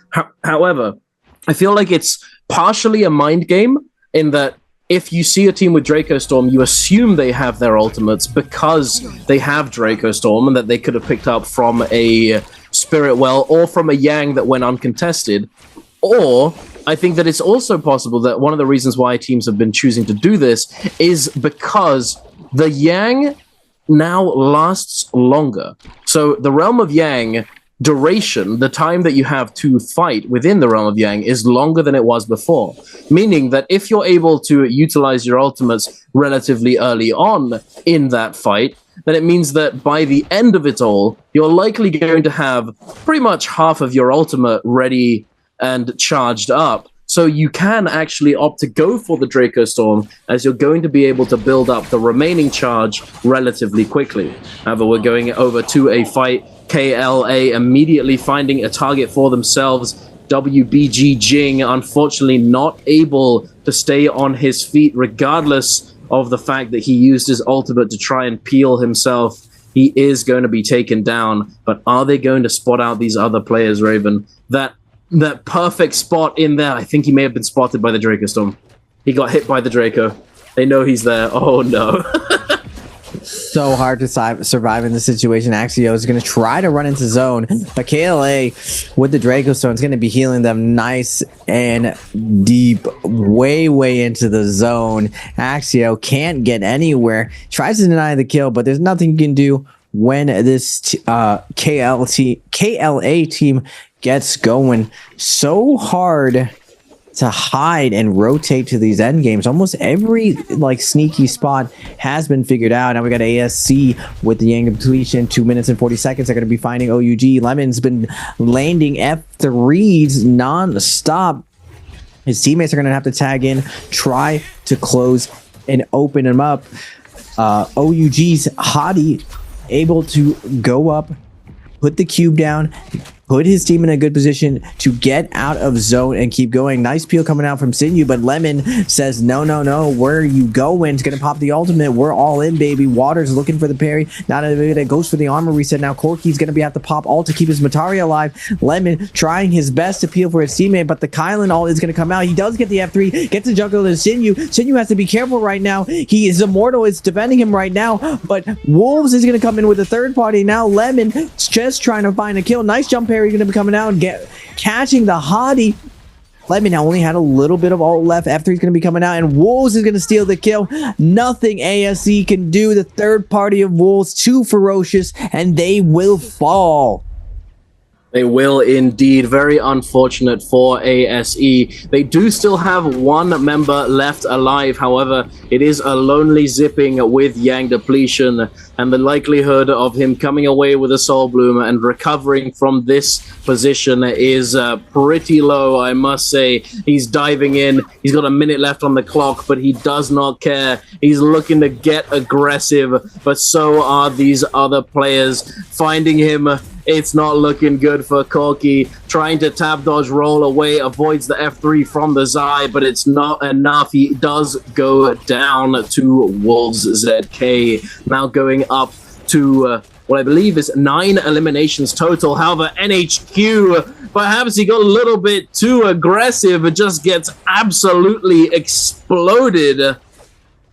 Speaker 2: However, I feel like it's partially a mind game in that if you see a team with Draco Storm, you assume they have their ultimates because they have Draco Storm and that they could have picked up from a Spirit Well or from a Yang that went uncontested. Or I think that it's also possible that one of the reasons why teams have been choosing to do this is because the Yang now lasts longer. So the Realm of Yang duration, the time that you have to fight within the Realm of Yang, is longer than it was before. Meaning that if you're able to utilize your ultimates relatively early on in that fight, then it means that by the end of it all, you're likely going to have pretty much half of your ultimate ready and charged up. So you can actually opt to go for the Draco Storm, as you're going to be able to build up the remaining charge relatively quickly. However, we're going over to a fight. KLA immediately finding a target for themselves. WBG Jing, unfortunately not able to stay on his feet, regardless of the fact that he used his ultimate to try and peel himself. He is going to be taken down, but are they going to spot out these other players, Raven? That perfect spot in there, I think he may have been spotted by the Draco Storm. He got hit by the Draco. They know he's there. Oh no.
Speaker 1: So hard to survive in this situation. Axio is going to try to run into zone, but KLA with the Draco Stone is going to be healing them nice and deep, way into the zone. Axio can't get anywhere, tries to deny the kill, but there's nothing you can do when this KLA team gets going. So hard to hide and rotate to these end games. Almost every like sneaky spot has been figured out. Now we got ASC with the Yang depletion. 2 minutes and 40 seconds. They're going to be finding OUG. Lemon's been landing F3s non-stop. His teammates are going to have to tag in, try to close and open him up. OUG's Hottie able to go up, put the cube down, put his team in a good position to get out of zone and keep going. Nice peel coming out from Sinew, but Lemon says, no, where are you going? It's going to pop the ultimate. We're all in, baby. Water's looking for the parry. Not a bit. It goes for the armor reset. Now Corky's going to have to pop ult to keep his Matari alive. Lemon trying his best to peel for his teammate, but the Kylan ult is going to come out. He does get the F3, gets the juggle to Sinew. Sinew has to be careful right now. He is immortal. It's defending him right now, but Wolves is going to come in with a third party. Now Lemon just trying to find a kill. Nice jump parry going to be coming out and catching the Hottie. Lemon now only had a little bit of ult left. F3 is going to be coming out, and Wolves is going to steal the kill. Nothing ASC can do. The third party of Wolves, too ferocious, and they will fall.
Speaker 2: They will indeed. Very unfortunate for ASE. They do still have one member left alive. However, it is a lonely zipping with Yang depletion, and the likelihood of him coming away with a Soul Bloom and recovering from this position is pretty low, I must say. He's diving in. He's got a minute left on the clock, but he does not care. He's looking to get aggressive, but so are these other players. Finding him, it's not looking good for Corky. Trying to tab dodge roll away, avoids the F3 from the Zai, but it's not enough. He does go down to Wolves ZK. Now going up to what I believe is 9 eliminations total. However, NHQ, perhaps he got a little bit too aggressive. It just gets absolutely exploded.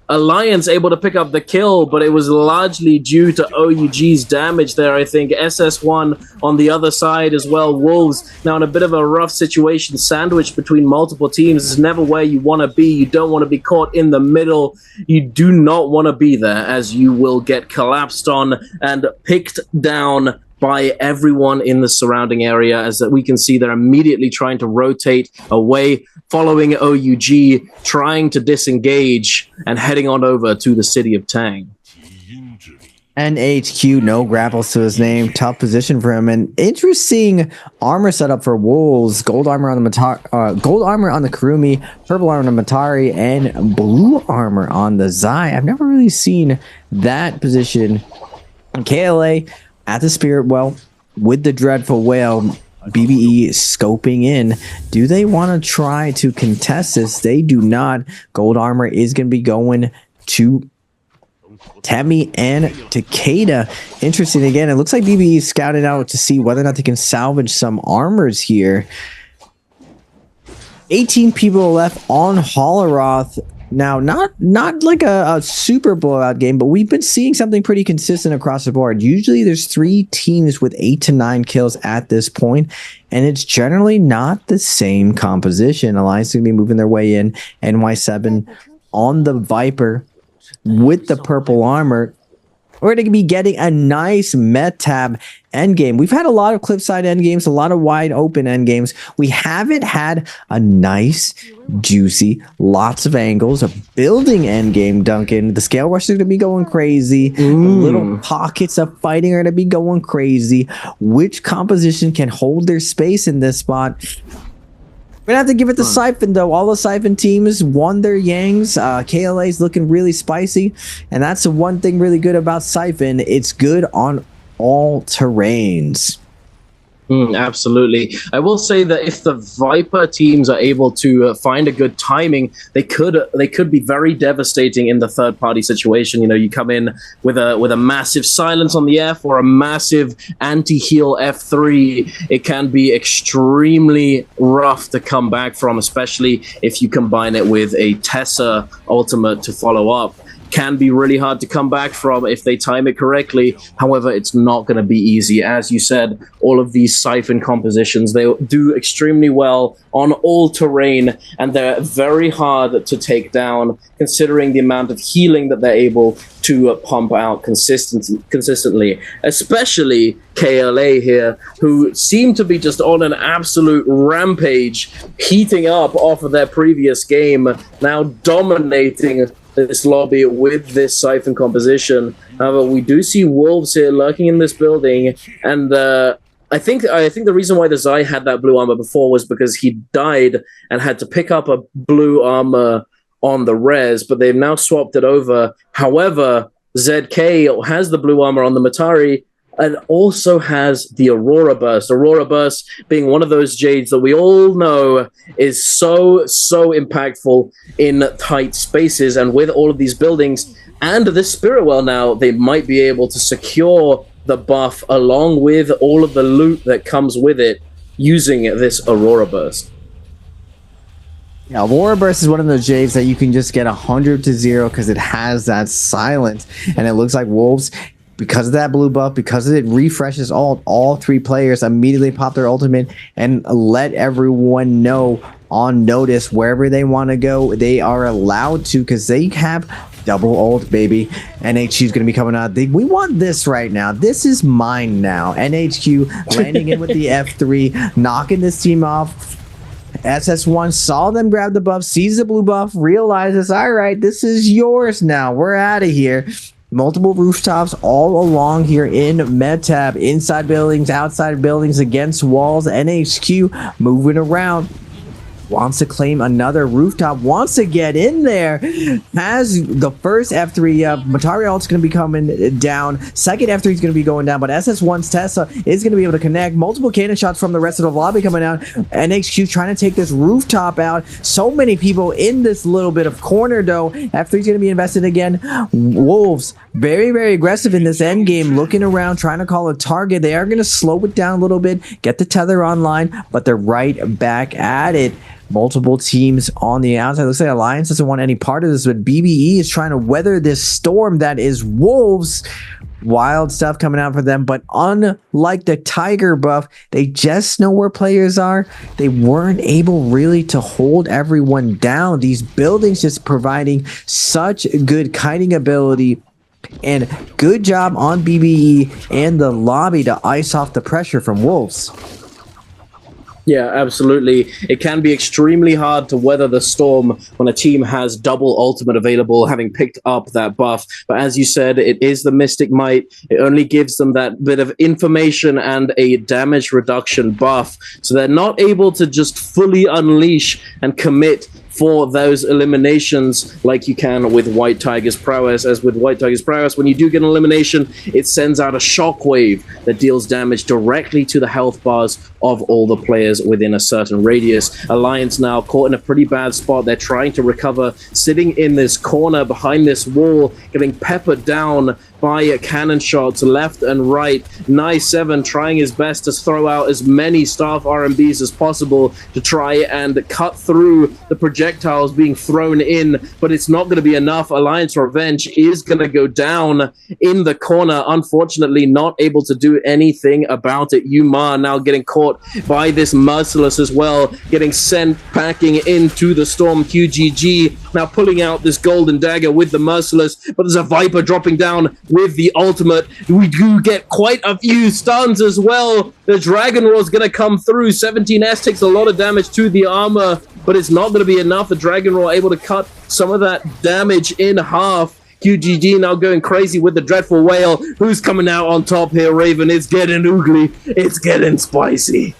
Speaker 2: Alliance able to pick up the kill, but it was largely due to OUG's damage there, I think. SS1 on the other side as well. Wolves now in a bit of a rough situation, sandwiched between multiple teams. Is never where you want to be. You don't want to be caught in the middle. You do not want to be there, as you will get collapsed on and picked down by everyone in the surrounding area. As we can see, they're immediately trying to rotate away, following OUG, trying to disengage and heading on over to the city of Tang.
Speaker 1: NHQ, no grapples to his name. Tough position for him. And interesting armor setup for Wolves. Gold armor on the gold armor on the Kurumi, purple armor on the Matari, and blue armor on the Zai. I've never really seen that position. And KLA at the Spirit Well with the Dreadful Whale. BBE scoping in. Do they want to try to contest this? They do not. Gold armor is going to be going to Temi and Takeda. Interesting again. It looks like BBE is scouting out to see whether or not they can salvage some armors here. 18 people left on Holoroth. Now, not like a super blowout game, but we've been seeing something pretty consistent across the board. Usually there's 3 teams with 8 to 9 kills at this point, and it's generally not the same composition. Alliance is going to be moving their way in. NY7 on the Viper with the purple armor. We're going to be getting a nice Metab endgame. We've had a lot of cliffside endgames, a lot of wide open endgames. We haven't had a nice, juicy, lots of angles, a building endgame, Duncan. The scale rush is going to be going crazy. The little pockets of fighting are going to be going crazy. Which composition can hold their space in this spot? We're gonna have to give it to Siphon, though. All the Siphon teams won their Yangs. KLA's looking really spicy, and that's the one thing really good about Siphon. It's good on all terrains.
Speaker 2: Absolutely. I will say that if the Viper teams are able to find a good timing, they could be very devastating in the third party situation. You know, you come in with a massive silence on the F or a massive anti-heal F3. It can be extremely rough to come back from, especially if you combine it with a Tessa ultimate to follow up. Can be really hard to come back from if they time it correctly. However, it's not going to be easy. As you said, all of these Siphon compositions, they do extremely well on all terrain, and they're very hard to take down considering the amount of healing that they're able to pump out consistently, especially KLA here, who seem to be just on an absolute rampage, heating up off of their previous game, now dominating this lobby with this Siphon composition. However, we do see Wolves here lurking in this building, and I think the reason why the Zai had that blue armor before was because he died and had to pick up a blue armor on the res, but they've now swapped it over. However, ZK has the blue armor on the Matari, and also has the Aurora Burst. Aurora Burst being one of those Jades that we all know is so impactful in tight spaces. And with all of these buildings and this Spirit Well now, they might be able to secure the buff along with all of the loot that comes with it using this Aurora Burst.
Speaker 1: Yeah, Aurora Burst is one of those Jades that you can just get 100 to 0 because it has that silence. And it looks like Wolves, because of that blue buff, because it refreshes all 3 players immediately pop their ultimate and let everyone know on notice wherever they want to go. They are allowed to because they have double ult, baby. NHQ is going to be coming out. We want this right now. This is mine now. NHQ landing in with the F3, knocking this team off. SS1 saw them grab the buff, sees the blue buff, realizes, all right, this is yours now. We're out of here. Multiple rooftops all along here in Metab, inside buildings, outside buildings, against walls. NHQ moving around. Wants to claim another rooftop, wants to get in there, has the first F3 Matari ult's going to be coming down, second F3 is going to be going down, but SS1's Tessa is going to be able to connect, multiple cannon shots from the rest of the lobby coming out. NHQ trying to take this rooftop out, so many people in this little bit of corner though. F3 is going to be invested again. Wolves very aggressive in this end game, looking around, trying to call a target. They are going to slow it down a little bit, get the tether online, but they're right back at it. Multiple teams on the outside. Looks like Alliance doesn't want any part of this, but BBE is trying to weather this storm that is Wolves. Wild stuff coming out for them, but unlike the Tiger buff, they just know where players are. They weren't able really to hold everyone down. These buildings just providing such good kiting ability, and good job on BBE and the lobby to ice off the pressure from Wolves.
Speaker 2: Yeah, absolutely. It can be extremely hard to weather the storm when a team has double ultimate available, having picked up that buff. But as you said, it is the Mystic Might. It only gives them that bit of information and a damage reduction buff. So they're not able to just fully unleash and commit for those eliminations like you can with White Tiger's Prowess. As with White Tiger's Prowess, when you do get an elimination, it sends out a shockwave that deals damage directly to the health bars of all the players within a certain radius. Alliance now caught in a pretty bad spot. They're trying to recover, sitting in this corner behind this wall, getting peppered down by cannon shots left and right. Nice7 trying his best to throw out as many staff RMBs as possible to try and cut through the projectiles being thrown in, but it's not going to be enough. Alliance Revenge is going to go down in the corner, unfortunately not able to do anything about it. Yuma now getting caught by this Merciless as well, getting sent packing into the storm. QGG now pulling out this golden dagger with the Merciless, but there's a Viper dropping down with the ultimate. We do get quite a few stuns as well. The Dragon Roar is going to come through. 17S takes a lot of damage to the armor, but it's not going to be enough. The Dragon Roar able to cut some of that damage in half. QGG now going crazy with the Dreadful Whale. Who's coming out on top here, Raven? It's getting oogly. It's getting spicy.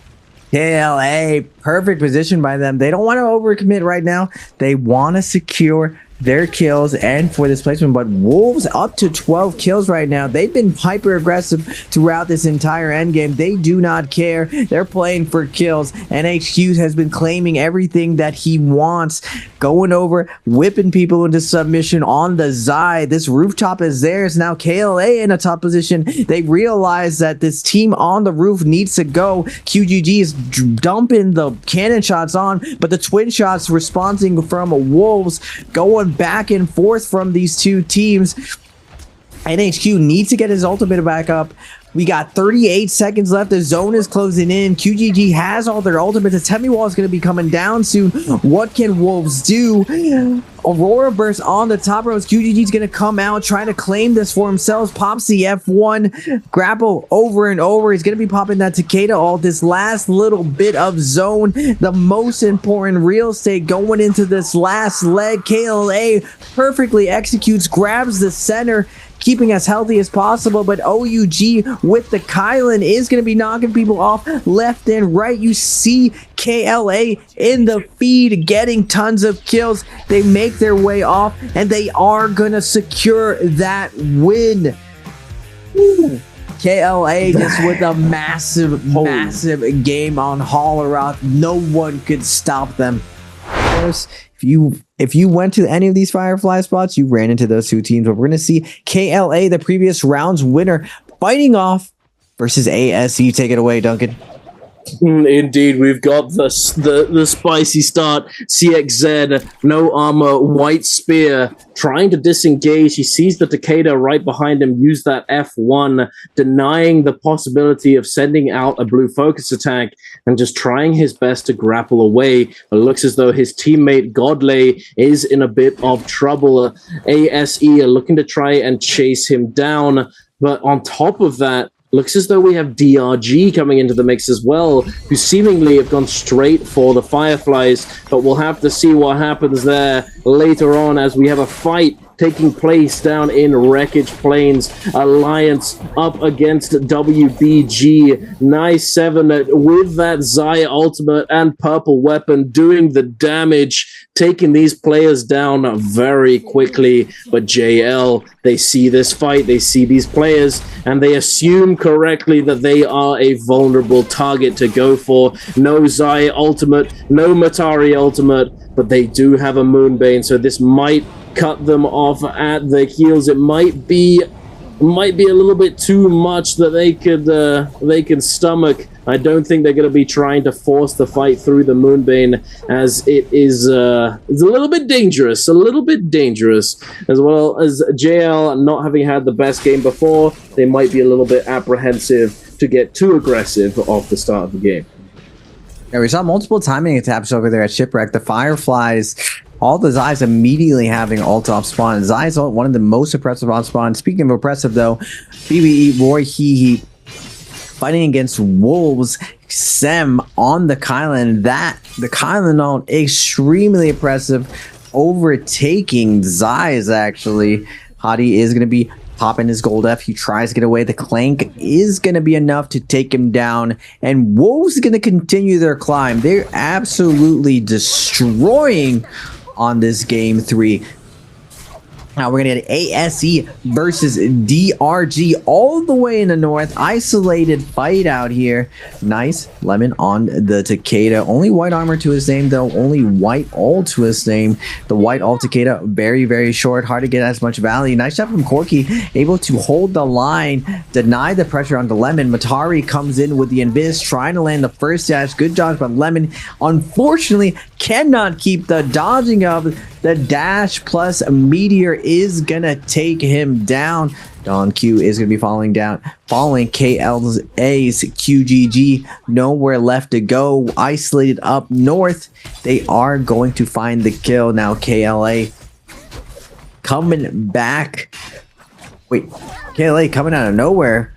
Speaker 1: KLA, perfect position by them. They don't want to overcommit right now. They want to secure their kills and for this placement, but Wolves up to 12 kills right now. They've been hyper aggressive throughout this entire endgame. They do not care. They're playing for kills. NHQ has been claiming everything that he wants, going over, whipping people into submission on the Zai. This rooftop is theirs now. KLA in a top position. They realize that this team on the roof needs to go. QGG is dumping the cannon shots on, but the twin shots responding from Wolves, going back and forth from these two teams. NHQ needs to get his ultimate back up. We got 38 seconds left. The zone is closing in. QGG has all their ultimates. The Temi wall is going to be coming down soon. What can Wolves do? Aurora Burst on the top rows. QGG is going to come out trying to claim this for himself. Pops the F1. Grapple over and over. He's going to be popping that Takeda ult. This last little bit of zone, the most important real estate going into this last leg. KLA perfectly executes, grabs the center, keeping as healthy as possible, but OUG with the Kylan is going to be knocking people off left and right. You see KLA in the feed getting tons of kills. They make their way off, and they are going to secure that win. Woo. KLA just with a massive game on Hollerath. No one could stop them. Of course, if you went to any of these Firefly spots, you ran into those two teams. But we're going to see KLA, the previous round's winner, fighting off versus ASE. Take it away, Duncan.
Speaker 2: Indeed, we've got the spicy start. CXZ, no armor, white spear, trying to disengage. He sees the Takeda right behind him, use that F1, denying the possibility of sending out a blue focus attack and just trying his best to grapple away. It looks as though his teammate Godley is in a bit of trouble. ASE are looking to try and chase him down, but on top of that, looks as though we have DRG coming into the mix as well, who seemingly have gone straight for the Fireflies, but we'll have to see what happens there later on as we have a fight taking place down in Wreckage Plains. Alliance up against WBG. Nice7 with that Zai ultimate and purple weapon doing the damage, taking these players down very quickly. But JL, they see this fight, they see these players, and they assume correctly that they are a vulnerable target to go for. No Zai ultimate, no Matari ultimate, but they do have a Moonbane, so this might cut them off at the heels. It might be a little bit too much that they can stomach. I don't think they're going to be trying to force the fight through the Moonbane, as it is it's a little bit dangerous, as well as JL not having had the best game before. They might be a little bit apprehensive to get too aggressive off the start of the game.
Speaker 1: Yeah, we saw multiple timing attacks over there at Shipwreck. The Fireflies, all the Zais immediately having ult off spawn. Zai's ult, one of the most impressive on spawn. Speaking of impressive though, BBE Roy He fighting against Wolves, Sem on the Kylan. The Kylan ult extremely impressive, overtaking Zai's actually. Hadi is going to be popping his gold F. He tries to get away. The clank is going to be enough to take him down. And Wolves is going to continue their climb. They're absolutely destroying on this game 3. Now we're going to get ASE versus DRG all the way in the north. Isolated fight out here. Nice. Lemon on the Takeda. Only white armor to his name, though. Only white ult to his name. The white ult Takeda, very, very short. Hard to get as much value. Nice shot from Corky. Able to hold the line. Deny the pressure onto Lemon. Matari comes in with the Invis. Trying to land the first dash. Good dodge by Lemon. Unfortunately, cannot keep the dodging of the dash plus Meteor is gonna take him down. Don Q is gonna be following KLA's QGG. Nowhere left to go. Isolated up north. They are going to find the kill. Now KLA coming back. Wait, KLA coming out of nowhere.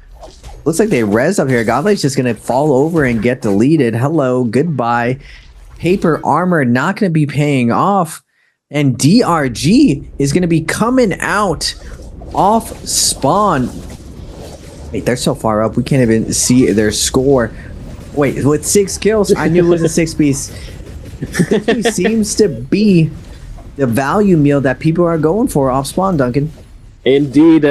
Speaker 1: Looks like they res up here. Godlake's just gonna fall over and get deleted. Hello, goodbye. Paper armor not gonna be paying off. And DRG is going to be coming out off spawn. Wait, they're so far up. We can't even see their score. Wait, with 6 kills, I knew it was a 6-piece. This seems to be the value meal that people are going for off spawn, Duncan.
Speaker 2: Indeed,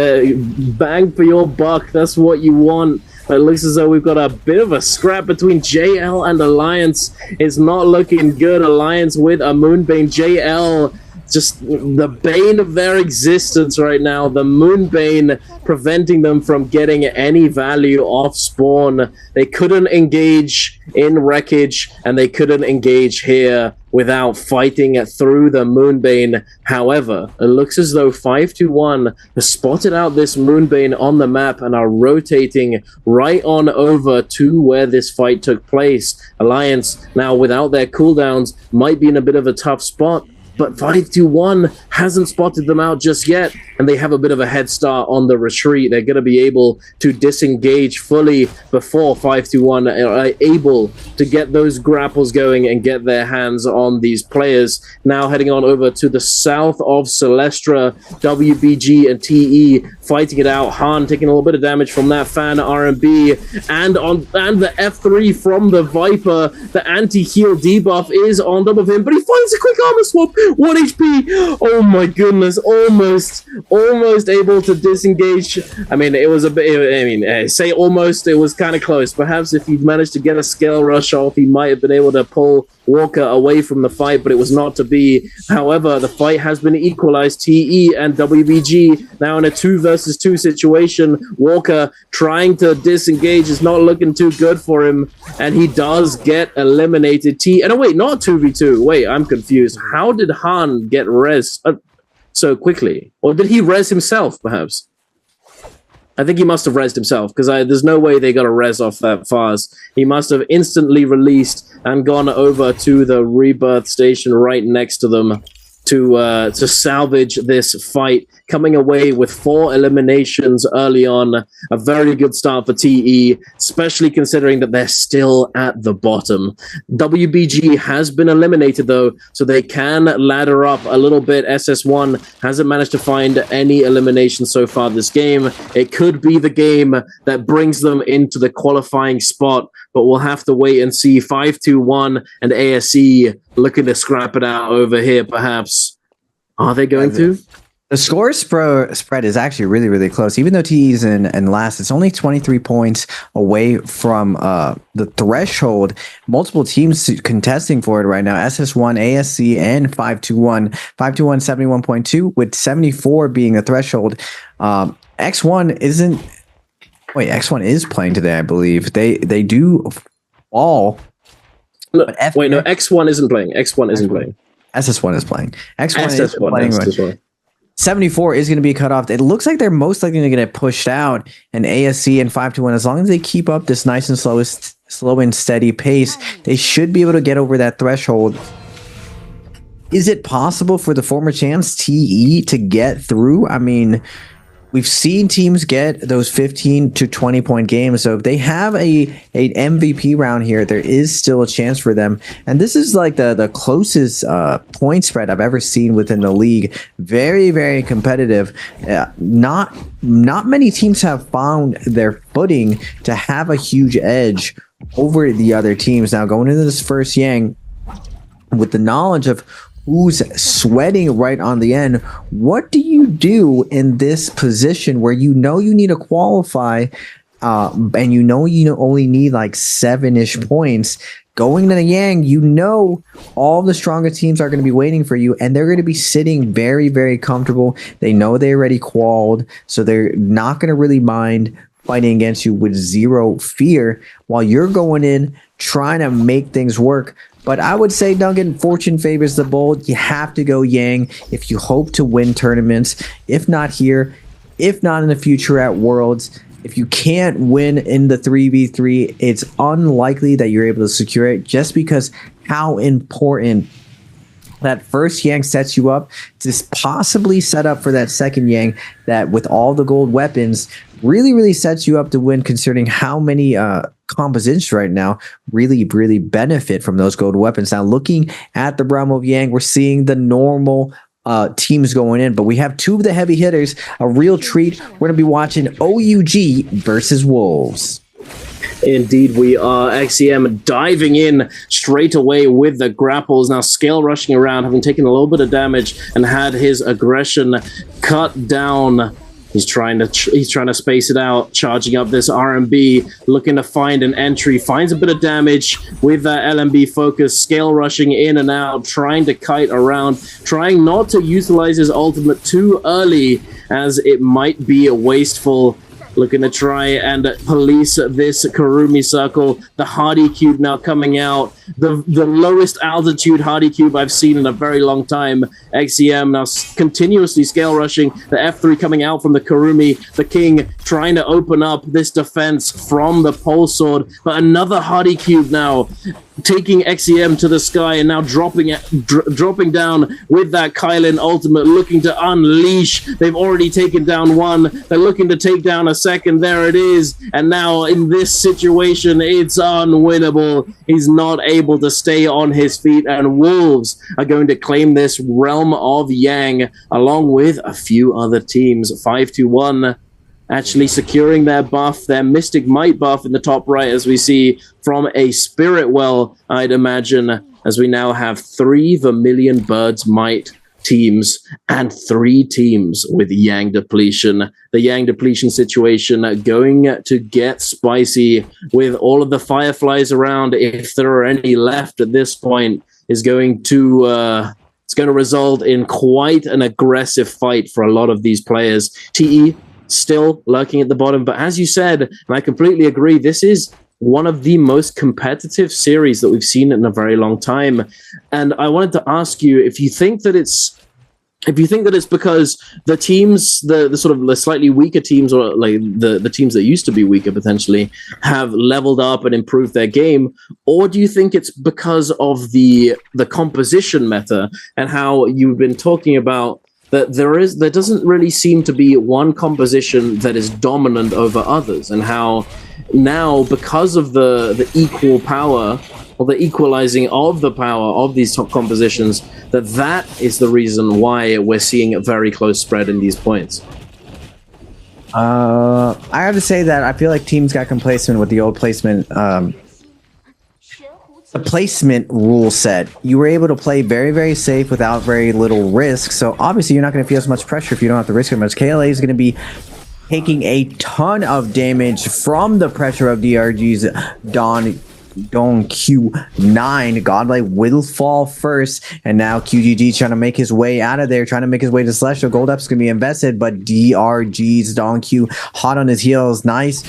Speaker 2: bang for your buck. That's what you want. But it looks as though we've got a bit of a scrap between JL and Alliance. It's not looking good. Alliance with a Moonbane. JL, just the bane of their existence right now. The Moonbane preventing them from getting any value off spawn. They couldn't engage in Wreckage, and they couldn't engage here without fighting through the Moonbane. However, it looks as though 521 has spotted out this Moonbane on the map and are rotating right on over to where this fight took place. Alliance, now without their cooldowns, might be in a bit of a tough spot, but 521 hasn't spotted them out just yet, and they have a bit of a head start on the retreat. They're going to be able to disengage fully before 521 are able to get those grapples going and get their hands on these players. Now heading on over to the south of Celestra, WBG and TE fighting it out. Han taking a little bit of damage from that fan R&B, and the F3 from the Viper. The anti-heal debuff is on top of him, but he finds a quick armor swap. 1 HP. Oh my goodness. Almost able to disengage. I mean, it was a bit, say almost, it was kind of close. Perhaps if he'd managed to get a scale rush off, he might have been able to pull Walker away from the fight, but it was not to be. However, the fight has been equalized. TE and WBG now in a 2 versus 2 situation. Walker trying to disengage is not looking too good for him, and he does get eliminated. Wait, not 2v2. Wait, I'm confused. How did Han get res so quickly? Or did he res himself, perhaps? I think he must have resed himself, because there's no way they got a res off that fast. He must have instantly released and gone over to the rebirth station right next to them to salvage this fight, coming away with 4 eliminations early on. A very good start for TE, especially considering that they're still at the bottom. WBG has been eliminated, though, so they can ladder up a little bit. SS1 hasn't managed to find any elimination so far this game. It could be the game that brings them into the qualifying spot, but we'll have to wait and see. 521 and ASE looking to scrap it out over here, perhaps. Are they going to?
Speaker 1: The score spread is actually really, really close. Even though TE's in last, it's only 23 points away from the threshold. Multiple teams contesting for it right now. SS1, ASC, and 521. 521, 71.2, with 74 being the threshold. X1 isn't... Wait, X1 is playing today, I believe. They do fall.
Speaker 2: No, X1 isn't playing. X1 isn't playing.
Speaker 1: SS1 is playing. X1 is playing.
Speaker 2: SS1.
Speaker 1: 74 is going to be cut off. It looks like they're most likely going to get pushed out. And ASC and 521, as long as they keep up this nice and slow and steady pace, they should be able to get over that threshold. Is it possible for the former champs TE to get through? I mean, we've seen teams get those 15 to 20 point games. So if they have a MVP round here, there is still a chance for them. And this is like the closest point spread I've ever seen within the league. Very, very competitive. Not many teams have found their footing to have a huge edge over the other teams. Now going into this first Yang with the knowledge of who's sweating right on the end. What do you do in this position where you know you need to qualify, and you know only need like 7-ish points? Going to the Yang, you know all the stronger teams are going to be waiting for you, and they're going to be sitting very, very comfortable. They know they already qualled, so they're not going to really mind fighting against you with zero fear, while you're going in trying to make things work. But I would say, Duncan, fortune favors the bold. You have to go Yang if you hope to win tournaments. If not here, if not in the future at Worlds. If you can't win in the 3v3, it's unlikely that you're able to secure it, just because how important that first Yang sets you up to possibly set up for that second Yang that, with all the gold weapons, really sets you up to win, considering how many compositions right now really benefit from those gold weapons. Now, looking at the realm of Yang, we're seeing the normal teams going in, but we have two of the heavy hitters, a real treat. We're going to be watching OUG versus Wolves.
Speaker 2: Indeed, we are. XCM diving in straight away with the grapples. Now, Scale rushing around, having taken a little bit of damage and had his aggression cut down. He's trying to space it out, charging up this RMB, looking to find an entry, finds a bit of damage with that LMB focus. Scale rushing in and out, trying to kite around, trying not to utilize his ultimate too early, as it might be wasteful. Looking to try and police this Kurumi circle. The Hardy Cube now coming out. The lowest altitude Hardy Cube I've seen in a very long time. XCM now continuously scale rushing. The F3 coming out from the Kurumi. The King trying to open up this defense from the Pole Sword. But another Hardy Cube now taking XCM to the sky, and now dropping down with that Kylan ultimate, looking to unleash. They've already taken down one. They're looking to take down a second. There it is. And now in this situation, it's unwinnable. He's not able to stay on his feet, and Wolves are going to claim this realm of Yang along with a few other teams. 5-1. Actually securing their buff, their Mystic Might buff in the top right, as we see from a Spirit Well, I'd imagine, as we now have 3 Vermilion Birds Might teams and 3 teams with Yang depletion. The Yang depletion situation going to get spicy with all of the Fireflies around, if there are any left at this point, is going to it's going to result in quite an aggressive fight for a lot of these players. TE still lurking at the bottom, but as you said, and I completely agree, this is one of the most competitive series that we've seen in a very long time. And I wanted to ask you if you think that it's because the teams, the sort of the slightly weaker teams, or like the teams that used to be weaker potentially, have leveled up and improved their game, or do you think it's because of the composition meta and how you've been talking about that there doesn't really seem to be one composition that is dominant over others, and how now, because of the equal power, or the equalizing of the power of these top compositions, that is the reason why we're seeing a very close spread in these points?
Speaker 1: I have to say that I feel like teams got complacent with the old placement. The placement rule set, you were able to play very safe without very little risk. So obviously you're not going to feel as much pressure if you don't have to risk as much. KLA is going to be taking a ton of damage from the pressure of DRG's Don Q9. Godlike will fall first, and now QGG trying to make his way out of there, trying to make his way to Celestial. Gold Up's going to be invested, but DRG's Don Q hot on his heels. Nice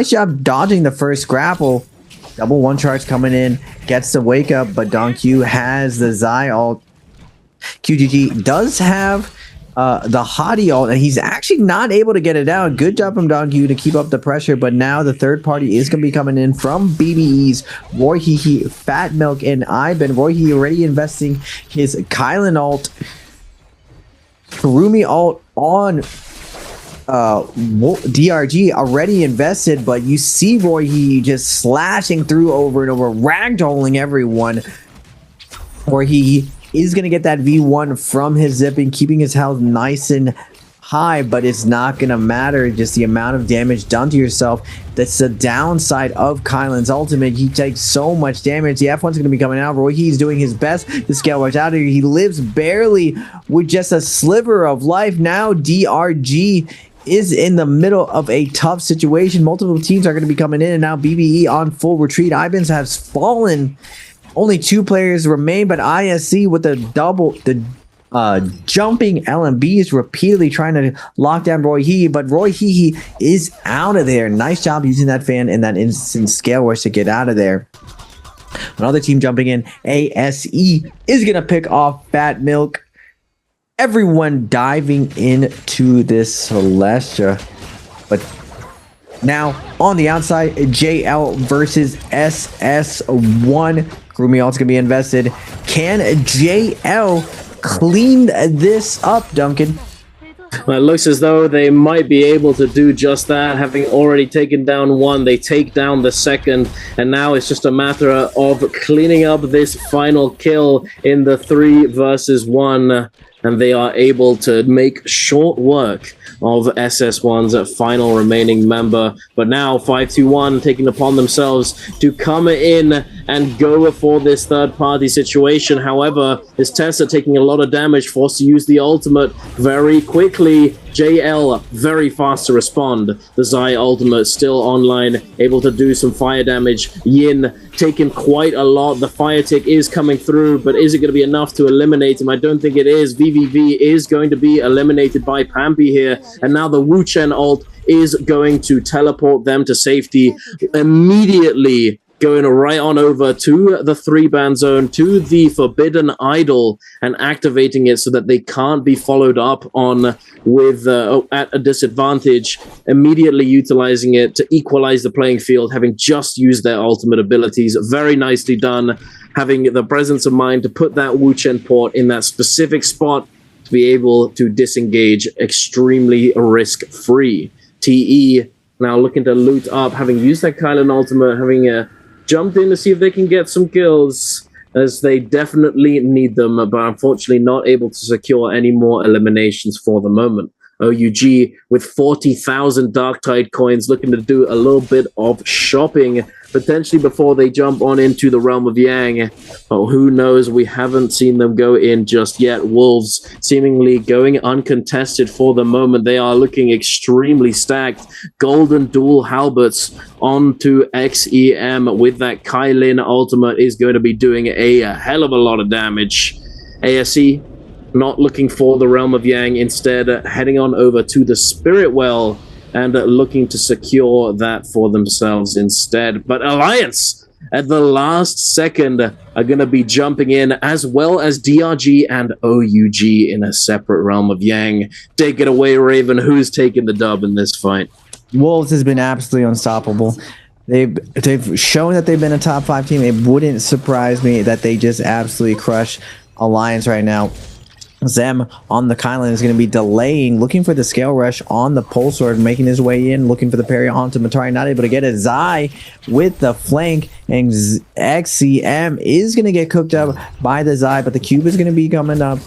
Speaker 1: job dodging the first grapple. Double one charge coming in, gets the wake up, but Don Q has the Zai ult. QGG does have the Hottie ult, and he's actually not able to get it down. Good job from Don Q to keep up the pressure, but now the third party is going to be coming in from BBE's Royhihi, Fat Milk, and Ivan. Royhihi already investing his Kylan ult, Kurumi ult on DRG already invested, but you see Roy just slashing through over and over, ragdolling everyone. Or he is going to get that V1 from his zipping, keeping his health nice and high, but it's not gonna matter. Just the amount of damage done to yourself. That's the downside of Kylan's ultimate. He takes so much damage. The F1's gonna be coming out. Roy, he's doing his best to scale rush out of here. He lives barely with just a sliver of life. Now DRG is in the middle of a tough situation. Multiple teams are going to be coming in, and now BBE on full retreat. Ibans has fallen. Only 2 players remain, but ISC with the jumping LMBs repeatedly trying to lock down Roy Hee, but Roy Hee is out of there. Nice job using that fan in that instant scale rush to get out of there. Another team jumping in, ASE, is going to pick off Fat Milk. Everyone diving into this Celestia. But now on the outside, JL versus SS1. Groomy Alt's going to be invested. Can JL clean this up, Duncan?
Speaker 2: Well, it looks as though they might be able to do just that. Having already taken down one, they take down the second, and now it's just a matter of cleaning up this final kill in the 3 versus 1. And they are able to make short work of SS1's final remaining member. But now 521 taking upon themselves to come in and go for this third-party situation. However, this Tessa taking a lot of damage, forced to use the ultimate very quickly. JL very fast to respond. The Zai ultimate still online, able to do some fire damage. Yin taking quite a lot. The fire tick is coming through, but is it going to be enough to eliminate him? I don't think it is. VVV is going to be eliminated by Pampy here, and now the Wu Chen ult is going to teleport them to safety immediately, going right on over to the 3-ban zone, to the Forbidden Idol, and activating it so that they can't be followed up on with at a disadvantage, immediately utilizing it to equalize the playing field, having just used their ultimate abilities. Very nicely done, having the presence of mind to put that Wu Chen port in that specific spot to be able to disengage extremely risk-free. TE now looking to loot up, having used that Kylan ultimate, having jumped in to see if they can get some kills, as they definitely need them, but unfortunately not able to secure any more eliminations for the moment. OUG with 40,000 Darktide coins, looking to do a little bit of shopping, potentially before they jump on into the Realm of Yang. Oh, who knows? We haven't seen them go in just yet. Wolves seemingly going uncontested for the moment. They are looking extremely stacked. Golden dual halberts onto XEM with that Kylin ultimate is going to be doing a hell of a lot of damage. ASE not looking for the Realm of Yang, instead heading on over to the Spirit Well and looking to secure that for themselves instead. But Alliance at the last second are going to be jumping in, as well as DRG and OUG in a separate Realm of Yang. Take it away, Raven. Who's taking the dub in this fight?
Speaker 1: Wolves has been absolutely unstoppable. They've shown that they've been a top 5 team. It wouldn't surprise me that they just absolutely crush Alliance right now. Zem on the Kylan is going to be delaying, looking for the scale rush on the pole sword, making his way in, looking for the parry onto Matari, not able to get it. Zai with the flank, and XCM is going to get cooked up by the Zai, but the cube is going to be coming up,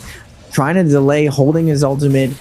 Speaker 1: trying to delay, holding his ultimate.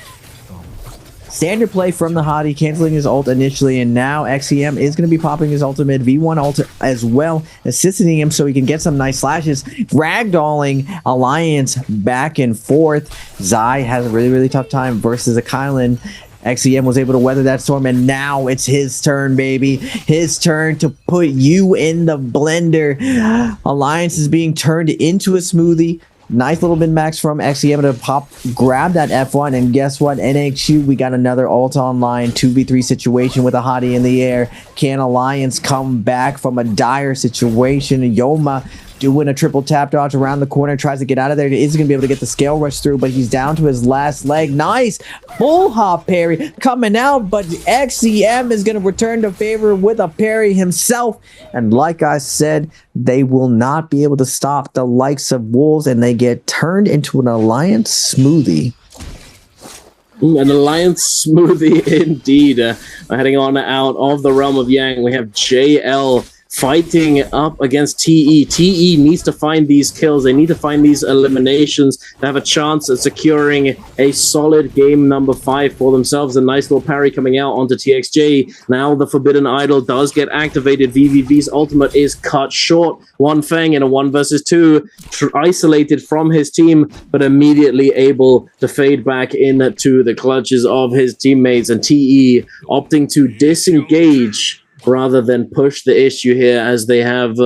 Speaker 1: Standard play from the Hottie, canceling his ult initially, and now XCM is going to be popping his ultimate, V1 ult as well, assisting him so he can get some nice slashes, ragdolling Alliance back and forth. Zai has a really tough time versus a Kylan. XCM was able to weather that storm, and now it's his turn, baby. His turn to put you in the blender. Alliance is being turned into a smoothie. Nice little min-max from XCM to grab that F1, and guess what? NHU, we got another ult online, 2v3 situation with a Hottie in the air. Can Alliance come back from a dire situation? Yoma doing a triple tap dodge around the corner, tries to get out of there. Is going to be able to get the scale rush through, but he's down to his last leg. Nice full hop parry coming out, but XCM is going to return to favor with a parry himself. And like I said, they will not be able to stop the likes of Wolves, and they get turned into an Alliance smoothie.
Speaker 2: An Alliance smoothie indeed. Heading on out of the Realm of Yang, we have JL fighting up against TE. TE needs to find these kills. They need to find these eliminations to have a chance at securing a solid game number 5 for themselves. A nice little parry coming out onto TXJ. Now the Forbidden Idol does get activated. VVV's ultimate is cut short. One Feng in a 1 versus 2, isolated from his team, but immediately able to fade back into the clutches of his teammates. And TE opting to disengage rather than push the issue here, as they have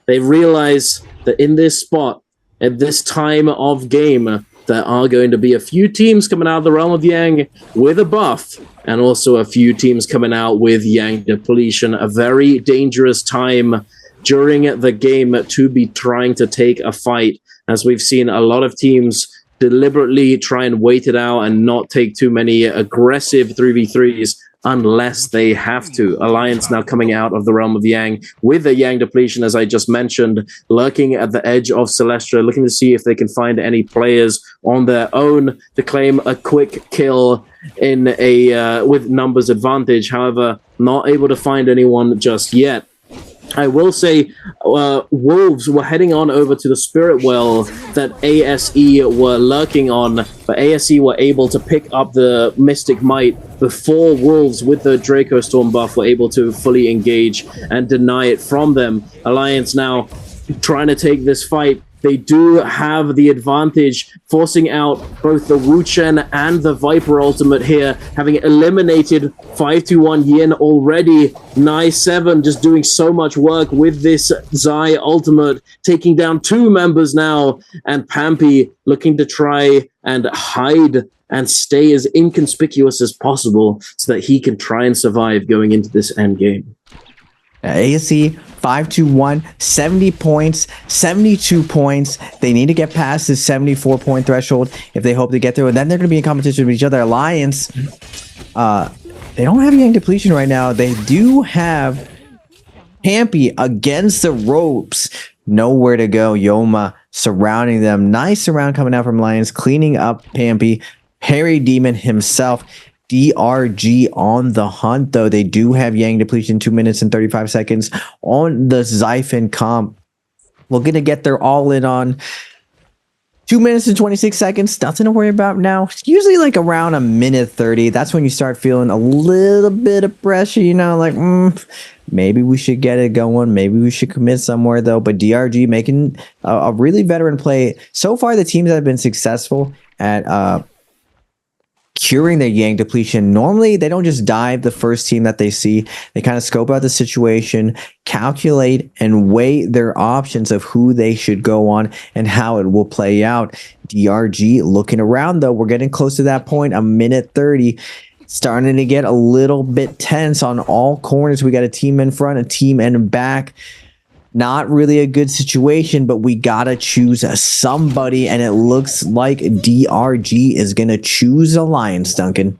Speaker 2: they realize that in this spot, at this time of game, there are going to be a few teams coming out of the Realm of Yang with a buff, and also a few teams coming out with Yang depletion. A very dangerous time during the game to be trying to take a fight, as we've seen a lot of teams deliberately try and wait it out and not take too many aggressive 3v3s unless they have to. Alliance now coming out of the Realm of Yang with the Yang depletion, as I just mentioned, lurking at the edge of Celestia, looking to see if they can find any players on their own to claim a quick kill in a with numbers advantage. However, not able to find anyone just yet. I will say Wolves were heading on over to the Spirit Well that ASE were lurking on, but ASE were able to pick up the Mystic Might before Wolves with the Draco Storm buff were able to fully engage and deny it from them. Alliance now trying to take this fight. They do have the advantage, forcing out both the Wu Chen and the Viper ultimate here, having eliminated 521 Yin already. Nice 7 just doing so much work with this Zai ultimate, taking down 2 members now, and Pampy looking to try and hide and stay as inconspicuous as possible so that he can try and survive going into this end game.
Speaker 1: ASE 521, 70 points, 72 points. They need to get past this 74 point threshold if they hope to get there. And then they're going to be in competition with each other. Alliance, they don't have Yang depletion right now. They do have Pampy against the ropes. Nowhere to go. Yoma surrounding them. Nice surround coming out from Alliance, cleaning up Pampy. Harry Demon himself. DRG on the hunt, though. They do have Yang depletion 2 minutes and 35 seconds on the Xiphon comp. We're going to get their all in on 2 minutes and 26 seconds. Nothing to worry about now. It's usually like around a minute 30. That's when you start feeling a little bit of pressure, you know, like, maybe we should get it going. Maybe we should commit somewhere, though. But DRG making a really veteran play. So far, the teams that have been successful at curing their Yang depletion, normally they don't just dive the first team that they see. They kind of scope out the situation, calculate and weigh their options of who they should go on and how it will play out. DRG looking around, though. We're getting close to that point, a minute 30. Starting to get a little bit tense on all corners. We got a team in front, a team in back. Not really a good situation, but we gotta choose somebody, and it looks like DRG is gonna choose Alliance, Duncan.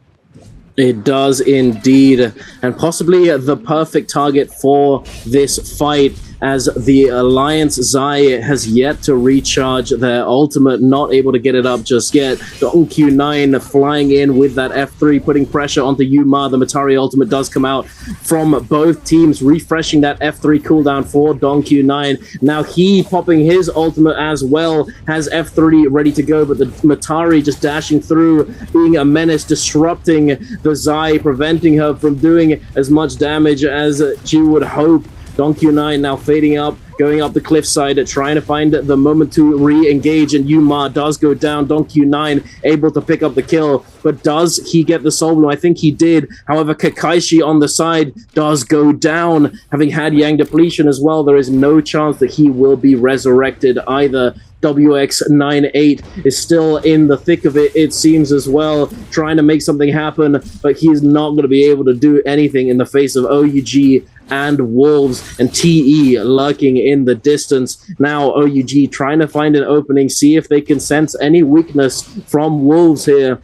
Speaker 2: It does indeed, and possibly the perfect target for this fight, as the Alliance Zai has yet to recharge their ultimate, not able to get it up just yet. The OQ9 flying in with that F3, putting pressure onto Yuma. The Matari ultimate does come out from both teams, refreshing that F3 cooldown for Don Q9. Now he popping his ultimate as well, has F3 ready to go, but the Matari just dashing through, being a menace, disrupting the Zai, preventing her from doing as much damage as she would hope. Don Q9 now fading up, going up the cliffside, trying to find the moment to re-engage, and Yuma does go down. Don Q9 able to pick up the kill, but does he get the soul blow? I think he did. However, Kakaishi on the side does go down, having had Yang depletion as well. There is no chance that he will be resurrected either. WX98 is still in the thick of it, it seems, as well, trying to make something happen, but he's not going to be able to do anything in the face of OUG and Wolves, and TE lurking in the distance. Now OUG trying to find an opening, see if they can sense any weakness from Wolves here.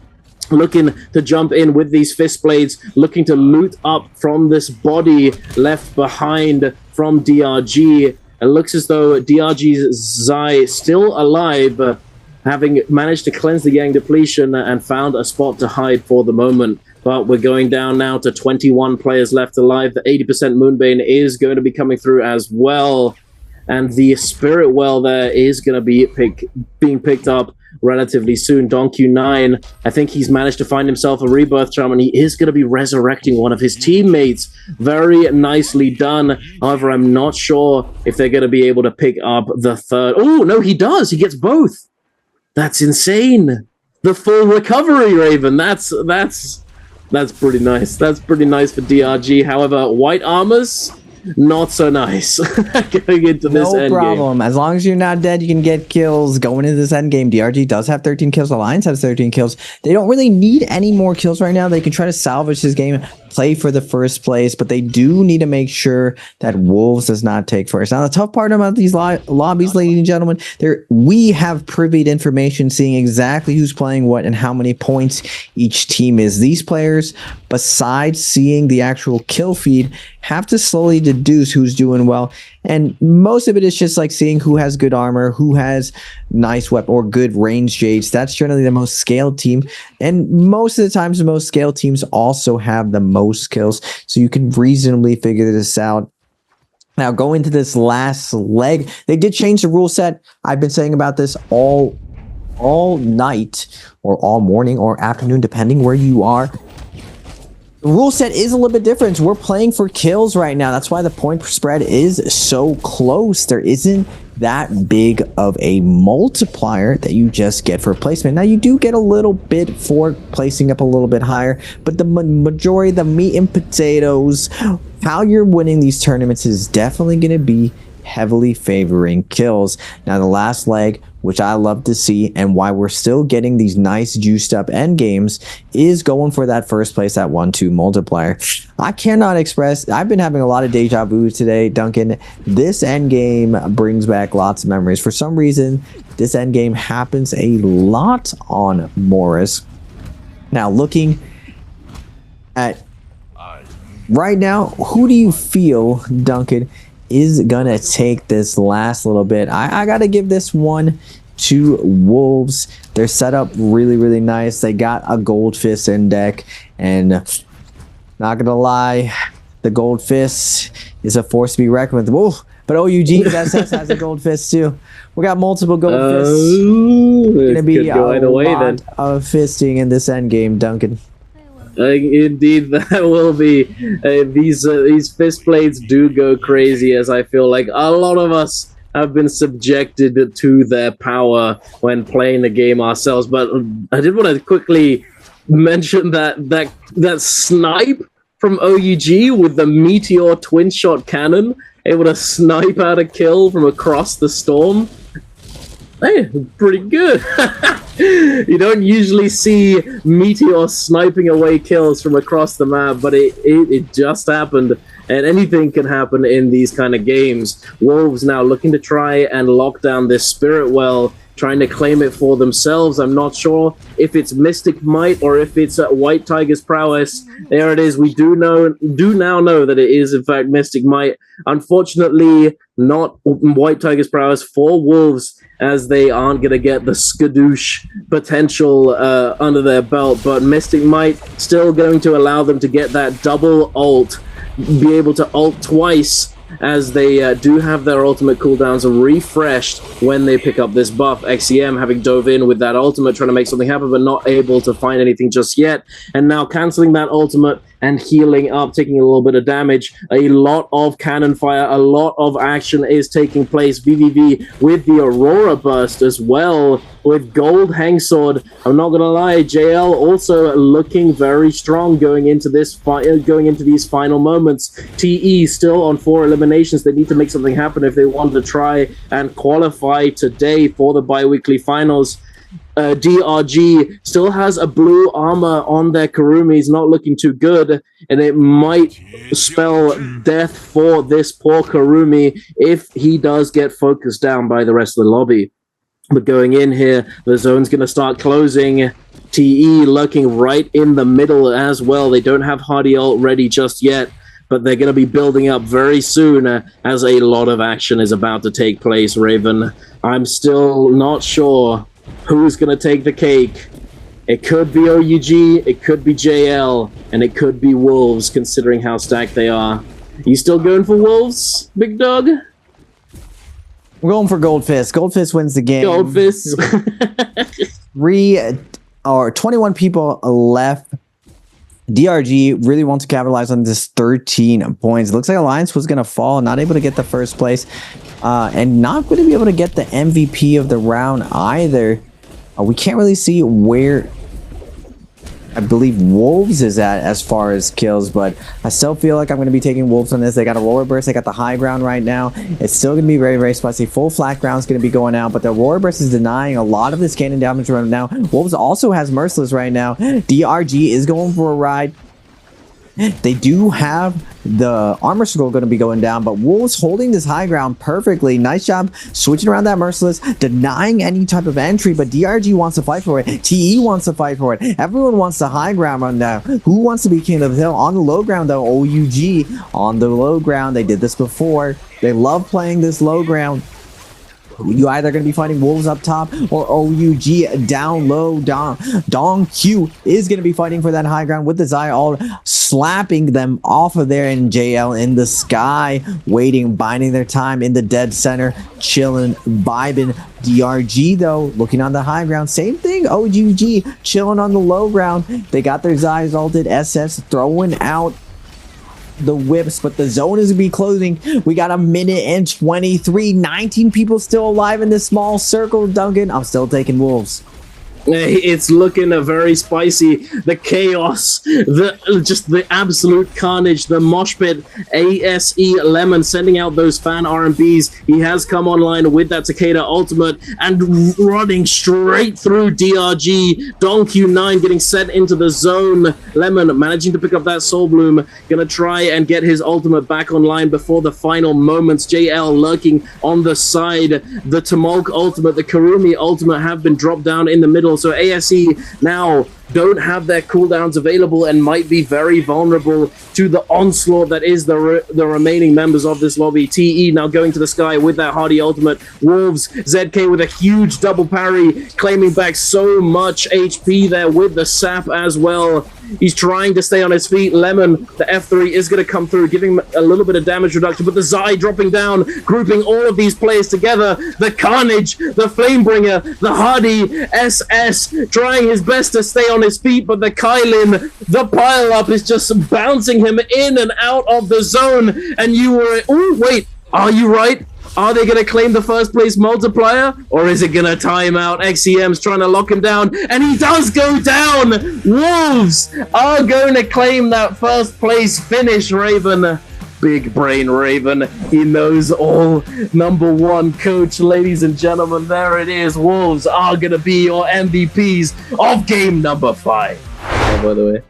Speaker 2: Looking to jump in with these fist blades, looking to loot up from this body left behind from DRG. It looks as though DRG's Zai still alive, having managed to cleanse the Yang depletion and found a spot to hide for the moment. But we're going down now to 21 players left alive. The 80% Moonbane is going to be coming through as well. And the Spirit Well there is going to be being picked up relatively soon. DonQ9, I think he's managed to find himself a Rebirth Charm, and he is going to be resurrecting one of his teammates. Very nicely done. However, I'm not sure if they're going to be able to pick up the third. Oh, no, he does. He gets both. That's insane. The full recovery, Raven. That's pretty nice. That's pretty nice for DRG. However, White Armors, not so nice going into this endgame.
Speaker 1: No problem. As long as you're not dead, you can get kills going into this endgame. DRG does have 13 kills. Alliance has 13 kills. They don't really need any more kills right now. They can try to salvage this game, play for the first place, but they do need to make sure that Wolves does not take first. Now, the tough part about these lobbies, ladies and gentlemen, we have privied information, seeing exactly who's playing what and how many points each team is. These players, besides seeing the actual kill feed, have to slowly deduce who's doing well. And most of it is just like seeing who has good armor, who has nice weapon or good range jades. That's generally the most scaled team. And most of the times, the most scaled teams also have the most kills. So you can reasonably figure this out. Now, go into this last leg. They did change the rule set. I've been saying about this all night or all morning or afternoon, depending where you are. The rule set is a little bit different. We're playing for kills right now. That's why the point spread is so close. There isn't that big of a multiplier that you just get for placement. Now, you do get a little bit for placing up a little bit higher, but the majority, the meat and potatoes, how you're winning these tournaments is definitely going to be heavily favoring kills. Now, the last leg, which I love to see, and why we're still getting these nice juiced up end games, is going for that first place, that 1-2 multiplier. I cannot express, I've been having a lot of deja vu today, Duncan. This end game brings back lots of memories. For some reason, this end game happens a lot on Morris. Now, looking at right now, who do you feel, Duncan, is gonna take this last little bit? I gotta give this one to Wolves. They're set up really nice. They got a Gold Fist in deck, and not gonna lie, the Gold Fist is a force to be reckoned with. Whoa, but OUG SS has a Gold Fist too. We got multiple Gold Fists. Gonna be a lot of fisting in this end game, Duncan.
Speaker 2: Indeed, that will be. These fist blades do go crazy, as I feel like a lot of us have been subjected to their power when playing the game ourselves. But I did want to quickly mention that snipe from OUG with the Meteor twin shot cannon, able to snipe out a kill from across the storm. Hey, pretty good. You don't usually see Meteor sniping away kills from across the map, but it just happened, and anything can happen in these kind of games. Wolves now looking to try and lock down this Spirit Well, trying to claim it for themselves. I'm not sure if it's Mystic Might or if it's White Tiger's Prowess. There it is. We do now know that it is in fact Mystic Might. Unfortunately, not White Tiger's Prowess for Wolves, as they aren't going to get the skadoosh potential under their belt. But Mystic Might still going to allow them to get that double ult, be able to ult twice, as they do have their ultimate cooldowns refreshed when they pick up this buff. XCM having dove in with that ultimate, trying to make something happen, but not able to find anything just yet. And now cancelling that ultimate and healing up, taking a little bit of damage. A lot of cannon fire, a lot of action is taking place. VVV with the Aurora Burst as well, with Gold Hangsword. I'm not gonna lie, JL also looking very strong going into this going into these final moments. TE still on 4 eliminations. They need to make something happen if they want to try and qualify today for the bi-weekly finals. DRG still has a blue armor on their Kurumis, not looking too good, and it might spell death for this poor Kurumi if he does get focused down by the rest of the lobby. But going in here, the zone's going to start closing. TE lurking right in the middle as well. They don't have Hardy ult ready just yet, but they're going to be building up very soon as a lot of action is about to take place, Raven. I'm still not sure who's going to take the cake It could be OUG, it could be JL, and it could be Wolves, considering how stacked they are. You still going for Wolves, big dog?
Speaker 1: We're going for Goldfist. Goldfist wins the game.
Speaker 2: Goldfist.
Speaker 1: 21 people left. DRG really wants to capitalize on this 13 points. It looks like Alliance was going to fall, not able to get the first place, and not going to be able to get the MVP of the round either. We can't really see where I believe Wolves is at as far as kills, but I still feel like I'm going to be taking Wolves on this. They got a Roller Burst. They got the high ground right now. It's still going to be very, very spicy. Full flat ground is going to be going out, but the Roller Burst is denying a lot of this cannon damage right now. Wolves also has Merciless right now. DRG is going for a ride. They do have the armor scroll going to be going down, but Wolves holding this high ground perfectly. Nice job switching around that Merciless, denying any type of entry, but DRG wants to fight for it. TE wants to fight for it. Everyone wants the high ground right now. Who wants to be king of the hill? On the low ground, though, OUG on the low ground. They did this before. They love playing this low ground. You either going to be fighting Wolves up top or OUG down low. Dong Q is going to be fighting for that high ground with the Zai all slapping them off of there, and JL in the sky, waiting, biding their time in the dead center, chilling, vibing. DRG, though, looking on the high ground. Same thing. OUG chilling on the low ground. They got their Zai ulted. SS throwing out the whips, but the zone is going to be closing. We got a minute and 23. 19 people still alive in this small circle. Duncan, I'm still taking Wolves.
Speaker 2: It's looking very spicy. The chaos, just the absolute carnage, the mosh pit. ASE Lemon sending out those fan RMBs. He has come online with that Takeda ultimate and running straight through DRG. Don Q9 getting sent into the zone. Lemon managing to pick up that Soul Bloom. Gonna try and get his ultimate back online before the final moments. JL lurking on the side. The Tamulk ultimate, the Karumi ultimate have been dropped down in the middle. So ASE now don't have their cooldowns available and might be very vulnerable to the onslaught that is the remaining members of this lobby. TE now going to the sky with that Hardy ultimate. Wolves, ZK with a huge double parry, claiming back so much HP there with the sap as well. He's trying to stay on his feet. Lemon, the F3 is going to come through, giving him a little bit of damage reduction, but the Zai dropping down, grouping all of these players together. The Carnage, the Flamebringer, the Hardy, SS, trying his best to stay on his feet, but the Kylin, the pile-up is just bouncing him in and out of the zone, and you were... Oh, wait, are you right? Are they going to claim the first place multiplier? Or is it going to tie him out? XEM's trying to lock him down. And he does go down! Wolves are going to claim that first place finish, Raven. Big brain Raven. He knows all. Number one coach, ladies and gentlemen. There it is. Wolves are going to be your MVPs of game number 5. Oh, by the way.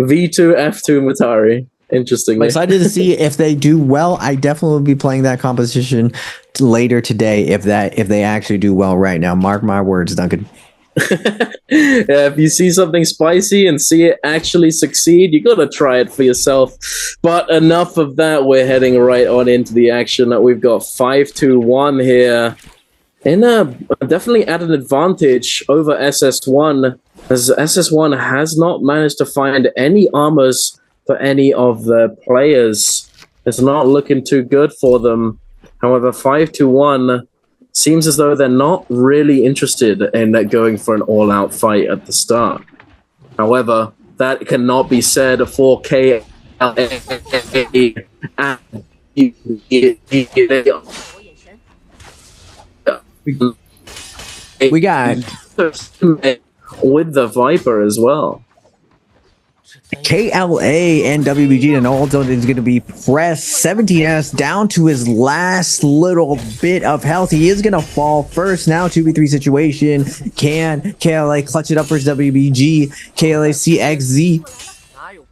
Speaker 2: V2, F2, Matari. Interesting.
Speaker 1: I'm excited to see if they do well. I definitely will be playing that composition later today if they actually do well right now. Mark my words, Duncan.
Speaker 2: Yeah, if you see something spicy and see it actually succeed, you gotta try it for yourself. But enough of that. We're heading right on into the action. We've got 5-2-1 here. Definitely at an advantage over SS1, as SS1 has not managed to find any armors for any of the players. It's not looking too good for them. However, 5-1 seems as though they're not really interested in going for an all-out fight at the start. However, that cannot be said for KLA.
Speaker 1: We got
Speaker 2: with the Viper as well.
Speaker 1: KLA and WBG, and all zone is going to be pressed. 17S down to his last little bit of health. He is going to fall first now. 2v3 situation. Can KLA clutch it up versus WBG? KLA CXZ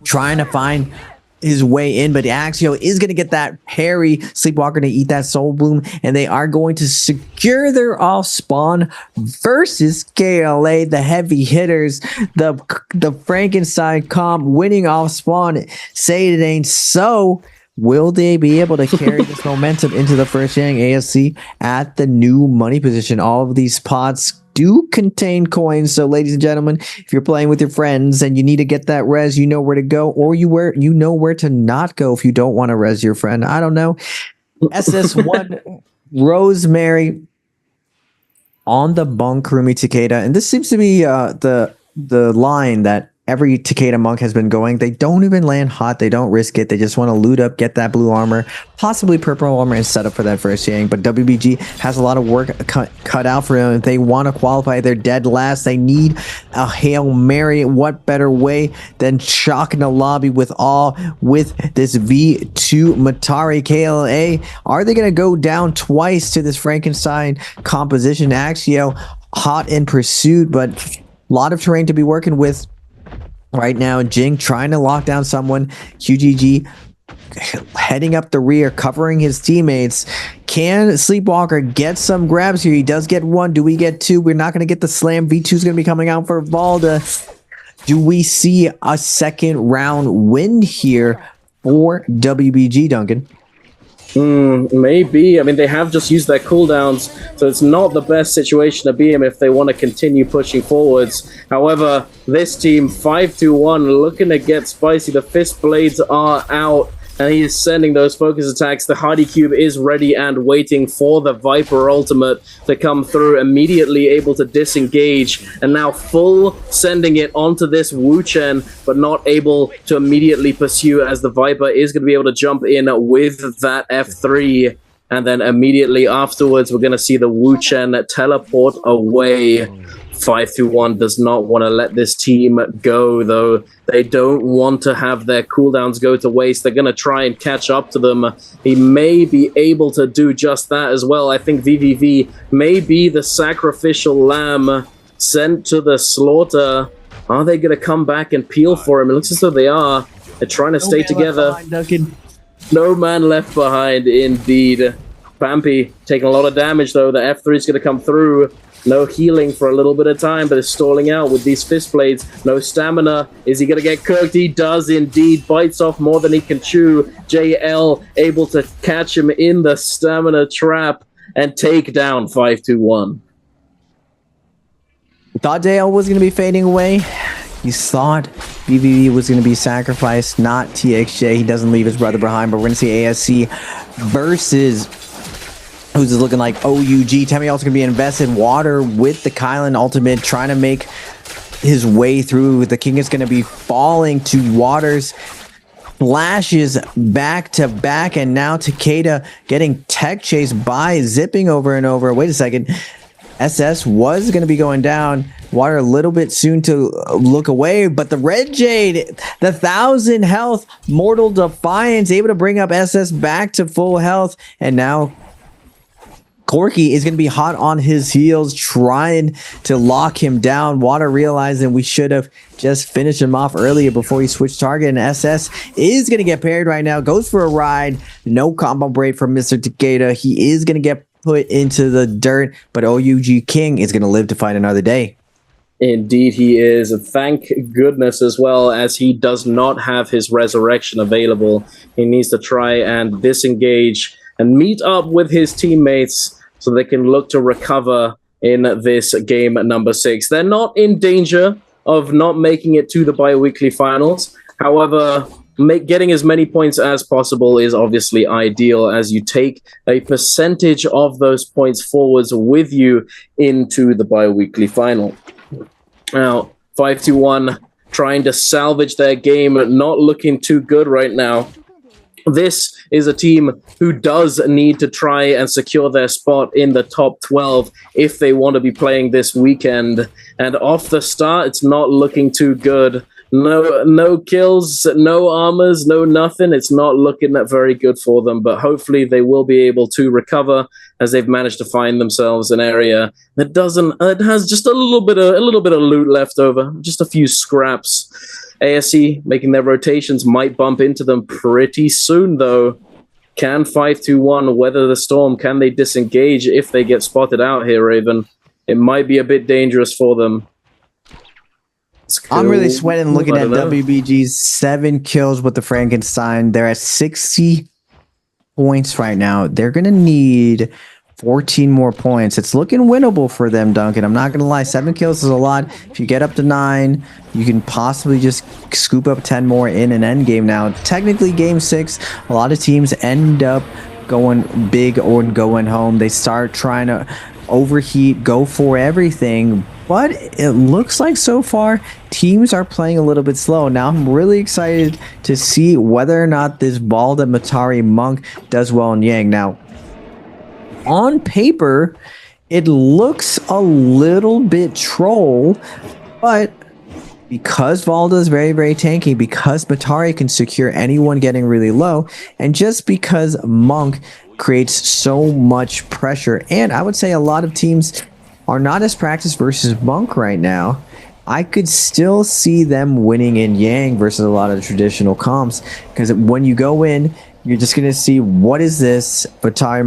Speaker 1: trying to find his way in, but Axio is going to get that parry. Sleepwalker to eat that Soul Bloom, and they are going to secure their off spawn versus KLA, the heavy hitters, the Frankenstein comp winning off spawn. Say it ain't so. Will they be able to carry this momentum into the first inning? ASC at the new money position. All of these pots do contain coins. So, ladies and gentlemen, if you're playing with your friends and you need to get that res, you know where to go, or you know where to not go if you don't want to res your friend. I don't know. SS1 Rosemary on the Bunkrumi Takeda, and this seems to be the line that every Takeda monk has been going. They don't even land hot. They don't risk it. They just want to loot up, get that blue armor, possibly purple armor, and set up for that first Yang. But WBG has a lot of work cut out for them. If they want to qualify, they're dead last. They need a Hail Mary. What better way than shocking the lobby with this V2 Matari KLA? Are they going to go down twice to this Frankenstein composition? Axio hot in pursuit, but a lot of terrain to be working with. Right now, Jing trying to lock down someone. QGG heading up the rear, covering his teammates. Can Sleepwalker get some grabs here? He does get one. Do we get two? We're not going to get the slam. V2 is going to be coming out for Valda. Do we see a second round win here for WBG, Duncan?
Speaker 2: Maybe. I mean, they have just used their cooldowns, so it's not the best situation to be in if they want to continue pushing forwards. However, this team, 5-2-1, looking to get spicy. The fist blades are out, and he is sending those focus attacks. The Hardy Cube is ready and waiting for the Viper ultimate to come through, immediately able to disengage, and now full sending it onto this Wu Chen, but not able to immediately pursue, as the Viper is going to be able to jump in with that F3. And then immediately afterwards, we're going to see the Wu Chen teleport away. 5-2-1 does not want to let this team go, though. They don't want to have their cooldowns go to waste. They're going to try and catch up to them. He may be able to do just that as well. I think VVV may be the sacrificial lamb sent to the slaughter. Are they going to come back and peel for him? It looks as though they are. They're trying to stay together. No man left behind, indeed. Pampy taking a lot of damage, though. The F3 is going to come through. No healing for a little bit of time, but is stalling out with these fist blades. No stamina. Is he going to get cooked? He does indeed. Bites off more than he can chew. JL able to catch him in the stamina trap and take down 5-2-1.
Speaker 1: Thought JL was going to be fading away. You thought BBB was going to be sacrificed, not TXJ. He doesn't leave his brother behind, but we're going to see ASC versus... who's looking like OUG. Temmie also going to be invested. Water with the Kylan ultimate, trying to make his way through. The King is going to be falling to Waters. Flashes back to back, and now Takeda getting tech chased by Zipping over and over. Wait a second. SS was going to be going down. Water a little bit soon to look away, but the Red Jade, the 1,000 health, Mortal Defiance, able to bring up SS back to full health, and now Corky is going to be hot on his heels, trying to lock him down. Water realizing we should have just finished him off earlier before he switched target, and SS is going to get paired right now. Goes for a ride. No combo break from Mr. Takeda. He is going to get put into the dirt, but OUG King is going to live to fight another day.
Speaker 2: Indeed he is. Thank goodness as well, as he does not have his resurrection available. He needs to try and disengage and meet up with his teammates so they can look to recover in this game number 6. They're not in danger of not making it to the bi-weekly finals. However, getting as many points as possible is obviously ideal, as you take a percentage of those points forwards with you into the bi-weekly final. Now, 5-2-1 trying to salvage their game, not looking too good right now. This is a team who does need to try and secure their spot in the top 12 if they want to be playing this weekend. And off the start, it's not looking too good. No kills, no armors, no nothing. It's not looking that very good for them, but hopefully they will be able to recover, as they've managed to find themselves an area that it has just a little bit of loot left over, just a few scraps. ASC making their rotations might bump into them pretty soon, though. Can 5-2-1 weather the storm? Can they disengage if they get spotted out here, Raven? It might be a bit dangerous for them.
Speaker 1: I'm really sweating looking at WBG's 7 kills with the Frankenstein. They're at 60 points right now. They're going to need 14 more points. It's looking winnable for them, Duncan. I'm not going to lie. 7 kills is a lot. If you get up to 9, you can possibly just scoop up 10 more in an end game. Now, technically, game 6, a lot of teams end up going big or going home. They start trying to overheat, go for everything. But it looks like so far, teams are playing a little bit slow. Now, I'm really excited to see whether or not this Valda, Matari, Monk does well in Yang. Now, on paper, it looks a little bit troll, but because Valda is very, very tanky, because Matari can secure anyone getting really low, and just because Monk creates so much pressure, and I would say a lot of teams are not as practiced versus Monk right now, I could still see them winning in Yang versus a lot of the traditional comps, because when you go in, you're just going to see, what is this Matari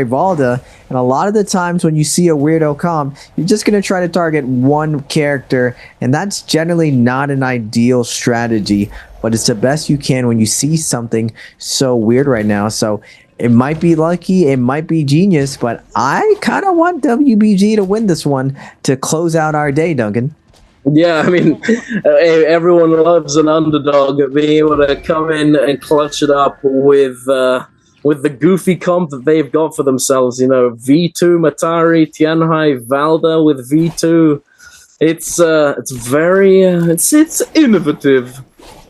Speaker 1: Valda? And a lot of the times when you see a weirdo comp, you're just going to try to target one character, and that's generally not an ideal strategy, but it's the best you can when you see something so weird right now. So it might be lucky, it might be genius, but I kind of want WBG to win this one to close out our day, Duncan.
Speaker 2: Yeah, I mean, everyone loves an underdog being able to come in and clutch it up with the goofy comp that they've got for themselves. You know, V2 Matari, Tianhai, Valda with V2. It's very it's innovative,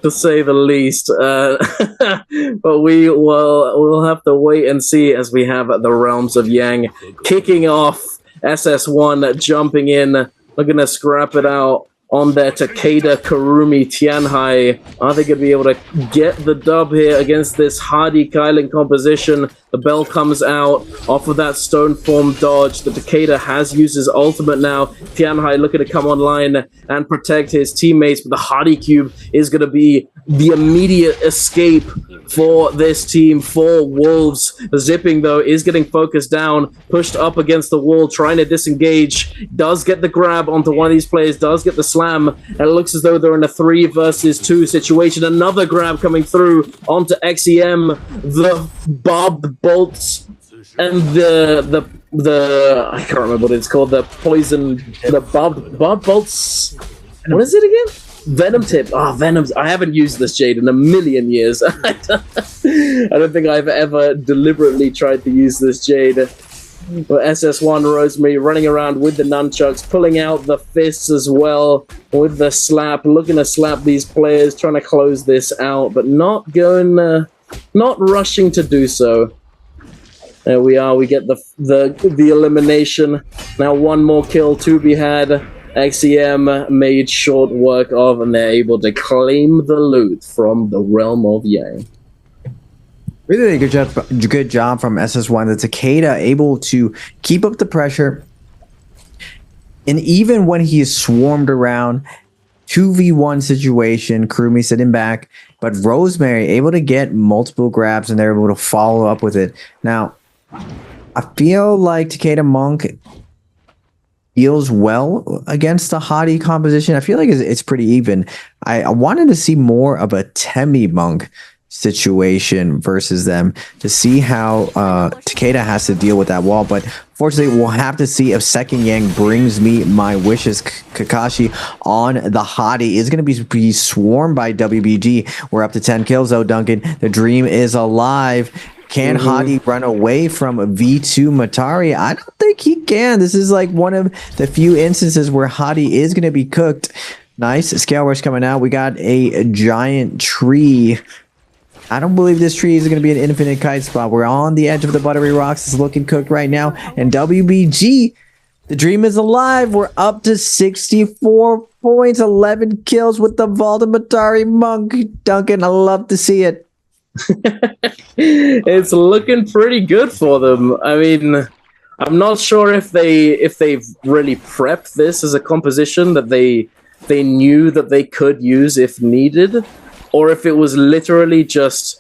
Speaker 2: to say the least. But we'll have to wait and see as we have the Realms of Yang kicking off. SS1 jumping in. Looking to scrap it out on their Takeda, Kurumi, Tianhai. Are they going to be able to get the dub here against this hardy Kylan composition? The bell comes out off of that stone form dodge. The Takeda has used his ultimate now. Tianhai looking to come online and protect his teammates, but the hardy cube is going to be the immediate escape for this team, for Wolves. The zipping, though, is getting focused down, pushed up against the wall, trying to disengage. Does get the grab onto one of these players, does get the slam, and it looks as though they're in a 3 versus 2 situation. Another grab coming through onto XEM. The Bob bolts and the I can't remember what it's called, the poison, the Bob bolts. What is it again? Venom tip. Venom. I haven't used this Jade in a million years. I don't think I've ever deliberately tried to use this Jade. But SS1 Rosemary running around with the nunchucks, pulling out the fists as well with the slap, looking to slap these players, trying to close this out, but not rushing to do so. There we are. We get the elimination. Now one more kill to be had. XEM made short work of, and they're able to claim the loot from the Realm of Yang.
Speaker 1: Really good job from SS1. The Takeda able to keep up the pressure. And even when he is swarmed around, 2v1 situation, Kurumi sitting back, but Rosemary able to get multiple grabs, and they're able to follow up with it. Now, I feel like Takeda Monk deals well against the hottie composition. I feel like it's pretty even. I wanted to see more of a Temi Monk situation versus them to see how Takeda has to deal with that wall, but fortunately we'll have to see if second Yang brings me my wishes. Kakashi on the hottie is going to be swarmed by WBG. We're up to 10 kills though, Duncan. The dream is alive. Can Hadi run away from V2 Matari? I don't think he can. This is like one of the few instances where Hadi is going to be cooked. Nice. Scale rush coming out. We got a giant tree. I don't believe this tree is going to be an infinite kite spot. We're on the edge of the buttery rocks. It's looking cooked right now. And WBG, the dream is alive. We're up to 64 points, 11 kills with the Valdamatari Monk. Duncan, I love to see it.
Speaker 2: It's looking pretty good for them. I mean, I'm not sure if they've really prepped this as a composition that they knew that they could use if needed, or if it was literally just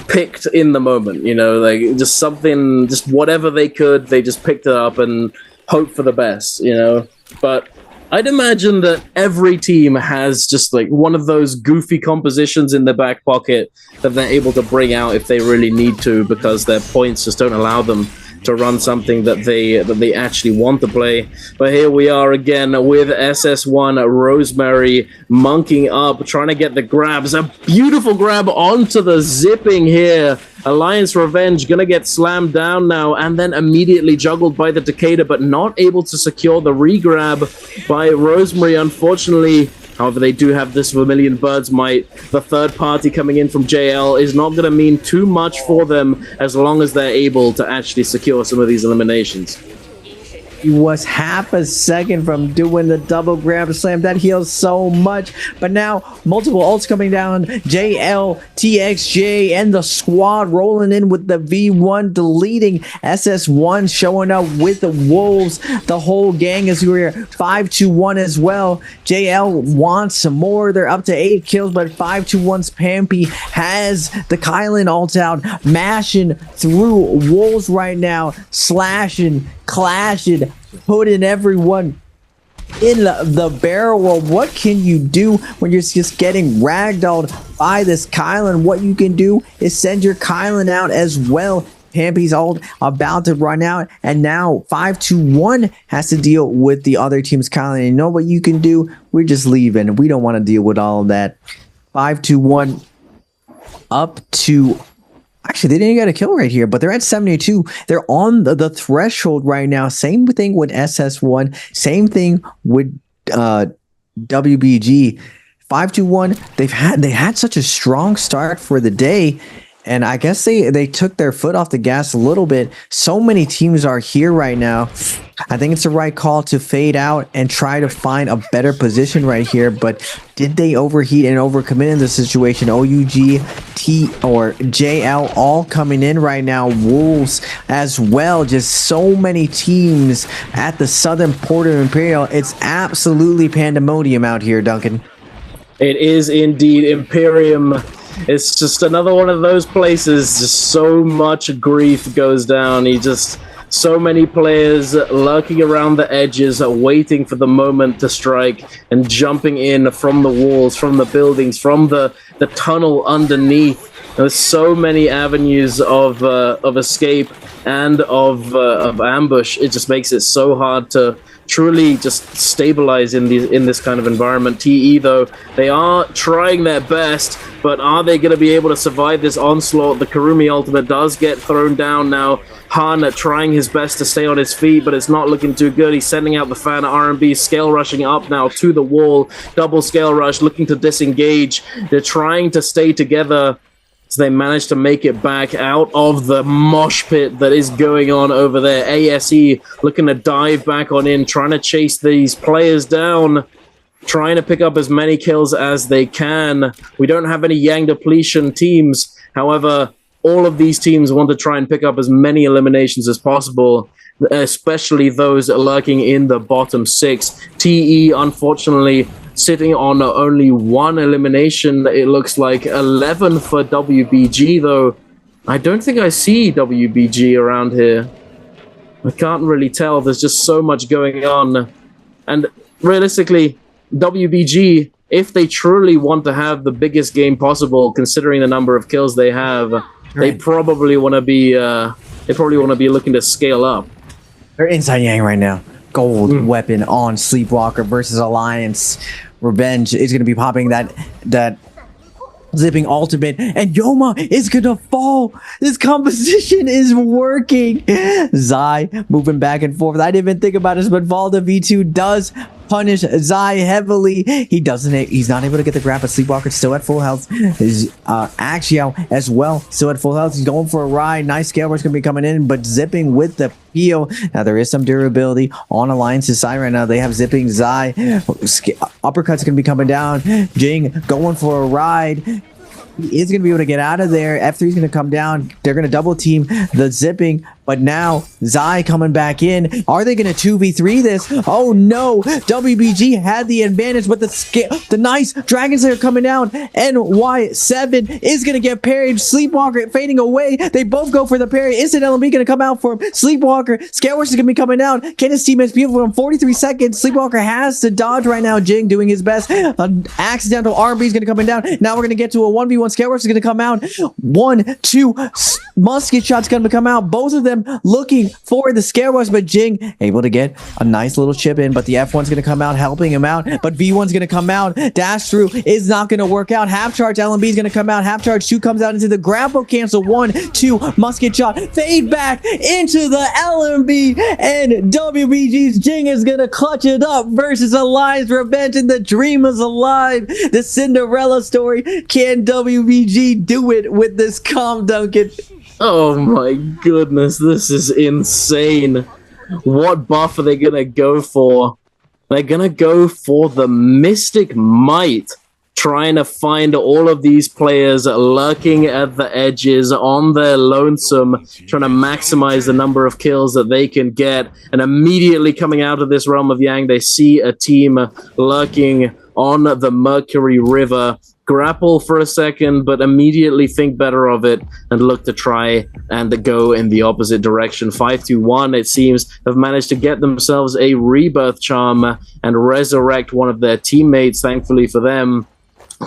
Speaker 2: picked in the moment, you know, like just something, just whatever they could, they just picked it up and hoped for the best, you know. But I'd imagine that every team has just like one of those goofy compositions in their back pocket that they're able to bring out if they really need to, because their points just don't allow them to run something that they actually want to play. But here we are again with SS1 Rosemary monking up, trying to get the grabs. A beautiful grab onto the zipping here. Alliance Revenge gonna get slammed down now and then immediately juggled by the Takeda, but not able to secure the regrab by Rosemary, unfortunately. However, they do have this Vermilion Bird's Might. The third party coming in from JL is not going to mean too much for them as long as they're able to actually secure some of these eliminations.
Speaker 1: He was half a second from doing the double grab slam. That heals so much. But now, multiple ults coming down. JL, TXJ, and the squad rolling in with the V1, deleting SS1, showing up with the Wolves. The whole gang is here. 5-2-1 as well. JL wants some more. They're up to 8 kills, but 5-2-1's Pampy has the Kylan ult out, mashing through Wolves right now, slashing, clashing, putting everyone in the barrel. Well, what can you do when you're just getting ragdolled by this Kylan? What you can do is send your Kylan out as well. Pampy's ult about to run out, and now 5-2-1 has to deal with the other team's Kylan. And you know what you can do? We're just leaving. We don't want to deal with all of that. 5-2-1 up to... Actually, they didn't get a kill right here, but they're at 72. They're on the threshold right now. Same thing with SS1. Same thing with WBG. 5-2-1. They had such a strong start for the day, and I guess they took their foot off the gas a little bit. So many teams are here right now. I think it's the right call to fade out and try to find a better position right here. But did they overheat and overcommit in this situation? OUG, T, or JL all coming in right now. Wolves as well. Just so many teams at the southern port of Imperial. It's absolutely pandemonium out here, Duncan.
Speaker 2: It is indeed Imperium. It's just another one of those places. Just so much grief goes down. So many players lurking around the edges, waiting for the moment to strike and jumping in from the walls, from the buildings, from the tunnel underneath. There's so many avenues of escape and of ambush. It just makes it so hard to truly just stabilize in this kind of environment. TE, though, they are trying their best, but are they going to be able to survive this onslaught? The Karumi ultimate does get thrown down now. Han trying his best to stay on his feet, but it's not looking too good. He's sending out the fan R&B, scale rushing up now to the wall. Double scale rush, looking to disengage. They're trying to stay together. So they managed to make it back out of the mosh pit that is going on over there. ASE looking to dive back on in, trying to chase these players down, trying to pick up as many kills as they can. We don't have any Yang depletion teams. However, all of these teams want to try and pick up as many eliminations as possible, especially those lurking in the bottom 6. TE, unfortunately, sitting on only 1 elimination. It looks like 11 for WBG, though. I don't think I see WBG around here. I can't really tell. There's just so much going on. And realistically, WBG, if they truly want to have the biggest game possible, considering the number of kills they have, they probably want to be looking to scale up.
Speaker 1: They're inside Yang right now. Gold weapon on Sleepwalker versus Alliance. Revenge is going to be popping that zipping ultimate, and Yoma is going to fall. This composition is working. Zai moving back and forth. I didn't even think about this, but Valda V2 does punish Zai heavily. He's not able to get the grab, but Sleepwalker's still at full health. Axiao as well, still at full health. He's going for a ride. Nice scale rush going to be coming in, but zipping with the Pio. Now there is some durability on Alliance's side right now. They have zipping Zai. Uppercut's going to be coming down. Jing going for a ride. He is going to be able to get out of there. F3 is going to come down. They're going to double team the zipping, but now Zai coming back in. Are they going to 2v3 this? Oh no, WBG had the advantage, but the nice Dragon Slayer coming down. NY7 is going to get parried. Sleepwalker fading away. They both go for the parry. Instant LMB going to come out for him. Sleepwalker, Scale Rush is going to be coming down. Can his teammates be able to 43 seconds? Sleepwalker has to dodge right now. Jing doing his best. Accidental RB is going to come down. Now we're going to get to a 1v1. Scale Rush is going to come out. 1, 2, musket shot's gonna come out. Both of them looking for the scare rush, but Jing able to get a nice little chip in, but the F1's gonna come out helping him out, but V1's gonna come out. Dash through is not gonna work out. Half charge LMB is gonna come out. Half charge 2 comes out into the grapple cancel. 1, 2, musket shot, fade back into the LMB, and WBG's Jing is gonna clutch it up versus Alliance Revenge, and the dream is alive. The Cinderella story. Can WBG do it with this calm, Duncan?
Speaker 2: Oh my goodness, this is insane. What buff are they gonna go for? They're gonna go for the Mystic Might, trying to find all of these players lurking at the edges on their lonesome, trying to maximize the number of kills that they can get. And immediately coming out of this Realm of Yang, they see a team lurking on the Mercury River. Grapple for a second, but immediately think better of it and look to try and go in the opposite direction. 5-1, it seems, have managed to get themselves a rebirth charm and resurrect one of their teammates, thankfully for them.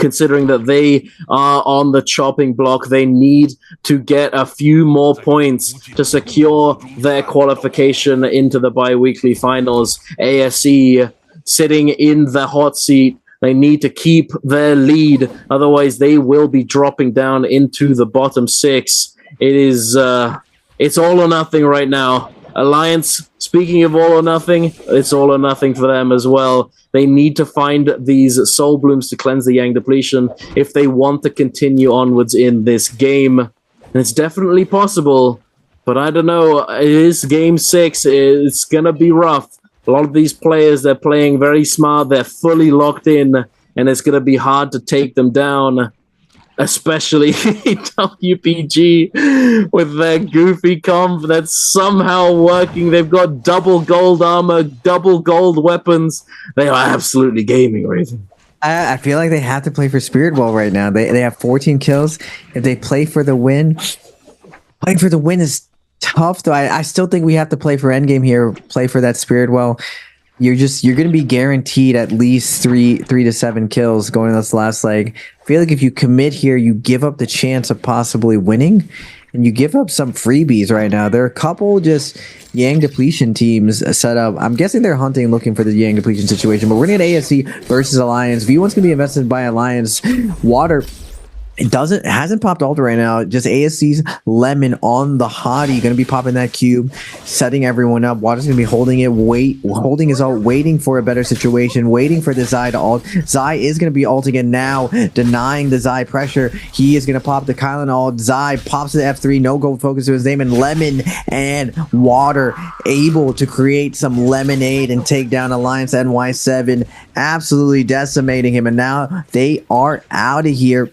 Speaker 2: Considering that they are on the chopping block, they need to get a few more points to secure their qualification into the bi-weekly finals. ASE sitting in the hot seat. They need to keep their lead, otherwise they will be dropping down into the bottom 6. It is, it's all or nothing right now. Alliance, speaking of all or nothing, it's all or nothing for them as well. They need to find these soul blooms to cleanse the Yang depletion if they want to continue onwards in this game. And it's definitely possible, but I don't know. It is game 6. It's going to be rough. A lot of these players, they're playing very smart. They're fully locked in, and it's going to be hard to take them down, especially WPG with their goofy comp that's somehow working. They've got double gold armor, double gold weapons. They are absolutely gaming, Raven.
Speaker 1: I feel like they have to play for Spirit Wall right now. They have 14 kills. If they play for the win, playing for the win is tough, though. I still think we have to play for endgame here, play for that Spirit Well. You're going to be guaranteed at least 3 to 7 kills going in this last leg. I feel like if you commit here, you give up the chance of possibly winning, and you give up some freebies right now. There are a couple just Yang depletion teams set up. I'm guessing they're hunting, looking for the Yang depletion situation, but we're going to get ASC versus Alliance. V1's going to be invested by Alliance. Water, it hasn't popped Alter right now. Just ASC's Lemon on the hottie. Going to be popping that cube, setting everyone up. Water's going to be holding his ult, waiting for a better situation, waiting for the Zai to ult. Zai is going to be ult again now, denying the Zai pressure. He is going to pop the Kylan ult. Zai pops the F3, no gold focus to his name, and Lemon and Water able to create some lemonade and take down Alliance NY7, absolutely decimating him. And now they are out of here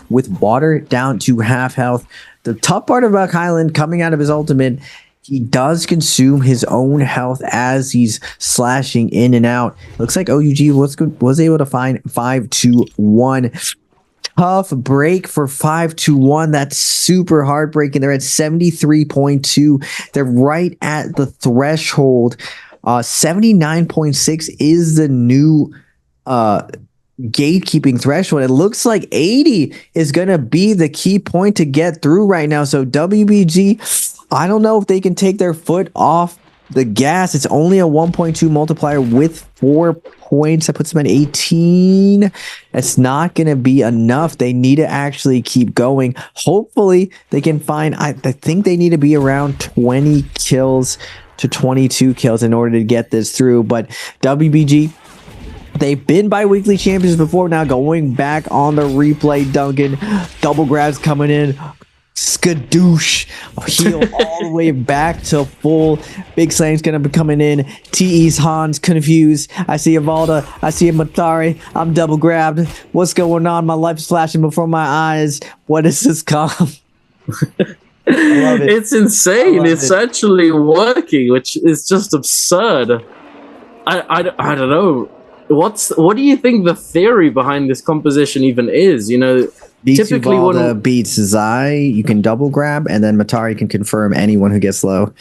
Speaker 1: with Water down to half health. The tough part about Kylan coming out of his ultimate, he does consume his own health as he's slashing in and out. Looks like OUG was able to find 5-1. Tough break for 5-1. That's super heartbreaking. They're at 73.2. They're right at the threshold. 79.6 is the new gatekeeping threshold. It looks like 80 is going to be the key point to get through right now. So WBG, I don't know if they can take their foot off the gas. It's only a 1.2 multiplier with 4 points. That puts them at 18. That's not going to be enough. They need to actually keep going. Hopefully they can find, I think they need to be around 20 kills to 22 kills in order to get this through. But WBG, they've been bi-weekly champions before. Now going back on the replay, Duncan. Double grabs coming in. Skadoosh. Heal all the way back to full. Big Slam's going to be coming in. TE's Hans confused. I see Evalda. I see a Matari. I'm double grabbed. What's going on? My life's flashing before my eyes. What is this calm? I love it.
Speaker 2: It's insane. It's actually working, which is just absurd. I don't know. What do you think the theory behind this composition even is? You know, typically
Speaker 1: when beats Zai, you can double grab, and then Matari can confirm anyone who gets low.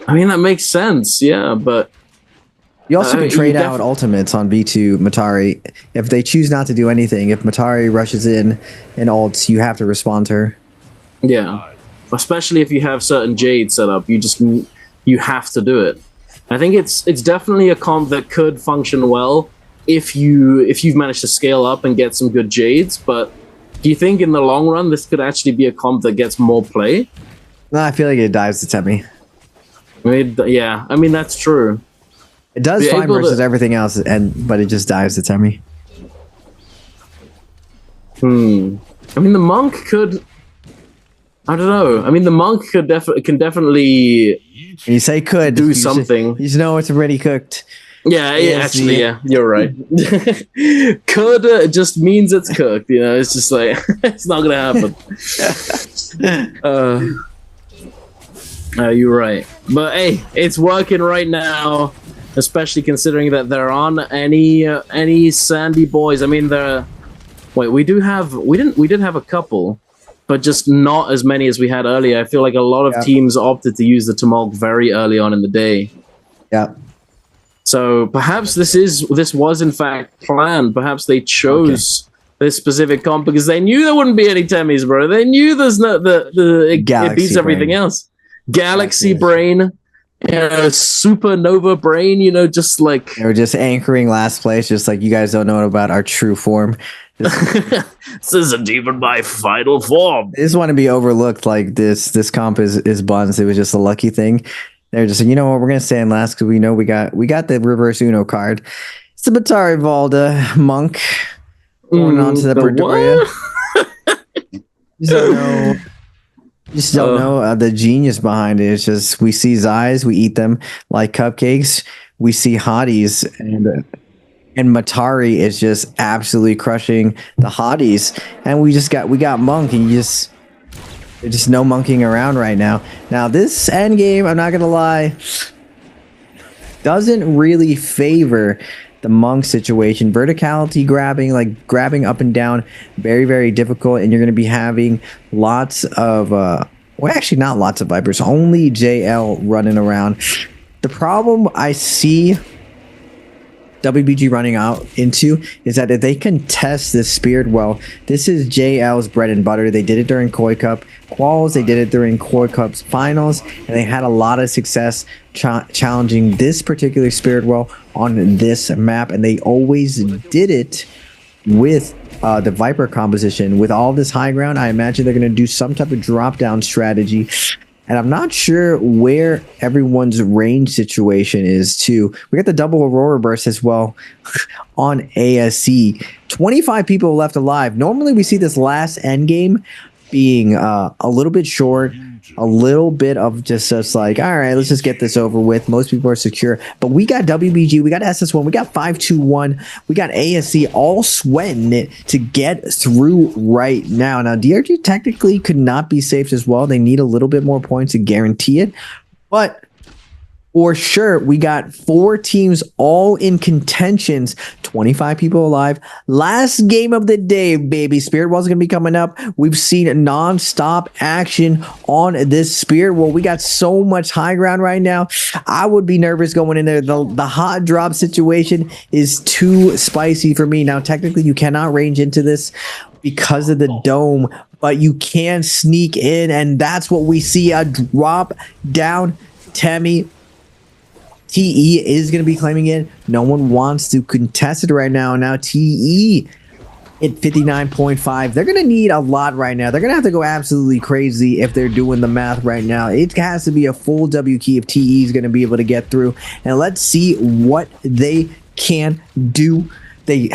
Speaker 2: I mean, that makes sense, yeah, but
Speaker 1: you also can trade out ultimates on V2 Matari if they choose not to do anything. If Matari rushes in and ults, you have to respond to her.
Speaker 2: Yeah, especially if you have certain Jade set up, you have to do it. I think it's definitely a comp that could function well if you've managed to scale up and get some good Jades. But do you think in the long run this could actually be a comp that gets more play?
Speaker 1: No, I feel like it dives the Temi.
Speaker 2: Yeah, I mean that's true.
Speaker 1: It does fine versus everything else, but it just dives the Temi.
Speaker 2: I mean, the monk could. I don't know. I mean, the monk can definitely.
Speaker 1: When you say could
Speaker 2: do something.
Speaker 1: You know it's already cooked.
Speaker 2: Yeah, actually, yeah, you're right. Could just means it's cooked. You know, it's just like it's not gonna happen. You're right, but hey, it's working right now. Especially considering that there aren't any sandy boys. I mean, we did have a couple, but just not as many as we had earlier. I feel like a lot of teams opted to use the Tumult very early on in the day.
Speaker 1: Yeah.
Speaker 2: So perhaps this was in fact planned. Perhaps they chose this specific comp because they knew there wouldn't be any Temis, bro. They knew there's no it beats everything else. Galaxy Brain. Supernova Brain, just like
Speaker 1: they were just anchoring last place, just like you guys don't know about our true form.
Speaker 2: This isn't even my final form.
Speaker 1: They just want to be overlooked like this comp is buns. It was just a lucky thing. They're just like, you know what, we're gonna stay in last because we know we got the reverse Uno card. It's the Batari Valda monk going on to the Predoria. You just don't know the genius behind it. It's just we see Zais, we eat them like cupcakes. We see hotties, and Matari is just absolutely crushing the hotties. And we got monk, and there's just no monkeying around right now. Now this end game, I'm not gonna lie, doesn't really favor the monk situation. Verticality grabbing up and down, very, very difficult, and you're going to be having lots of actually not lots of Vipers, only JL running around. The problem I see WBG running out into is that if they contest this Spirit well, this is JL's bread and butter. They did it during Koi Cup Quals, they did it during Koi Cup's finals, and they had a lot of success challenging this particular Spirit well on this map, and they always did it with the Viper composition. With all this high ground, I imagine they're going to do some type of drop down strategy. And I'm not sure where everyone's range situation is, too. We got the double Aurora Burst as well on ASC. 25 people left alive. Normally, we see this last end game being a little bit short, a little bit of just like, all right, let's just get this over with. Most people are secure. But we got WBG, we got SS1, we got 521, we got ASC all sweating it to get through right now. Now, DRG technically could not be safe as well. They need a little bit more points to guarantee it. But for sure, we got 4 teams all in contentions, 25 people alive. Last game of the day, baby. Spirit Wall's going to be coming up. We've seen non-stop action on this Spirit Wall. We got so much high ground right now. I would be nervous going in there. The hot drop situation is too spicy for me. Now, technically, you cannot range into this because of the dome, but you can sneak in, and that's what we see, a drop down Temi. TE is going to be claiming it. No one wants to contest it right now. Now TE at 59.5. They're going to need a lot right now. They're going to have to go absolutely crazy if they're doing the math right now. It has to be a full W key if TE is going to be able to get through. And let's see what they can do. They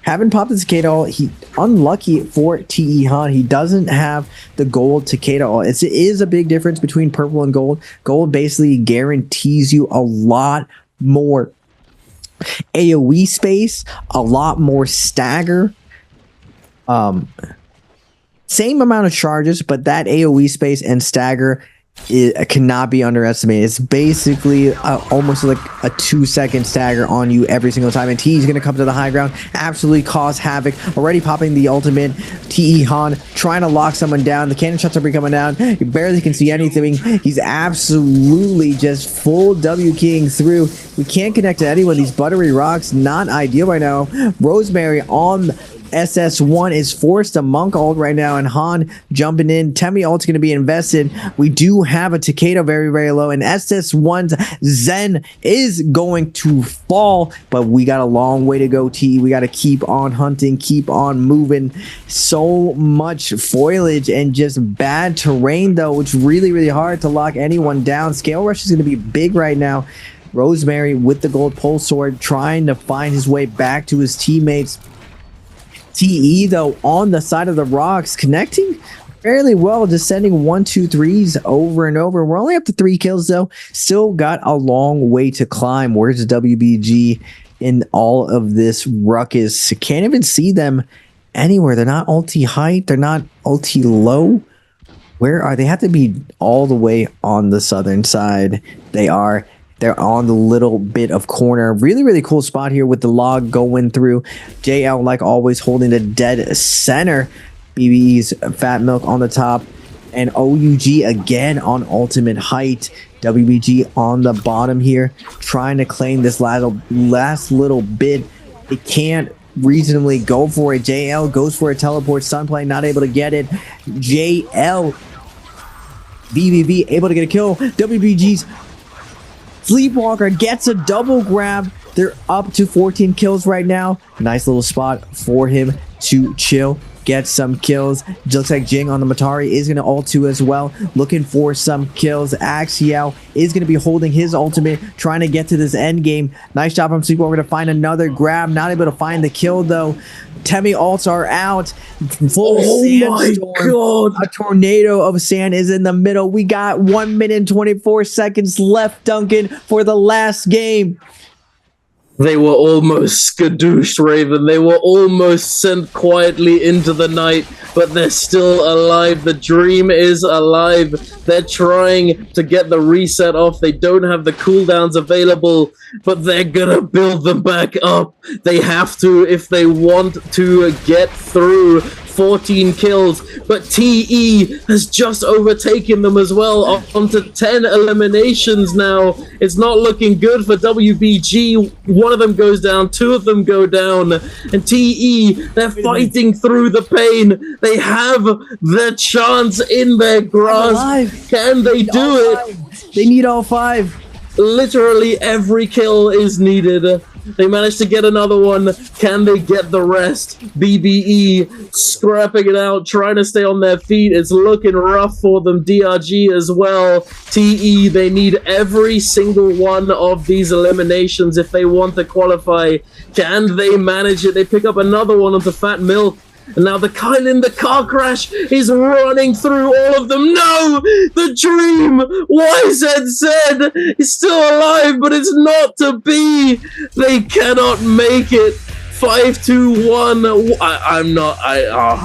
Speaker 1: haven't popped the Cicada Ult. He unlucky for TE Han. He doesn't have the gold Cicada Ult. It is a big difference between purple and gold. Gold basically guarantees you a lot more AoE space, a lot more stagger. Same amount of charges, but that AoE space and stagger, it cannot be underestimated. It's basically almost like a 2-second stagger on you every single time. And TE's going to come to the high ground, absolutely cause havoc. Already popping the ultimate. TE Han trying to lock someone down. The cannon shots are coming down. You barely can see anything. He's absolutely just full W keying through. We can't connect to anyone. These buttery rocks, not ideal right now. Rosemary on SS1 is forced a monk ult right now, and Han jumping in. Temi ult's going to be invested. We do have a Takeda very, very low, and SS1's Zen is going to fall, but we got a long way to go, T. We got to keep on hunting, keep on moving. So much foliage and just bad terrain, though. It's really, really hard to lock anyone down. Scale Rush is going to be big right now. Rosemary with the gold pole sword trying to find his way back to his teammates. TE though on the side of the rocks, connecting fairly well, just sending 1, 2, 3s over and over. We're only up to 3 kills though. Still got a long way to climb. Where's WBG in all of this ruckus? Can't even see them anywhere. They're not ulti height. They're not ulti low. Where are they? Have to be all the way on the southern side. They are. They're on the little bit of corner. Really, really cool spot here with the log going through. JL, like always, holding the dead center. BBE's Fat Milk on the top. And OUG again on ultimate height. WBG on the bottom here, trying to claim this last little bit. It can't reasonably go for it. JL goes for a teleport. Sunplay not able to get it. JL. BBB able to get a kill. WBG's Sleepwalker gets a double grab. They're up to 14 kills right now. Nice little spot for him to chill, get some kills. Looks like Jing on the Matari is going to ult too as well. Looking for some kills. Axial is going to be holding his ultimate, trying to get to this end game. Nice job from Sleepwalker to find another grab. Not able to find the kill though. Temi ults are out. Full sandstorm. A tornado of sand is in the middle. We got 1 minute and 24 seconds left, Duncan, for the last game.
Speaker 2: They were almost skadooshed, Raven. They were almost sent quietly into the night, but they're still alive. The dream is alive. They're trying to get the reset off. They don't have the cooldowns available, but they're gonna build them back up. They have to if they want to get through 14 kills, but TE has just overtaken them as well, onto 10 eliminations now. It's not looking good for WBG. One of them goes down, 2 of them go down, and TE, they're fighting through the pain. They have the chance in their grasp. Can they do it?
Speaker 1: They need all 5.
Speaker 2: Literally every kill is needed. They managed to get another one. Can they get the rest? BBE scrapping it out, trying to stay on their feet. It's looking rough for them. DRG as well. TE, they need every single one of these eliminations if they want to qualify. Can they manage it? They pick up another one onto Fat Milk. And now the Kyle in the car crash is running through all of them. No! The dream! YZZ is still alive, but it's not to be. They cannot make it. 5-2-1.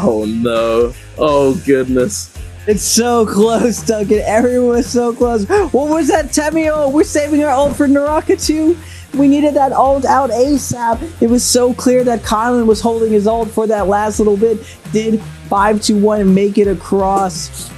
Speaker 2: Oh no. Oh goodness.
Speaker 1: It's so close, Duncan. Everyone was so close. What was that, Temi? Oh, we're saving our ult for Naraka too. We needed that ult out ASAP. It was so clear that Kylan was holding his ult for that last little bit. Did 5-2-1 and make it across.